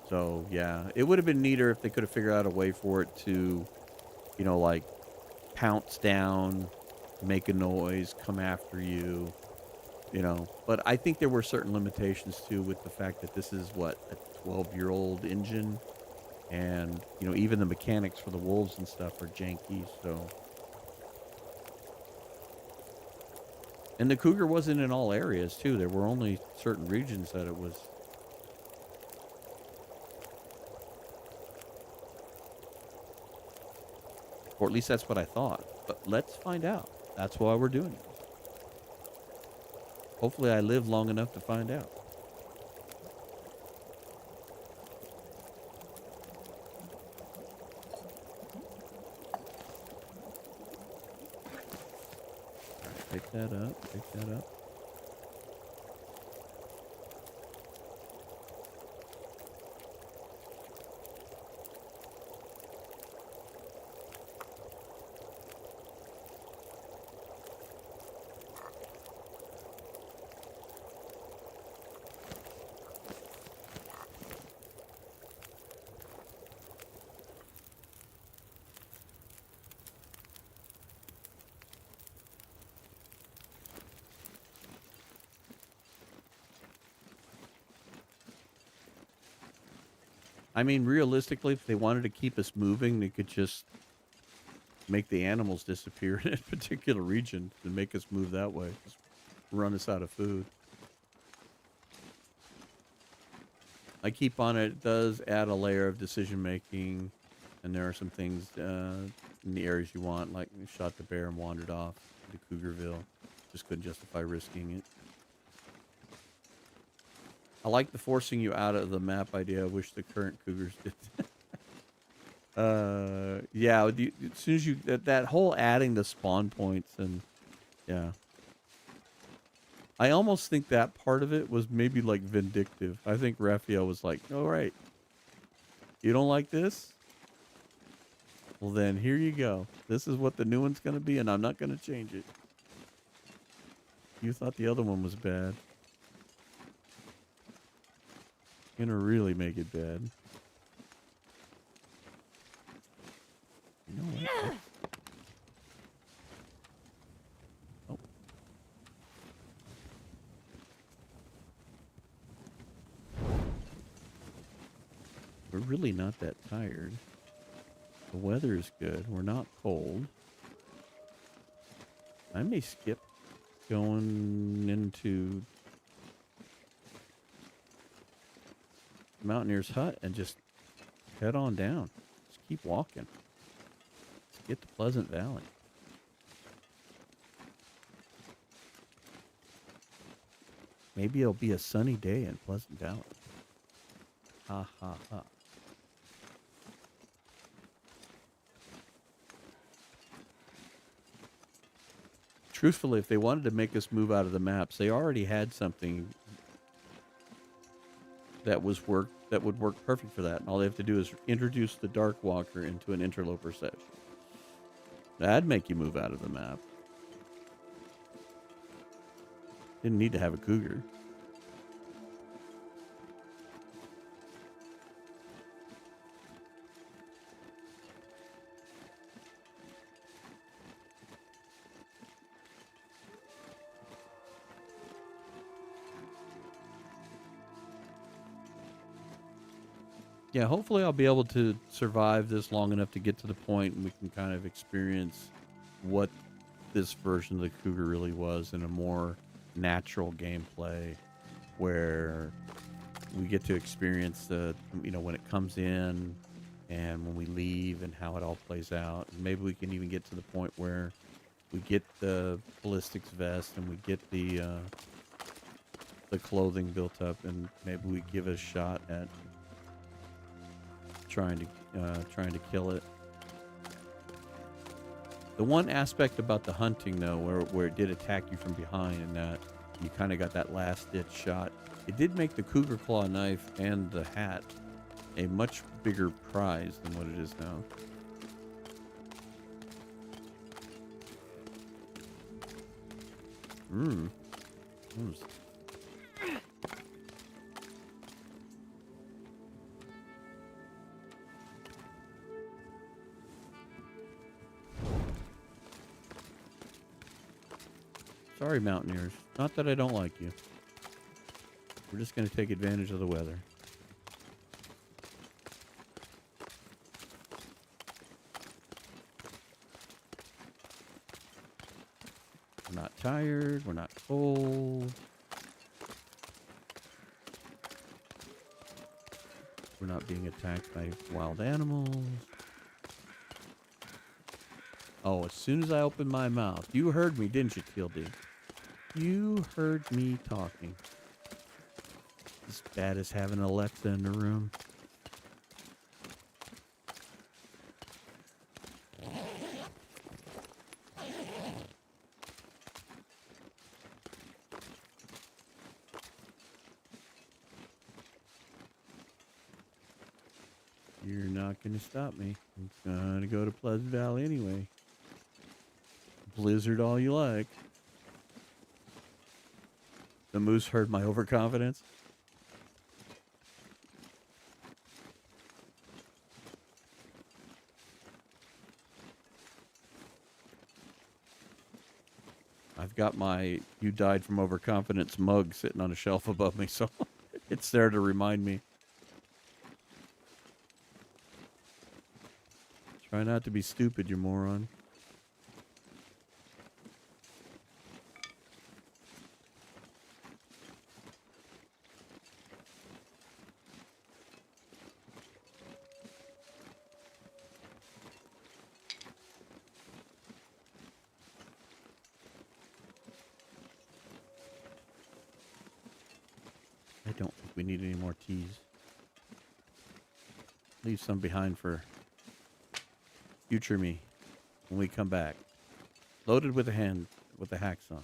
So yeah, it would have been neater if they could have figured out a way for it to, like pounce down, make a noise, come after you. But I think there were certain limitations too with the fact that this is what, a 12-year-old engine, and even the mechanics for the wolves and stuff are janky. So, and the Cougar wasn't in all areas too. There were only certain regions that it was. Or at least that's what I thought. But let's find out. That's why we're doing it. Hopefully I live long enough to find out. Pick that up. Pick that up. I mean, realistically, if they wanted to keep us moving, they could just make the animals disappear in a particular region and make us move that way. Just run us out of food. I keep on it. It does add a layer of decision making, and there are some things in the areas you want, like we shot the bear and wandered off to Cougarville. Just couldn't justify risking it. I like the forcing you out of the map idea. I wish the current Cougars did. Yeah. As soon as that whole adding the spawn points, and yeah, I almost think that part of it was maybe like vindictive. I think Raphael was like, "All right, you don't like this? Well, then here you go. This is what the new one's gonna be, and I'm not gonna change it. You thought the other one was bad. Gonna really make it bad." You know what? Oh. We're really not that tired. The weather is good. We're not cold. I may skip going into Mountaineer's Hut and just head on down. Just keep walking. Let's get to Pleasant Valley. Maybe it'll be a sunny day in Pleasant Valley. Ha ha ha. Truthfully, if they wanted to make us move out of the maps, they already had something that would work perfect for that. And all they have to do is introduce the Dark Walker into an Interloper session. That'd make you move out of the map. Didn't need to have a Cougar. Yeah, hopefully I'll be able to survive this long enough to get to the point and we can kind of experience what this version of the Cougar really was in a more natural gameplay, where we get to experience when it comes in and when we leave and how it all plays out. And maybe we can even get to the point where we get the ballistics vest and we get the the clothing built up, and maybe we give it a shot at trying to kill it. The one aspect about the hunting, though, where it did attack you from behind and that you kind of got that last-ditch shot, it did make the cougar claw knife and the hat a much bigger prize than what it is now. Sorry, mountaineers. Not that I don't like you. We're just going to take advantage of the weather. We're not tired. We're not cold. We're not being attacked by wild animals. Oh, as soon as I opened my mouth. You heard me, didn't you, TLD? You heard me talking. As bad as having Alexa in the room. You're not going to stop me. I'm going to go to Pleasant Valley anyway. Blizzard all you like. The moose heard my overconfidence. I've got my "you died from overconfidence" mug sitting on a shelf above me, so it's there to remind me. Try not to be stupid, you moron. I don't think we need any more teas. Leave some behind for future me when we come back. Loaded with a hacksaw.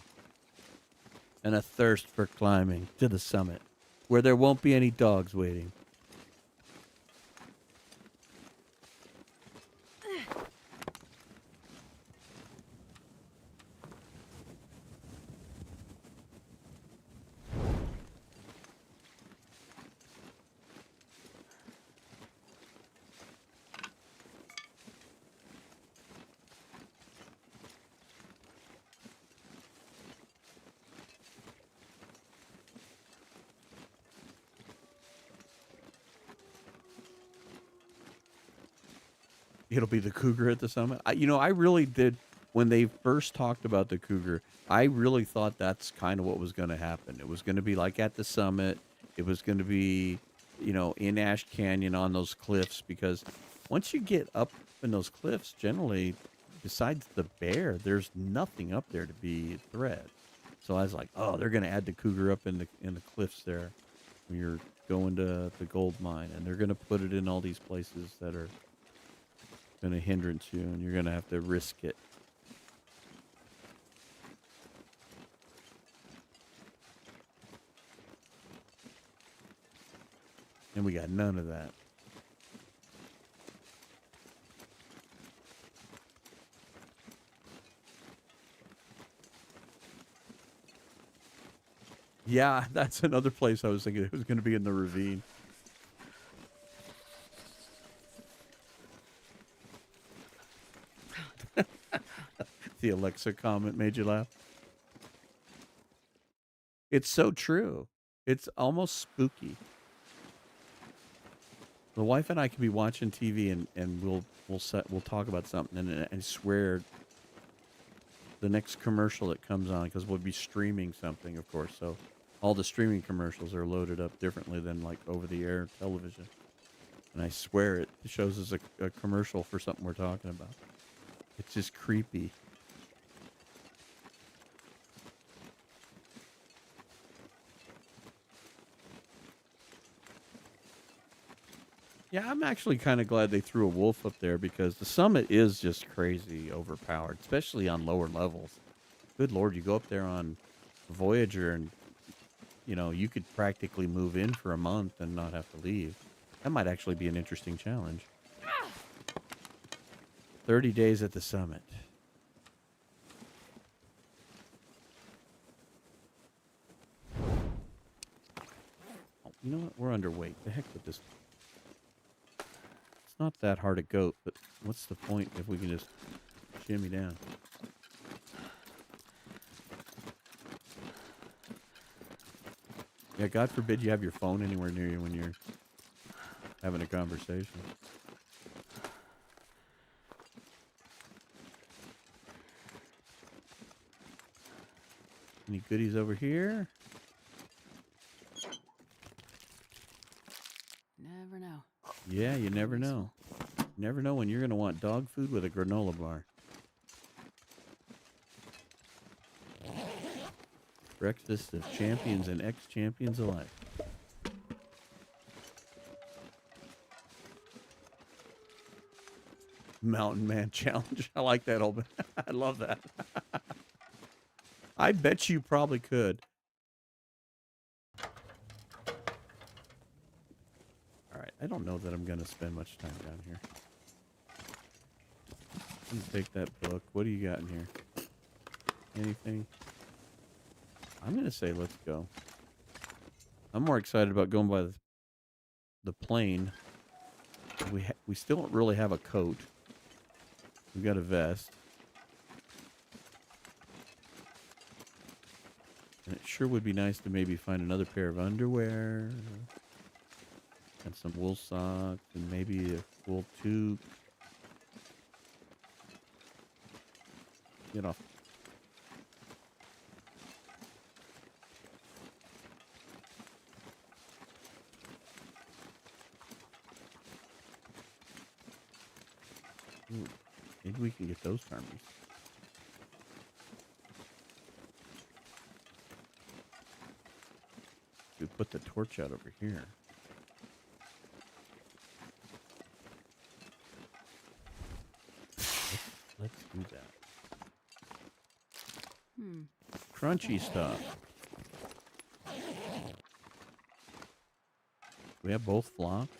And a thirst for climbing to the summit, where there won't be any dogs waiting. It'll be the Cougar at the summit. I really did, when they first talked about the Cougar, I really thought that's kind of what was going to happen. It was going to be like at the summit. It was going to be, in Ash Canyon on those cliffs, because once you get up in those cliffs, generally, besides the bear, there's nothing up there to be a threat. So I was like, oh, they're going to add the Cougar up in the cliffs there when you're going to the gold mine, and they're going to put it in all these places that are going to hindrance you, and you're going to have to risk it. And we got none of that. Yeah, that's another place I was thinking it was going to be in the ravine. The Alexa comment made you laugh. It's so true. It's almost spooky. The wife and I can be watching TV and we'll talk about something and swear the next commercial that comes on, because we'll be streaming something, of course. So all the streaming commercials are loaded up differently than like over-the-air television. And I swear it shows us a commercial for something we're talking about. It's just creepy. Yeah, I'm actually kind of glad they threw a wolf up there because the summit is just crazy overpowered, especially on lower levels. Good Lord, you go up there on Voyager and, you could practically move in for a month and not have to leave. That might actually be an interesting challenge. 30 days at the summit. Oh, you know what? We're underweight. The heck with this. It's not that hard a goat, but what's the point if we can just shimmy down? Yeah, God forbid you have your phone anywhere near you when you're having a conversation. Any goodies over here? Never know. Yeah, you never know. You never know when you're going to want dog food with a granola bar. Breakfast of champions and ex-champions alike. Mountain Man Challenge. I like that old. I love that. I bet you probably could. All right. I don't know that I'm going to spend much time down here. Let me take that book. What do you got in here? Anything? I'm going to say let's go. I'm more excited about going by the plane. We still don't really have a coat. We've got a vest. And it sure would be nice to maybe find another pair of underwear. And some wool socks. And maybe a wool toque. Get off. Ooh, maybe we can get those armies. We put the torch out over here. Let's do that. Crunchy stuff. We have both flocks.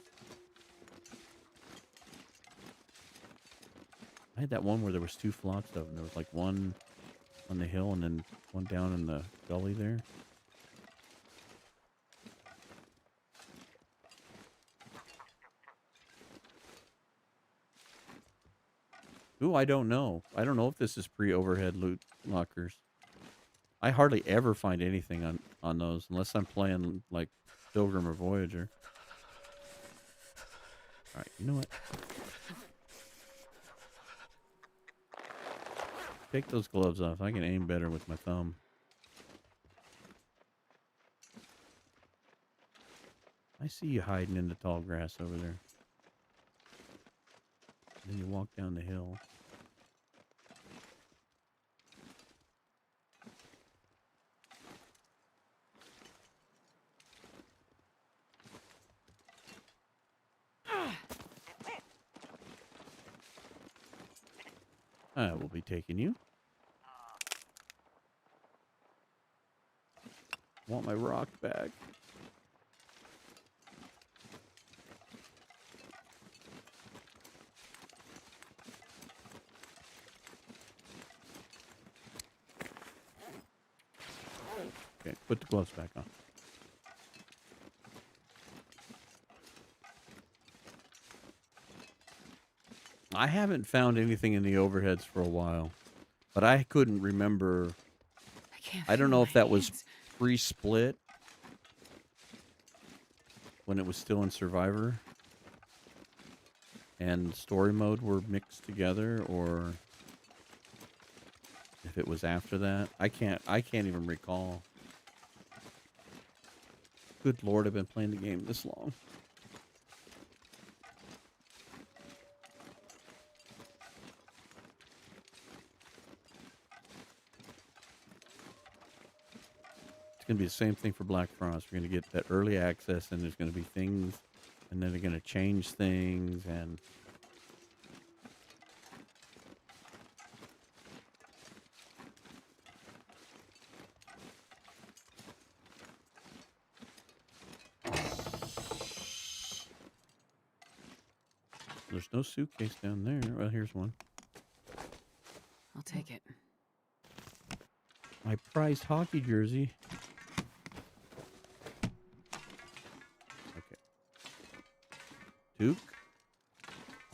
I had that one where there was 2 flocks of them. There was like one on the hill and then one down in the gully there. Ooh, I don't know. I don't know if this is pre-overhead loot lockers. I hardly ever find anything on those unless I'm playing like Pilgrim or Voyager. All right, you know what? Take those gloves off. I can aim better with my thumb. I see you hiding in the tall grass over there. Then you walk down the hill. I will be taking you. Want my rock back. Okay, put the gloves back on. I haven't found anything in the overheads for a while, but I couldn't remember. I don't know if that was pre-split when it was still in Survivor and story mode were mixed together, or if it was after that. I can't even recall. Good Lord, I've been playing the game this long. It's going to be the same thing for Black Frost. We're going to get that early access, and there's going to be things And then they're going to change things and... There's no suitcase down there. Well, here's one. I'll take it. My prized hockey jersey. Okay. Duke.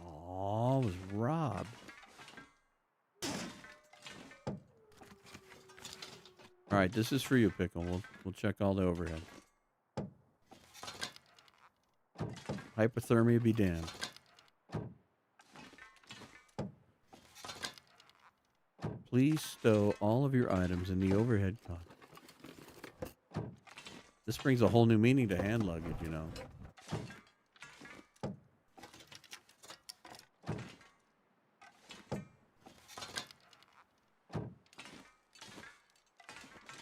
Oh, was robbed. All right, this is for you, Pickle. We'll check all the overhead. Hypothermia be damned. Please stow all of your items in the overhead con. This brings a whole new meaning to hand luggage, you know.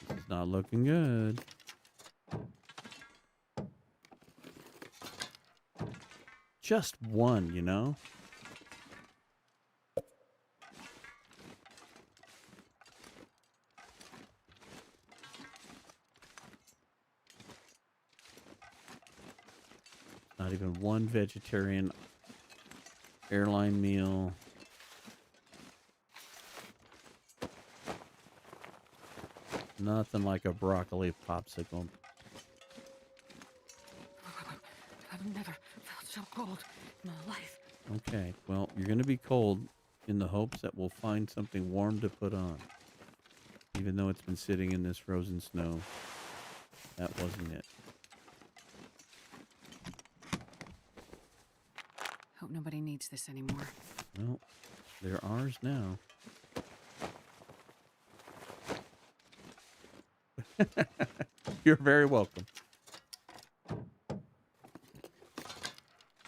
This is not looking good. Just one, you know? Not even one vegetarian airline meal. Nothing like a broccoli popsicle. I've never felt so cold in my life. Okay, well, you're going to be cold in the hopes that we'll find something warm to put on. Even though it's been sitting in this frozen snow. That wasn't it. Hope nobody needs this anymore. Well, they're ours now. You're very welcome.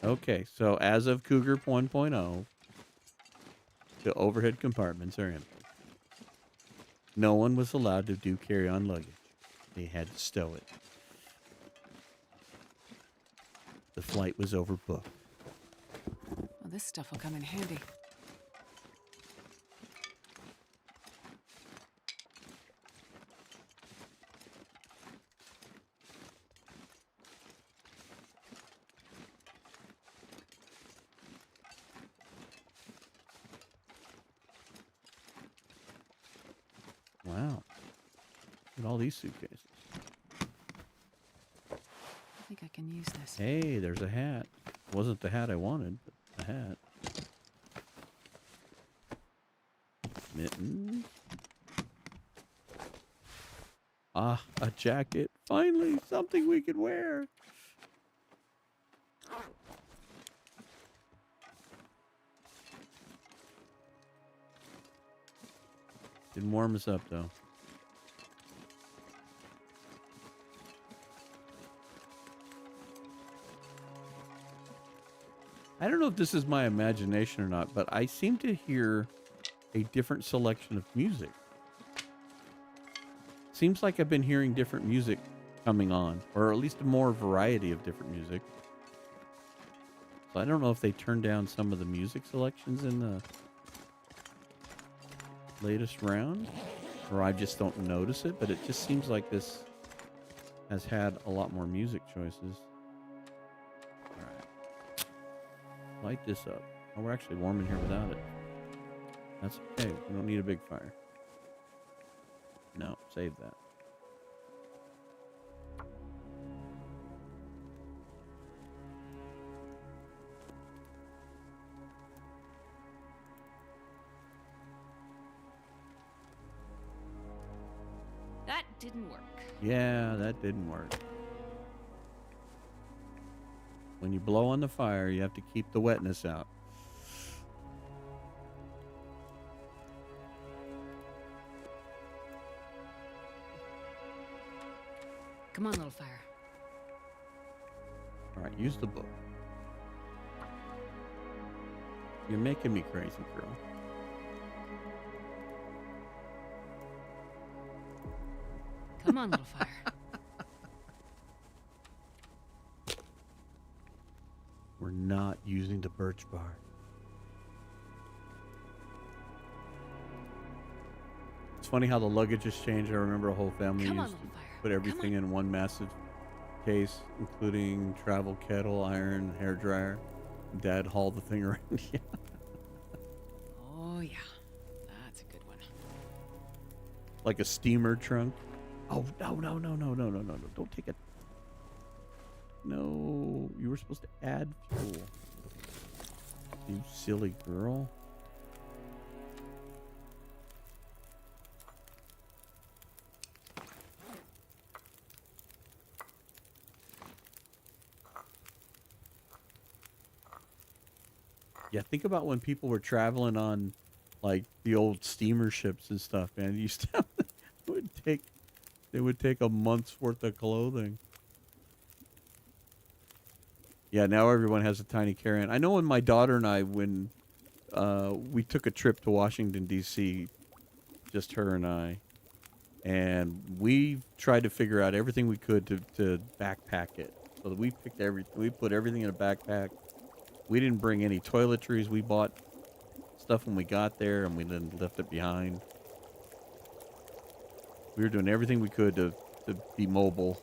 Okay, so as of Cougar 1.0, the overhead compartments are empty. No one was allowed to do carry-on luggage. They had to stow it. The flight was overbooked. Well, this stuff will come in handy. Wow. Look at all these suitcases. I think I can use this. Hey, there's a hat. Wasn't the hat I wanted, but a hat. Mittens. Ah, a jacket. Finally, something we could wear. Didn't warm us up, though. I don't know if this is my imagination or not, but I seem to hear a different selection of music. Seems like I've been hearing different music coming on, or at least a more variety of different music. So I don't know if they turned down some of the music selections in the latest round, or I just don't notice it, but it just seems like this has had a lot more music choices. All right. Light this up. Oh, we're actually warm in here without it. That's okay. We don't need a big fire. No, save that. That didn't work. Yeah, that didn't work. When you blow on the fire, you have to keep the wetness out. Come on, little fire. All right, use the book. You're making me crazy, girl. Come on, little fire. birch bark. It's funny how the luggage has changed. I remember a whole family Come on, used to little fire. put Come everything on. in one massive case, including travel kettle, iron, hair dryer. Dad hauled the thing around. Yeah. Oh, yeah. That's a good one. Like a steamer trunk. Oh, no, no, no, no, no, no, no, no. Don't take it. No, you were supposed to add fuel. You silly girl. Yeah, think about when people were traveling on like the old steamer ships and stuff, man. You used to have, it would take a month's worth of clothing. Yeah, now everyone has a tiny carry-on. I know when my daughter and I, when we took a trip to Washington D.C., just her and I, and we tried to figure out everything we could to backpack it. So that we put everything in a backpack. We didn't bring any toiletries. We bought stuff when we got there, and we then left it behind. We were doing everything we could to be mobile.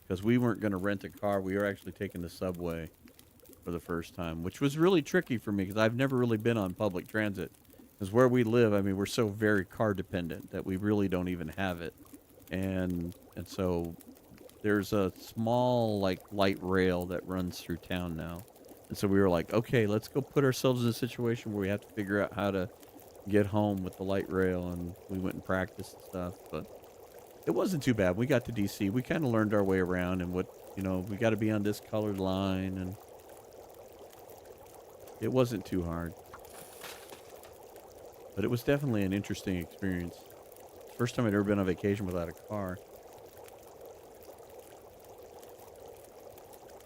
Because we weren't going to rent a car. We were actually taking the subway for the first time, which was really tricky for me because I've never really been on public transit. Because where we live, I mean, we're so very car dependent that we really don't even have it. And so there's a small, like, light rail that runs through town now. And so we were like, okay, let's go put ourselves in a situation where we have to figure out how to get home with the light rail. And we went and practiced and stuff. But it wasn't too bad. We got to D.C. We kind of learned our way around and what, we got to be on this colored line. And it wasn't too hard. But it was definitely an interesting experience. First time I'd ever been on vacation without a car.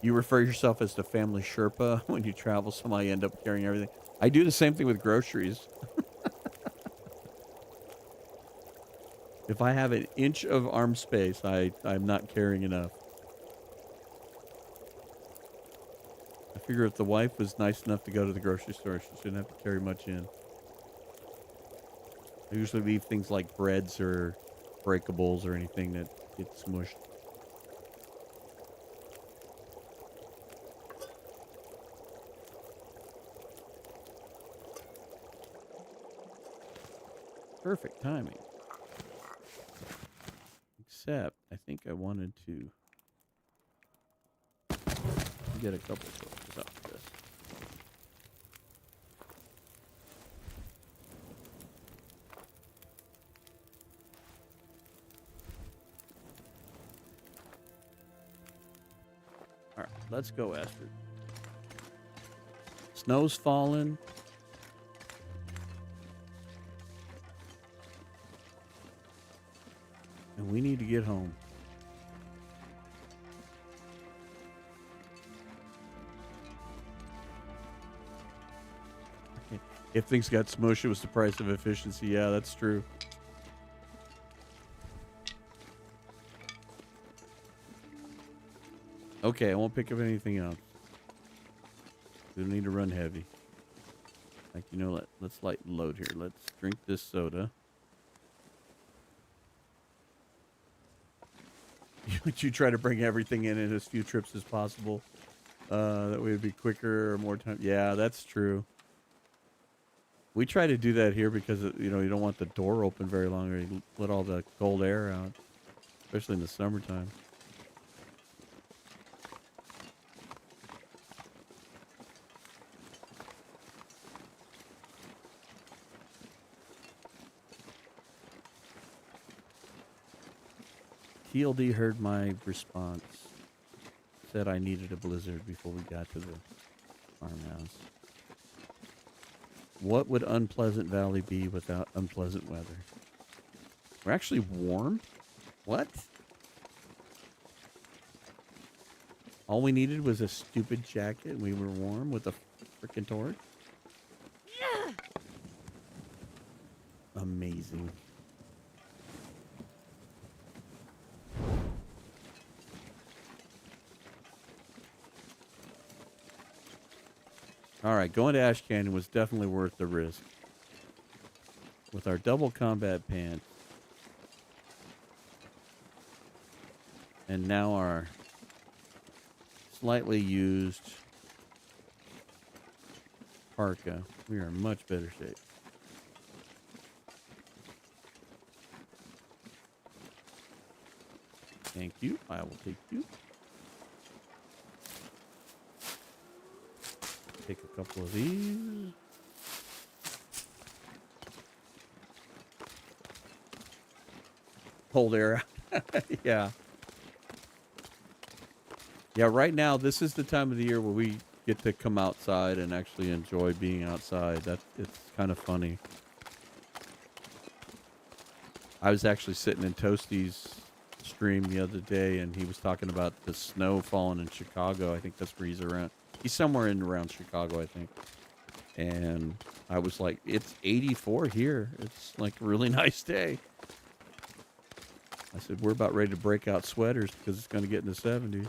You refer yourself as the family Sherpa when you travel, so I end up carrying everything. I do the same thing with groceries. If I have an inch of arm space, I'm not carrying enough. I figure if the wife was nice enough to go to the grocery store, she shouldn't have to carry much in. I usually leave things like breads or breakables or anything that gets smushed. Perfect timing. Except, I think I wanted to get a couple filters out of this. All right, let's go, Astrid. Snow's falling. And we need to get home. If things got smushed, it was the price of efficiency. Yeah, that's true. Okay, I won't pick up anything else. We don't need to run heavy. Like, let's light and load here. Let's drink this soda. You try to bring everything in as few trips as possible. That way it'd be quicker or more time. Yeah, that's true. We try to do that here because, you don't want the door open very long or you let all the cold air out, especially in the summertime. TLD heard my response. Said I needed a blizzard before we got to the farmhouse. What would Unpleasant Valley be without unpleasant weather? We're actually warm? What? All we needed was a stupid jacket and we were warm with a frickin' torch? Yeah. Amazing. All right, going to Ash Canyon was definitely worth the risk. With our double combat pants. And now our slightly used parka. We are in much better shape. Thank you. I will take you. Take a couple of these. Hold air. Yeah. Yeah, right now, this is the time of the year where we get to come outside and actually enjoy being outside. It's kind of funny. I was actually sitting in Toasty's stream the other day, and he was talking about the snow falling in Chicago. I think that's where he's around. He's somewhere in around Chicago, I think. And I was like, it's 84 here. It's like a really nice day. I said, we're about ready to break out sweaters because it's going to get in the 70s.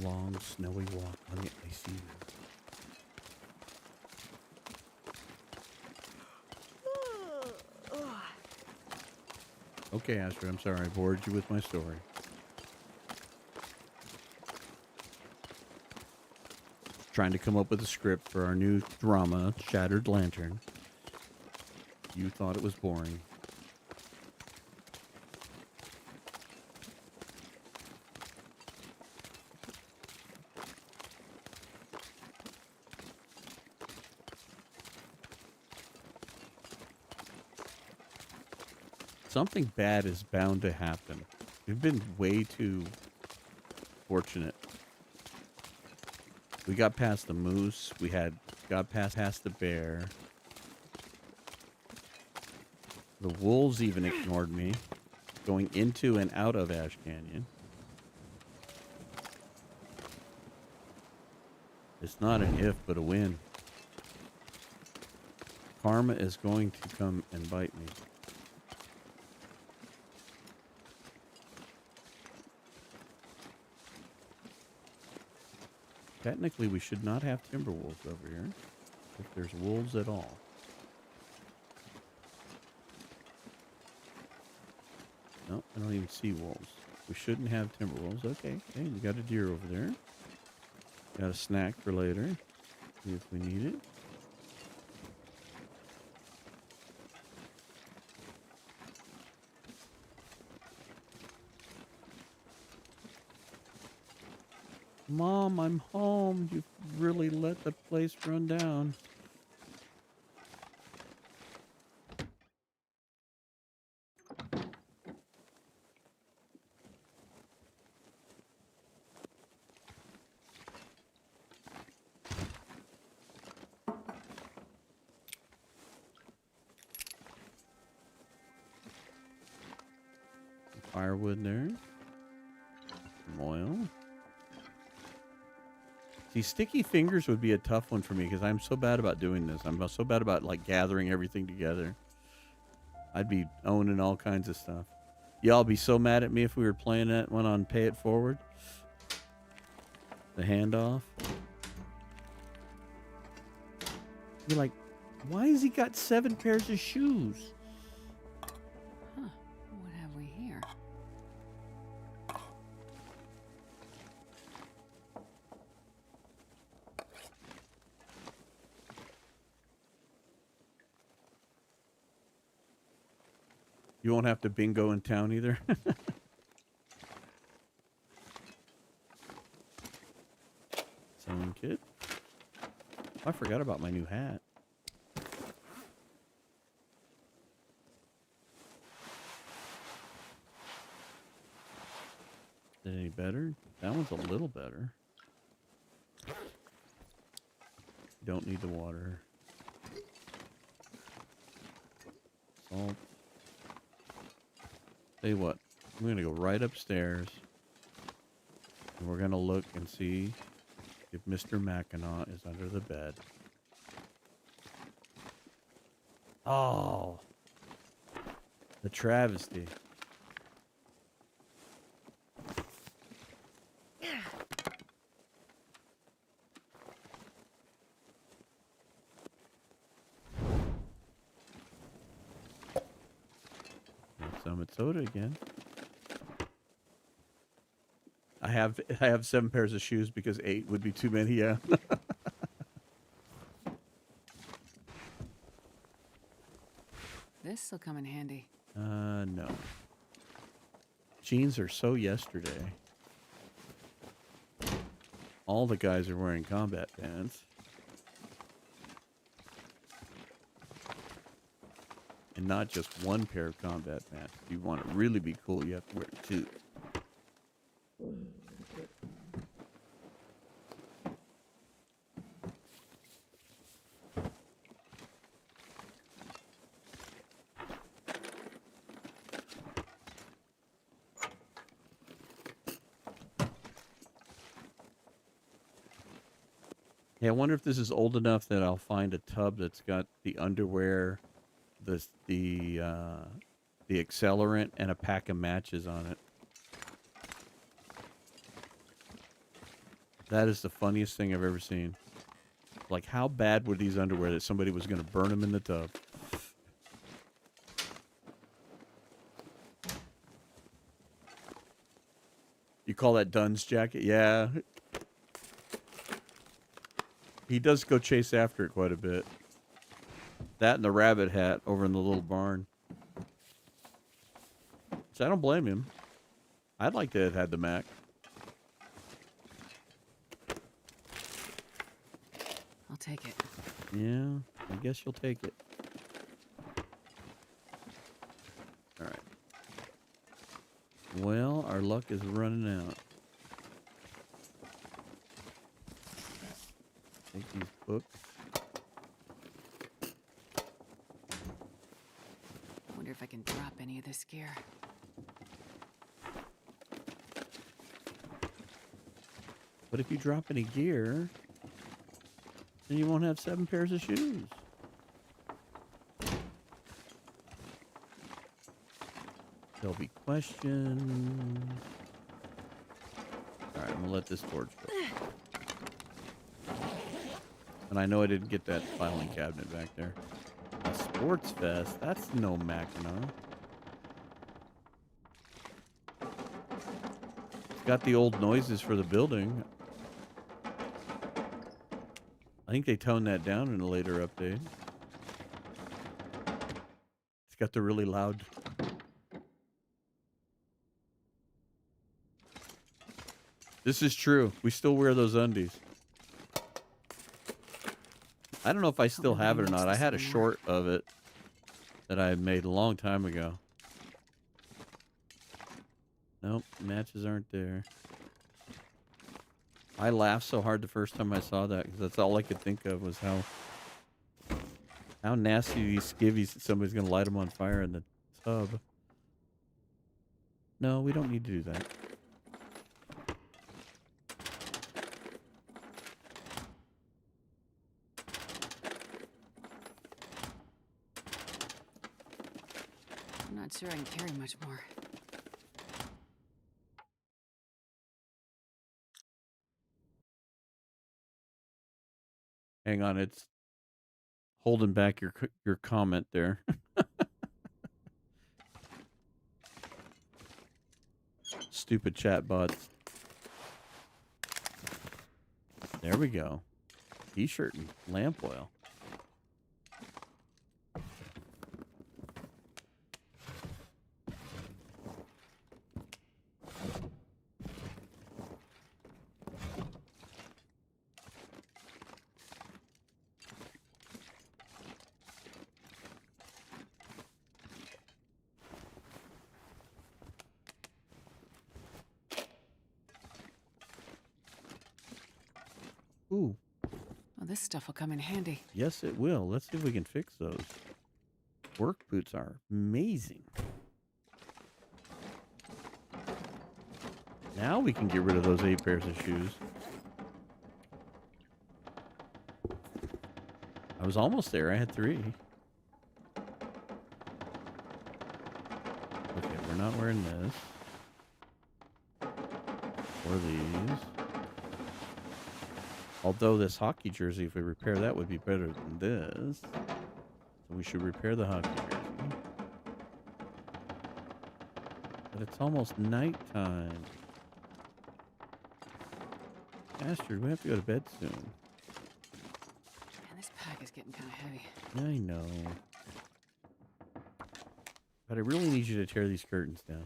Long, snowy walk on the icy road. Okay, Astrid, I'm sorry. I bored you with my story. Trying to come up with a script for our new drama, Shattered Lantern. You thought it was boring. Something bad is bound to happen. We've been way too fortunate. We got past the moose. We got past the bear. The wolves even ignored me, going into and out of Ash Canyon. It's not an if, but a when. Karma is going to come and bite me. Technically, we should not have timber wolves over here, if there's wolves at all. No, I don't even see wolves. We shouldn't have timber wolves. Okay, we got a deer over there. Got a snack for later, if we need it. Mom, I'm home. You've really let the place run down. Firewood there. Some oil. See, sticky fingers would be a tough one for me because I'm so bad about doing this. I'm so bad about like gathering everything together. I'd be owning all kinds of stuff. Y'all be so mad at me if we were playing that one on Pay It Forward. The handoff. You're like, why has he got 7 pairs of shoes? Huh. What have we here? You won't have to bingo in town either. Sewing kit. I forgot about my new hat. Is it any better? That one's a little better. Don't need the water. Salt. Tell you what, I'm going to go right upstairs. And we're going to look and see if Mr. Mackinac is under the bed. Oh, the travesty. Summit soda again. I have 7 pairs of shoes because 8 would be too many. Yeah. This'll come in handy. No. Jeans are so yesterday. All the guys are wearing combat pants. And not just one pair of combat pants. If you want to really be cool, you have to wear 2. Yeah, I wonder if this is old enough that I'll find a tub that's got the underwear, the accelerant, and a pack of matches on it. That is the funniest thing I've ever seen. Like, how bad were these underwear that somebody was going to burn them in the tub? You call that Dunn's jacket? Yeah. He does go chase after it quite a bit. That and the rabbit hat over in the little barn. So I don't blame him. I'd like to have had the Mac. I'll take it. Yeah, I guess you'll take it. All right. Well, our luck is running out. Take these books. Wonder if I can drop any of this gear. But if you drop any gear, then you won't have 7 pairs of shoes. There'll be questions. All right, I'm going to let this torch go. And I know I didn't get that filing cabinet back there. A sports vest? That's no Mackinac. It's got the old noises for the building. I think they toned that down in a later update. It's got the really loud... This is true. We still wear those undies. I don't know if I still have it or not. I had a short of it that I had made a long time ago. Nope, matches aren't there. I laughed so hard the first time I saw that because that's all I could think of was how nasty these skivvies that somebody's going to light them on fire in the tub. No, we don't need to do that. I'm not sure I can carry much more. Hang on, it's holding back your comment there. Stupid chat bots. There we go. T-shirt and lamp oil. Ooh. Well, this stuff will come in handy. Yes, it will. Let's see if we can fix those. Work boots are amazing. Now we can get rid of those 8 pairs of shoes. I was almost there. I had 3. Okay, we're not wearing this. Or these. Although this hockey jersey, if we repair that, would be better than this. So we should repair the hockey jersey. But it's almost nighttime. Astrid, we have to go to bed soon. Man, this pack is getting kind of heavy. I know. But I really need you to tear these curtains down.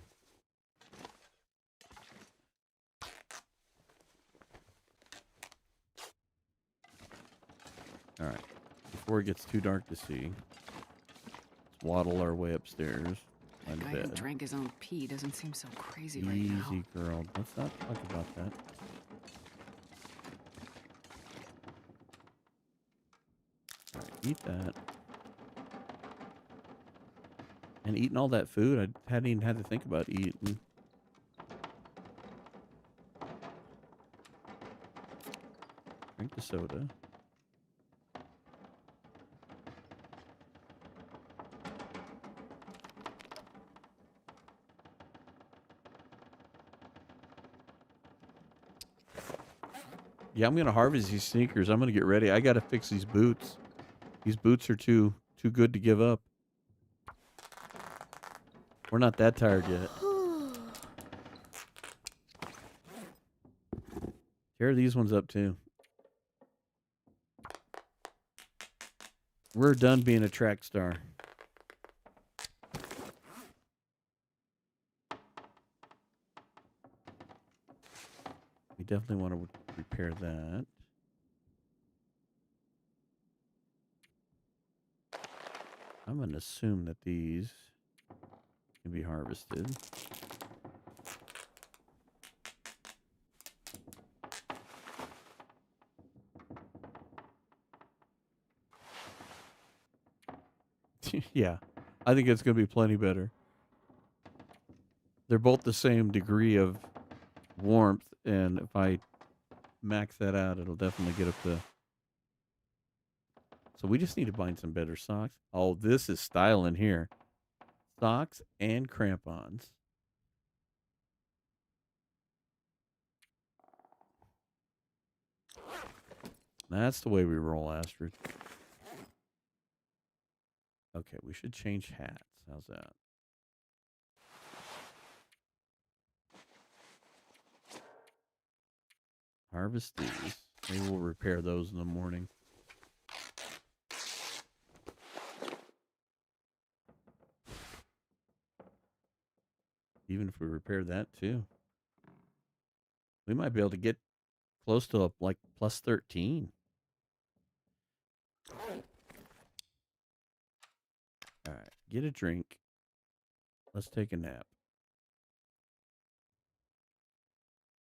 Alright. Before it gets too dark to see, let's waddle our way upstairs. That Find a guy who bed. drank his own pee doesn't seem so crazy right now. Easy, girl. Let's not talk about that. Alright, eat that. And eating all that food, I hadn't even had to think about eating. Drink the soda. Yeah, I'm gonna harvest these sneakers. I'm gonna get ready. I gotta fix these boots. These boots are too good to give up. We're not that tired yet. Tear these ones up too. We're done being a track star. We definitely want to repair that. I'm going to assume that these can be harvested. Yeah, I think it's going to be plenty better. They're both the same degree of warmth, and if I max that out, it'll definitely get up to... So we just need to find some better socks. Oh, this is style in here. Socks and crampons. That's the way we roll, Astrid. Okay, we should change hats. How's that? Harvest these. Maybe we'll repair those in the morning. Even if we repair that too. We might be able to get close to like plus 13. All right, get a drink. Let's take a nap.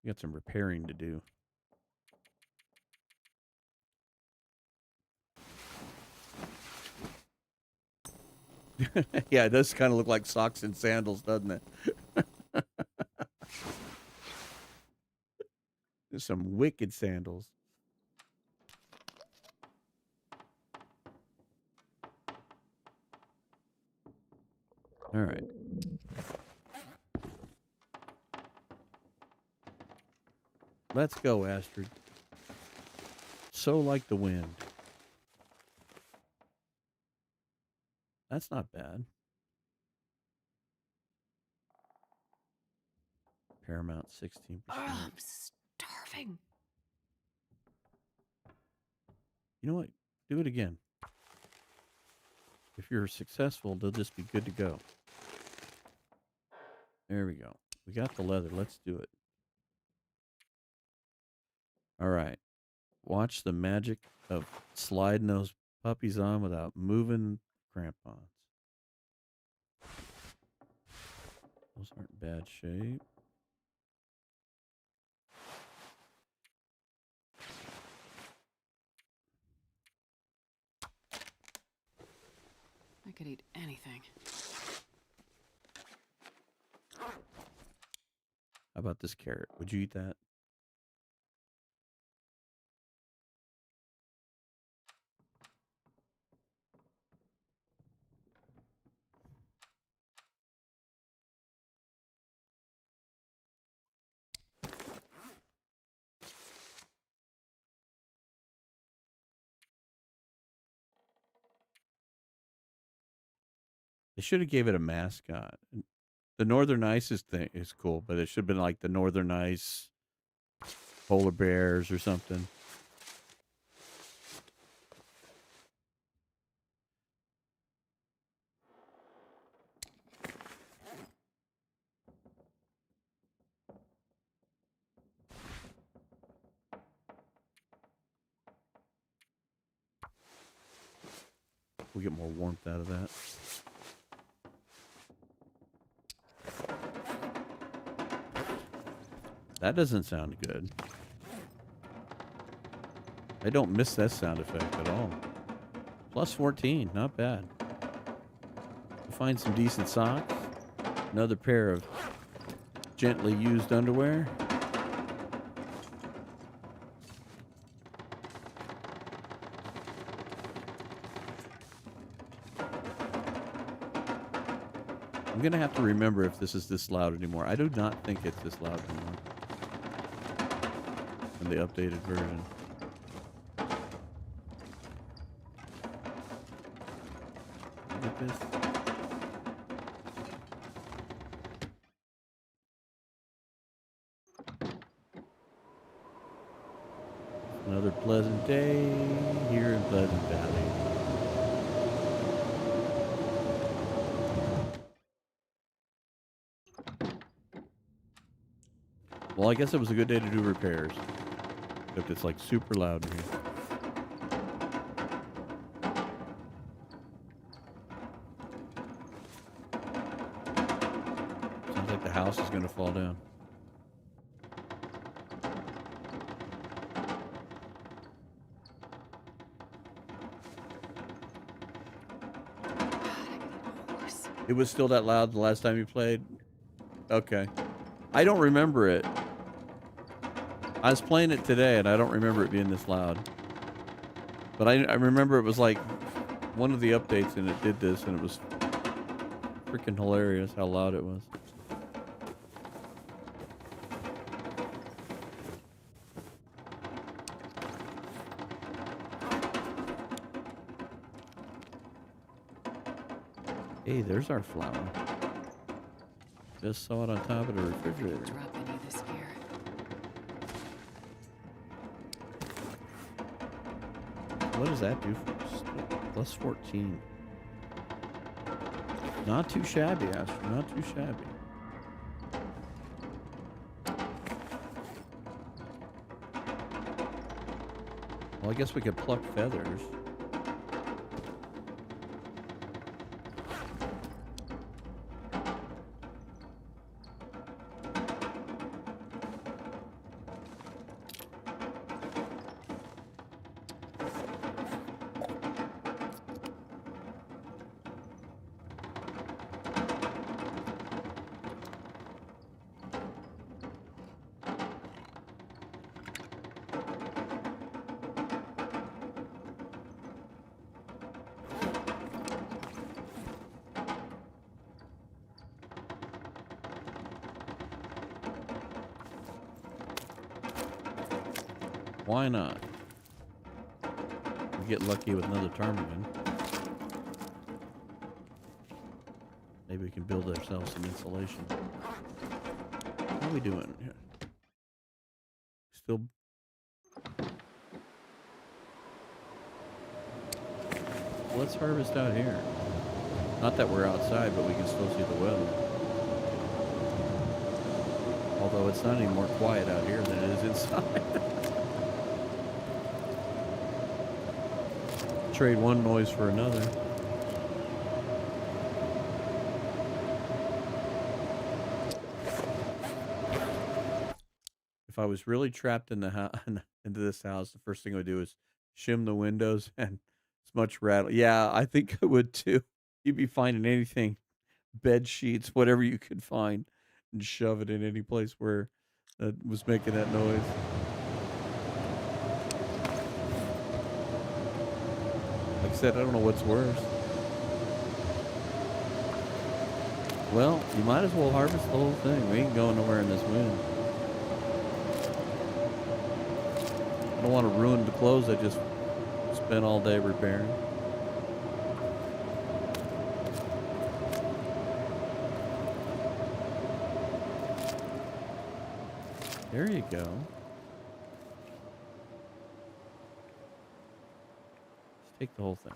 We got some repairing to do. Yeah, it does kind of look like socks and sandals, doesn't it? There's some wicked sandals. All right. Let's go, Astrid. So like the wind. That's not bad. Paramount 16%. Oh, I'm starving. You know what? Do it again. If you're successful, they'll just be good to go. There we go. We got the leather. Let's do it. All right. Watch the magic of sliding those puppies on without moving crampons. Those aren't in bad shape. I could eat anything. How about this carrot? Would you eat that? They should have gave it a mascot. The Northern Ice thing is cool, but it should have been like the Northern Ice polar bears or something. We'll get more warmth out of that. That doesn't sound good. I don't miss that sound effect at all. Plus 14, not bad. Find some decent socks. Another pair of gently used underwear. I'm going to have to remember if this is this loud anymore. I do not think it's this loud anymore. In the updated version. Look at this. Another pleasant day here in Pleasant Valley. Well, I guess it was a good day to do repairs. Except it's like super loud in here. Sounds like the house is going to fall down. It was still that loud the last time you played? Okay. I don't remember it. I was playing it today, and I don't remember it being this loud. But I remember it was like one of the updates, and it did this, and it was freaking hilarious how loud it was. Hey, there's our flour. Just saw it on top of the refrigerator. Drop any of this gear. What does that do for us? Plus 14. Not too shabby, Astro. Not too shabby. Well, I guess we could pluck feathers. Why not? We get lucky with another ptarmigan. Maybe we can build ourselves some insulation. How are we doing here? Still. Let's harvest out here. Not that we're outside, but we can still see the weather. Although it's not any more quiet out here than it is inside. Trade one noise for another. If I was really trapped in the house, into this house, the first thing I would do is shim the windows and as much rattle. Yeah, I think I would too. You'd be finding anything, bed sheets, whatever you could find, and shove it in any place where that was making that noise. Like I said, I don't know what's worse. Well, you might as well harvest the whole thing. We ain't going nowhere in this wind. I don't want to ruin the clothes I just spent all day repairing. There you go. Just take the whole thing.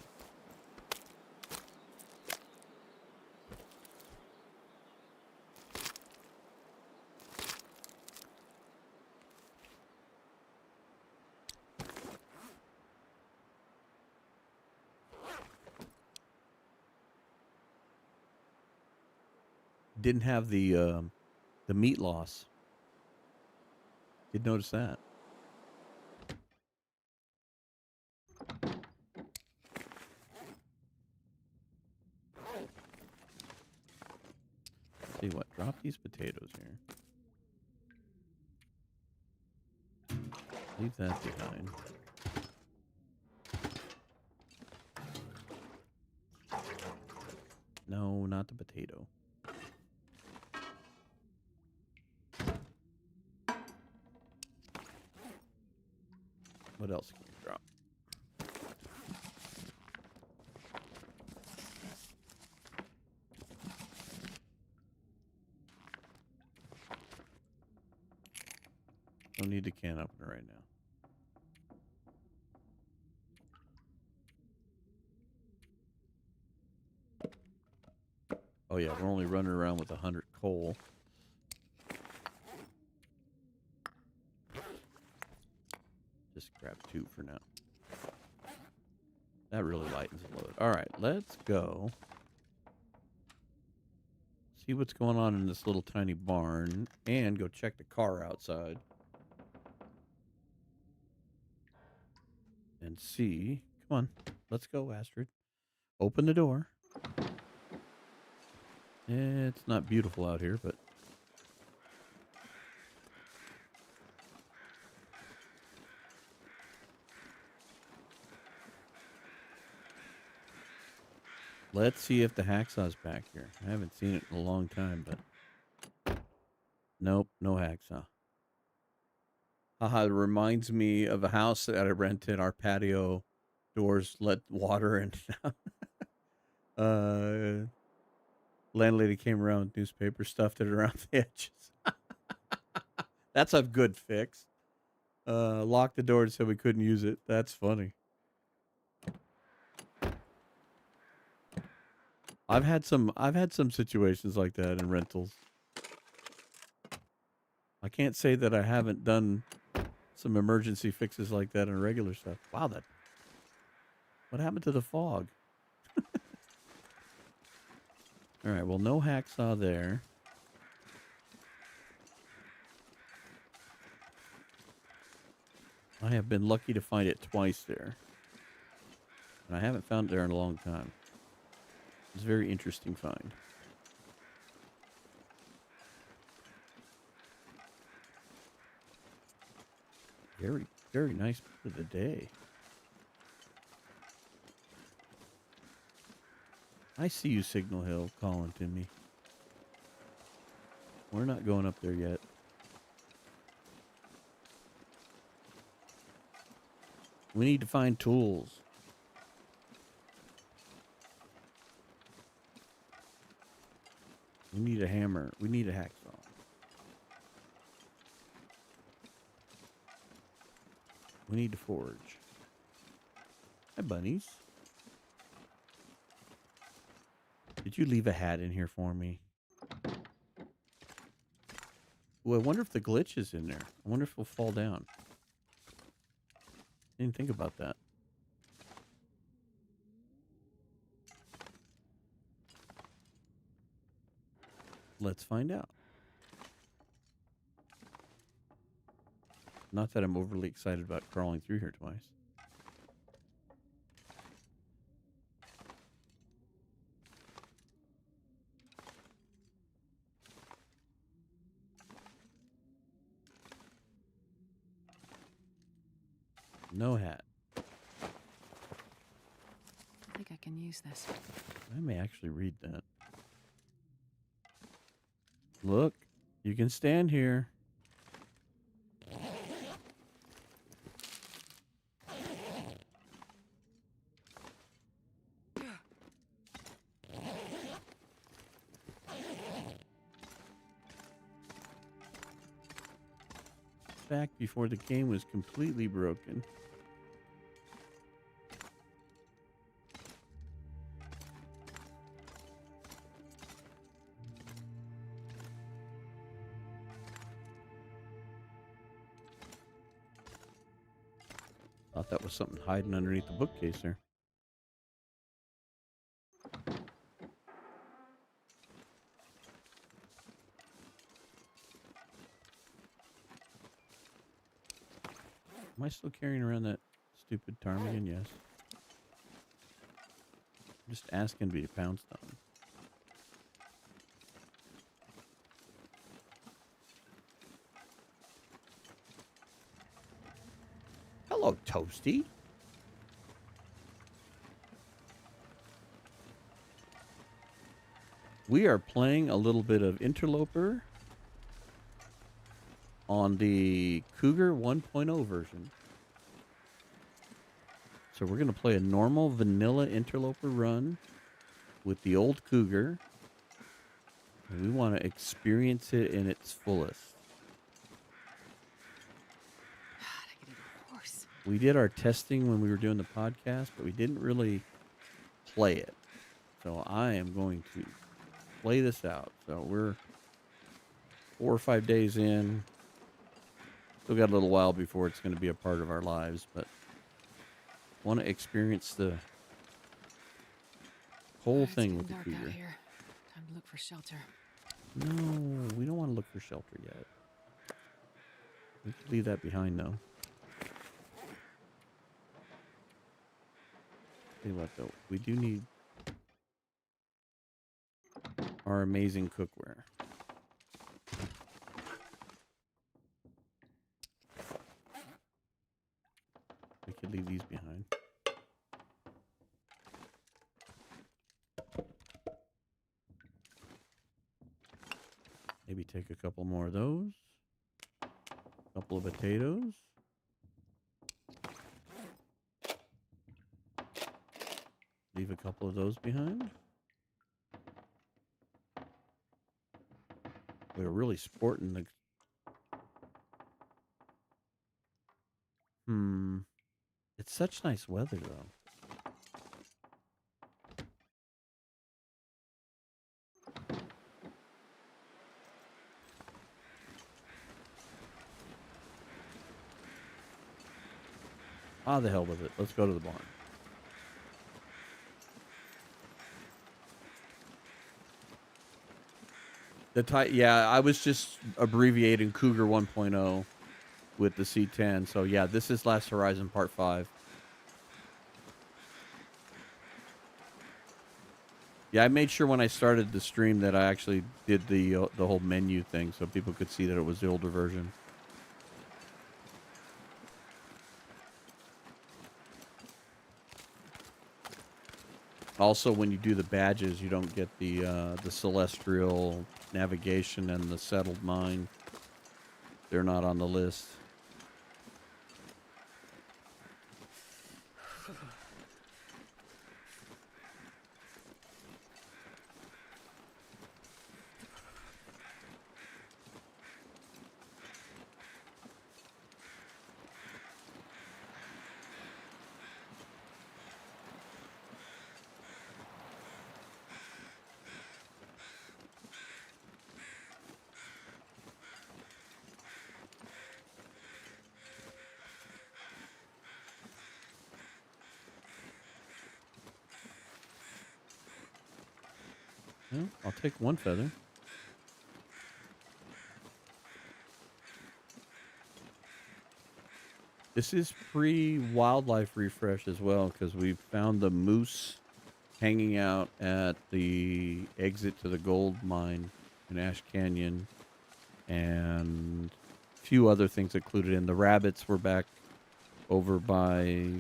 Didn't have the meat loss. Did notice that. See what? Drop these potatoes here. Leave that behind. No, not the potato. What else can we drop? Don't need the can opener right now. Oh yeah, we're only running around with 100 coal. Just grab 2 for now. That really lightens the load. All right, let's go. See what's going on in this little tiny barn and go check the car outside. And see. Come on. Let's go, Astrid. Open the door. It's not beautiful out here, but let's see if the hacksaw's back here. I haven't seen it in a long time, but nope, no hacksaw. Haha, it reminds me of a house that I rented. Our patio doors let water in. Landlady came around with newspaper, stuffed it around the edges. That's a good fix. Locked the door and said we couldn't use it. That's funny. I've had some situations like that in rentals. I can't say that I haven't done some emergency fixes like that in regular stuff. Wow, what happened to the fog? All right, well, no hacksaw there. I have been lucky to find it twice there. And I haven't found it there in a long time. It's a very interesting find. Very, very nice for the day. I see you, Signal Hill, calling to me. We're not going up there yet. We need to find tools. We need a hammer. We need a hacksaw. We need to forge. Hi, bunnies. Did you leave a hat in here for me? Well, I wonder if the glitch is in there. I wonder if it'll fall down. Didn't think about that. Let's find out. Not that I'm overly excited about crawling through here twice. No hat. I think I can use this. I may actually read that. Look, you can stand here. Back before the game was completely broken. Thought that was something hiding underneath the bookcase there. Am I still carrying around that stupid ptarmigan? Yes. I'm just asking to be pounced on. Hello, Toasty. We are playing a little bit of Interloper on the Cougar 1.0 version. So we're going to play a normal vanilla Interloper run with the old Cougar. And we want to experience it in its fullest. God, I could eat a horse. We did our testing when we were doing the podcast, but we didn't really play it. So I am going to play this out. So we're 4 or 5 days in. Still got a little while before it's going to be a part of our lives, but want to experience the whole It's thing getting with the dark Cougar. out here. Time to look for shelter. No, we don't want to look for shelter yet. We can leave that behind, though. Tell you what, though, we do need our amazing cookware. We could leave these behind. Maybe take a couple more of those. A couple of potatoes. Leave a couple of those behind. We're really sporting the... It's such nice weather, though. Ah, the hell with it. Let's go to the barn. Yeah, I was just abbreviating Cougar 1.0 with the C10. So yeah, this is Last Horizon Part 5. Yeah, I made sure when I started the stream that I actually did the whole menu thing so people could see that it was the older version. Also, when you do the badges, you don't get the celestial navigation and the settled mine. They're not on the list. Well, I'll take one feather. This is pre-wildlife refresh as well because we found the moose hanging out at the exit to the gold mine in Ash Canyon and a few other things included in. The rabbits were back over by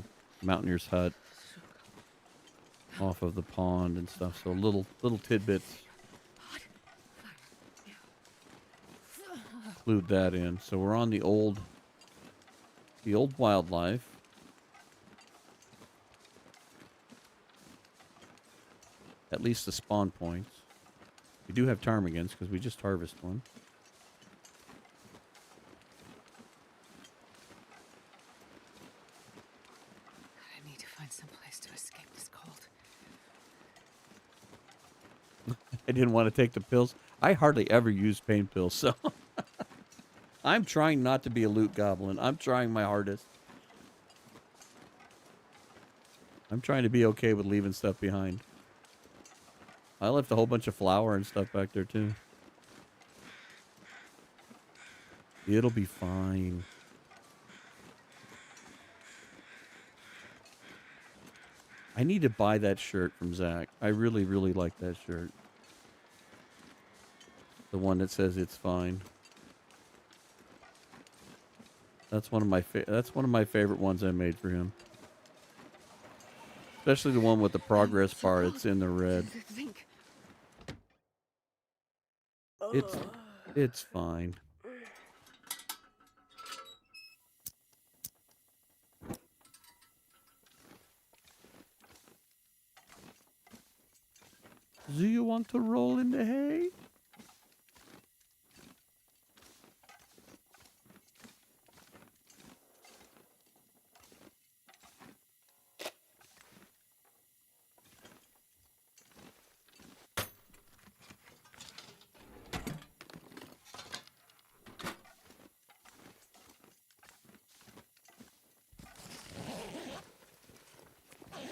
Mountaineer's Hut off of the pond and stuff. So little tidbits. Include that in. So we're on the old wildlife. At least the spawn points. We do have ptarmigans because we just harvested one. I need to find some place to escape this cold. I didn't want to take the pills. I hardly ever use pain pills, so I'm trying not to be a loot goblin. I'm trying my hardest. I'm trying to be okay with leaving stuff behind. I left a whole bunch of flour and stuff back there, too. It'll be fine. I need to buy that shirt from Zach. I really, really like that shirt. The one that says it's fine. That's one of my favorite ones I made for him. Especially the one with the progress bar. It's in the red. It's fine. Do you want to roll in the hay?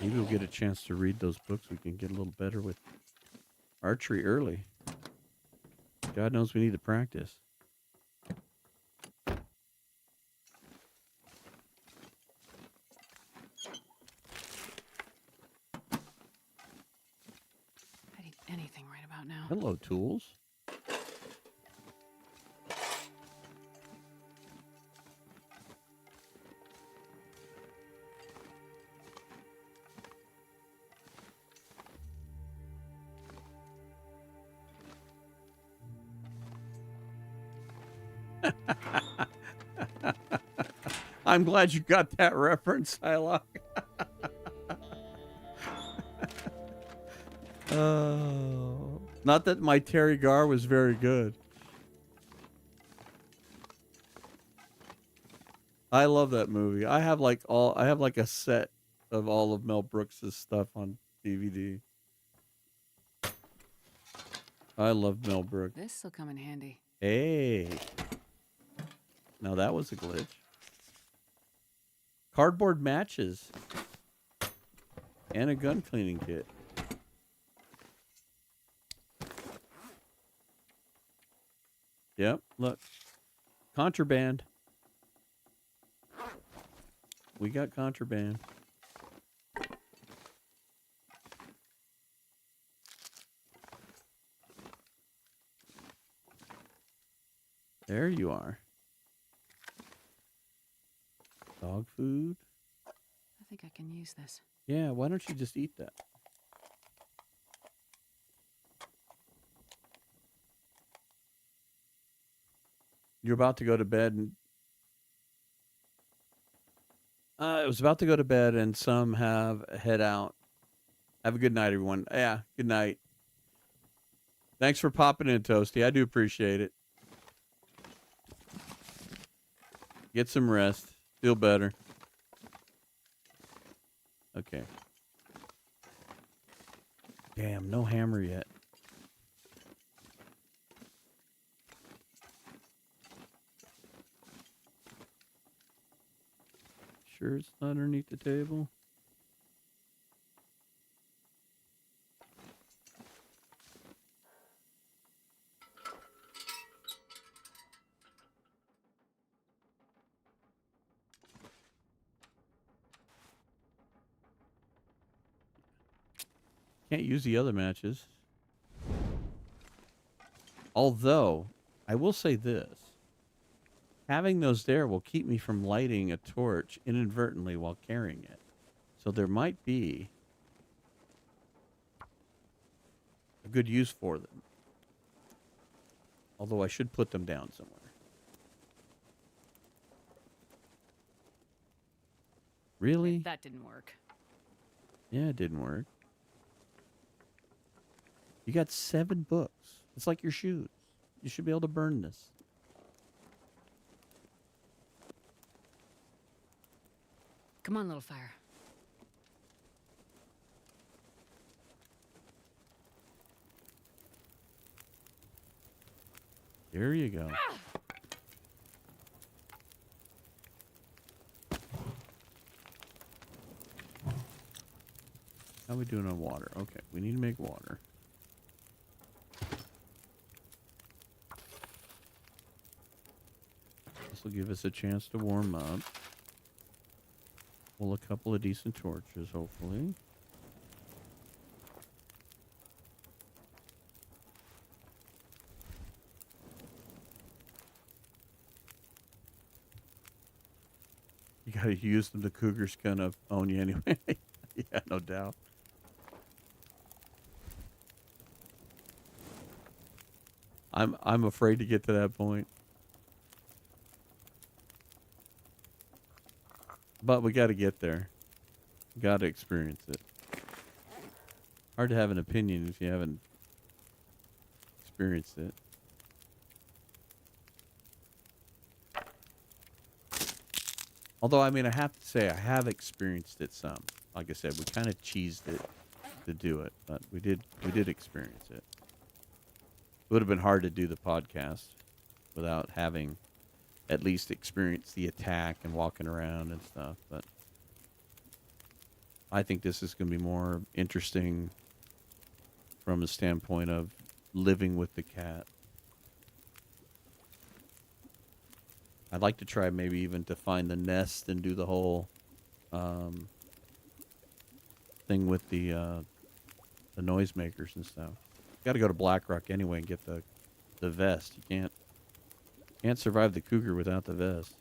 Maybe we'll get a chance to read those books. We can get a little better with archery early. God knows we need to practice. I need anything right about now. Hello, tools. I'm glad you got that reference, Hylock. Oh, not that my Terry Gar was very good. I love that movie. I have like a set of all of Mel Brooks's stuff on DVD. I love Mel Brooks. This'll come in handy. Hey. Now that was a glitch. Cardboard matches. And a gun cleaning kit. Yep, look. Contraband. We got contraband. There you are. Dog food. I think I can use this. Yeah, why don't you just eat that? You're about to go to bed and I was about to go to bed and some have head out. Have a good night, everyone. Yeah, good night. Thanks for popping in, Toasty. I do appreciate it. Get some rest. Feel better. Okay. Damn, no hammer yet. Sure it's not underneath the table? Can't use the other matches. Although, I will say this. Having those there will keep me from lighting a torch inadvertently while carrying it. So there might be a good use for them. Although I should put them down somewhere. Really? That didn't work. Yeah, it didn't work. You got 7 books. It's like your shoes. You should be able to burn this. Come on, little fire. There you go. How are we doing on water? Okay, we need to make water. This will give us a chance to warm up. Pull a couple of decent torches, hopefully. You gotta use them. The Cougar's gonna own you anyway. Yeah, no doubt. I'm afraid to get to that point. But we got to get there. Got to experience it. Hard to have an opinion if you haven't experienced it. Although, I mean, I have to say, I have experienced it some. Like I said, we kind of cheesed it to do it, but we did experience it. It would have been hard to do the podcast without having at least experienced the attack and walking around and stuff, but I think this is going to be more interesting from a standpoint of living with the cat. I'd like to try maybe even to find the nest and do the whole thing with the noisemakers and stuff. Got to go to Blackrock anyway and get the vest. You can't survive the cougar without the vest.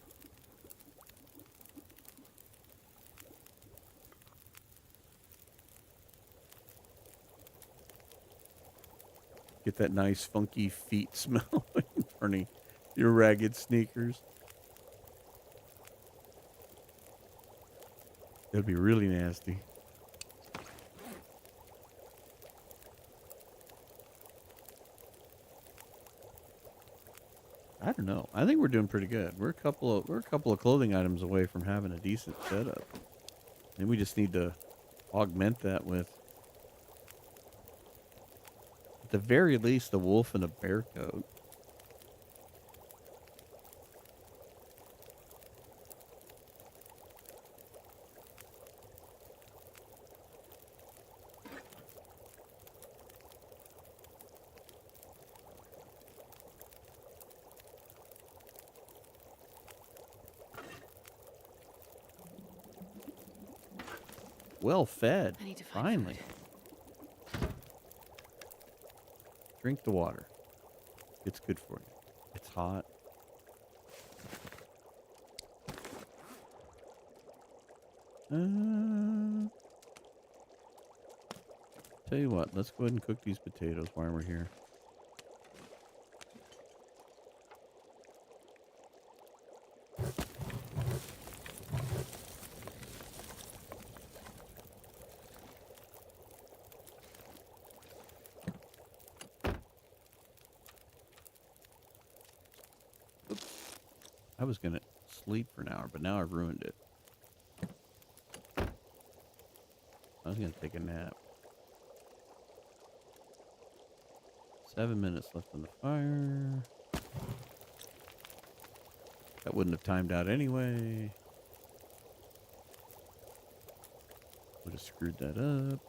Get that nice funky feet smell in your ragged sneakers. That'd be really nasty. I don't know. I think we're doing pretty good. We're a couple of clothing items away from having a decent setup. And we just need to augment that with, at the very least, a wolf and a bear coat. Well fed. I need to find Finally. food. Drink the water. It's good for you. It's hot. Tell you what, let's go ahead and cook these potatoes while we're here. I was going to sleep for an hour, but now I've ruined it. I was going to take a nap. 7 minutes left on the fire. That wouldn't have timed out anyway. Would have screwed that up.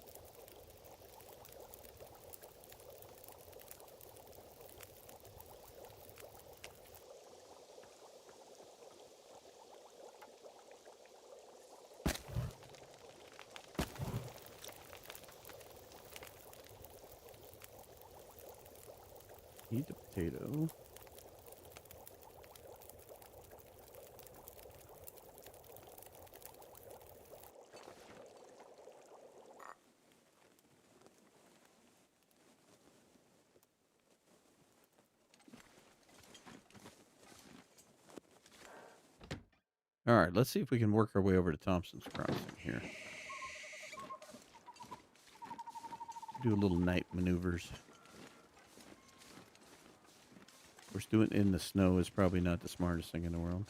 Eat the potato. All right, let's see if we can work our way over to Thompson's Crossing here. Do a little night maneuvers. Of course, doing it in the snow is probably not the smartest thing in the world.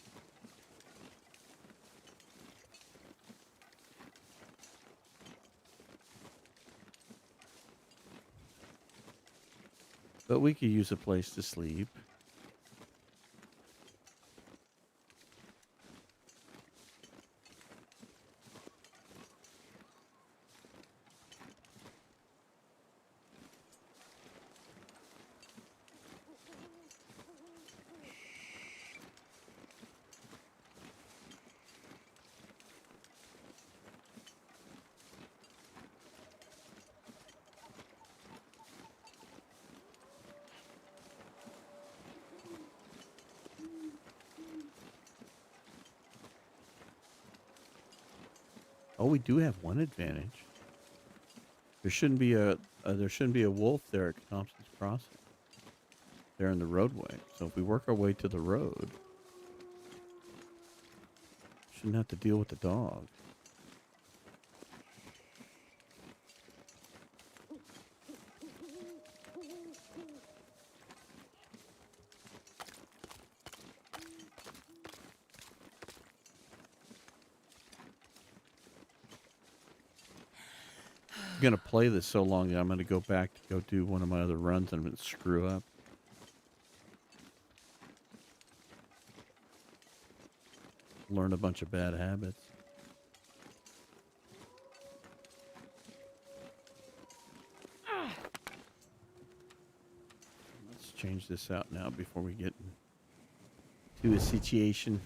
But we could use a place to sleep. Oh, we do have one advantage. There shouldn't be a wolf there at Thompson's Crossing. They're in the roadway. So if we work our way to the road, shouldn't have to deal with the dog. I'm going to play this so long that I'm going to go back to go do one of my other runs and I'm going to screw up. Learn a bunch of bad habits. Let's change this out now before we get into a situation.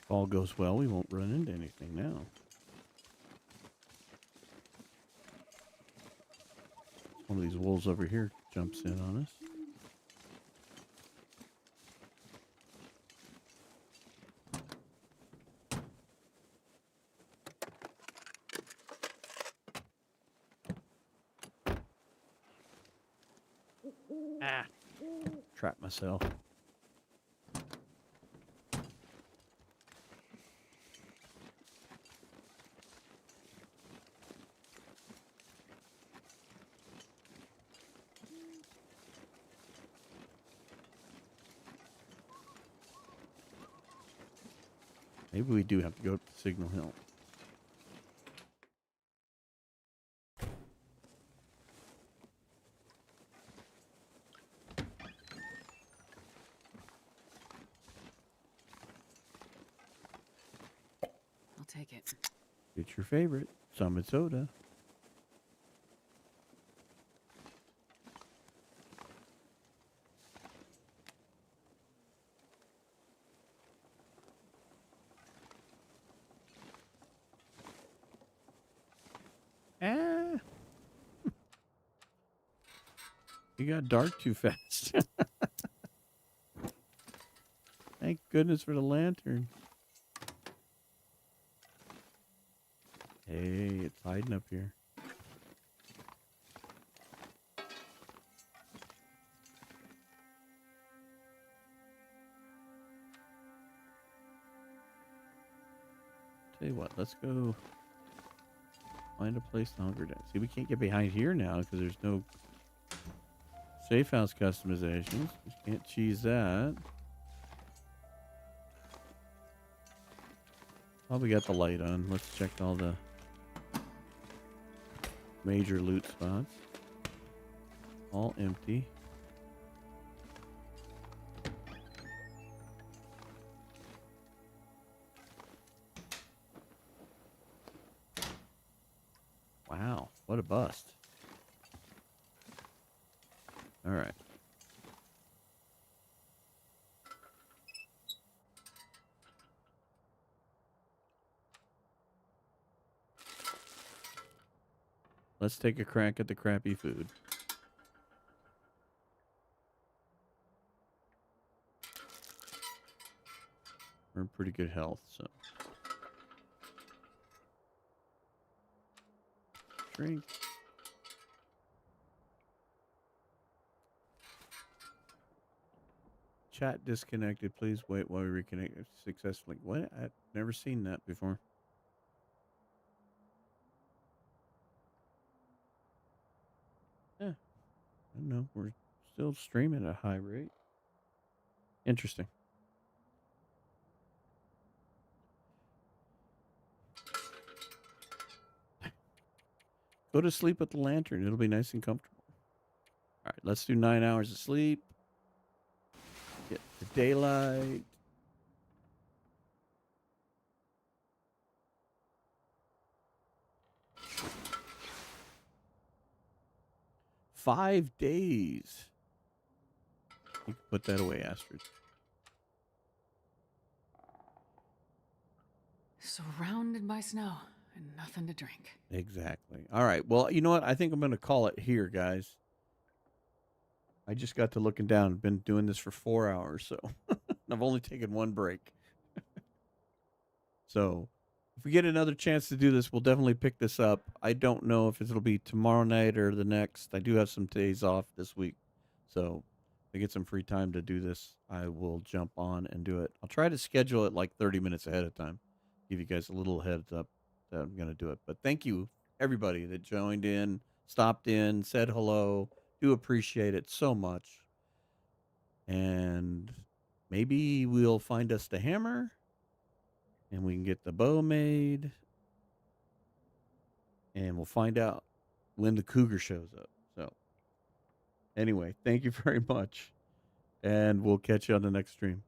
If all goes well, we won't run into anything now. One of these wolves over here jumps in on us. Ah, trapped myself. Maybe we do have to go up to Signal Hill. I'll take it. It's your favorite, Summit Soda. Ah, you got dark too fast. Thank goodness for the lantern. Hey, it's hiding up here. Tell you what, let's go find a place to hunker down. See, we can't get behind here now because there's no safe house customizations. We can't cheese that. Oh, we got the light on. Let's check all the major loot spots. All empty. bust. All right. Let's take a crack at the crappy food. We're in pretty good health, so. Drink. Chat disconnected. Please wait while we reconnect successfully. What? I've never seen that before. Yeah. I don't know. We're still streaming at a high rate. Interesting. Go to sleep with the lantern. It'll be nice and comfortable. All right, let's do 9 hours of sleep. Get the daylight. Five days. You can put that away, Astrid. Surrounded by snow and nothing to drink. Exactly. All right. Well, you know what? I think I'm going to call it here, guys. I just got to looking down. I've been doing this for 4 hours, so I've only taken one break. So if we get another chance to do this, we'll definitely pick this up. I don't know if it'll be tomorrow night or the next. I do have some days off this week. So if I get some free time to do this, I will jump on and do it. I'll try to schedule it like 30 minutes ahead of time. Give you guys a little heads up that I'm going to do it. But thank you, everybody that joined in, stopped in, said hello. Do appreciate it so much. And maybe we'll find us the hammer and we can get the bow made. And we'll find out when the cougar shows up. So, anyway, thank you very much. And we'll catch you on the next stream.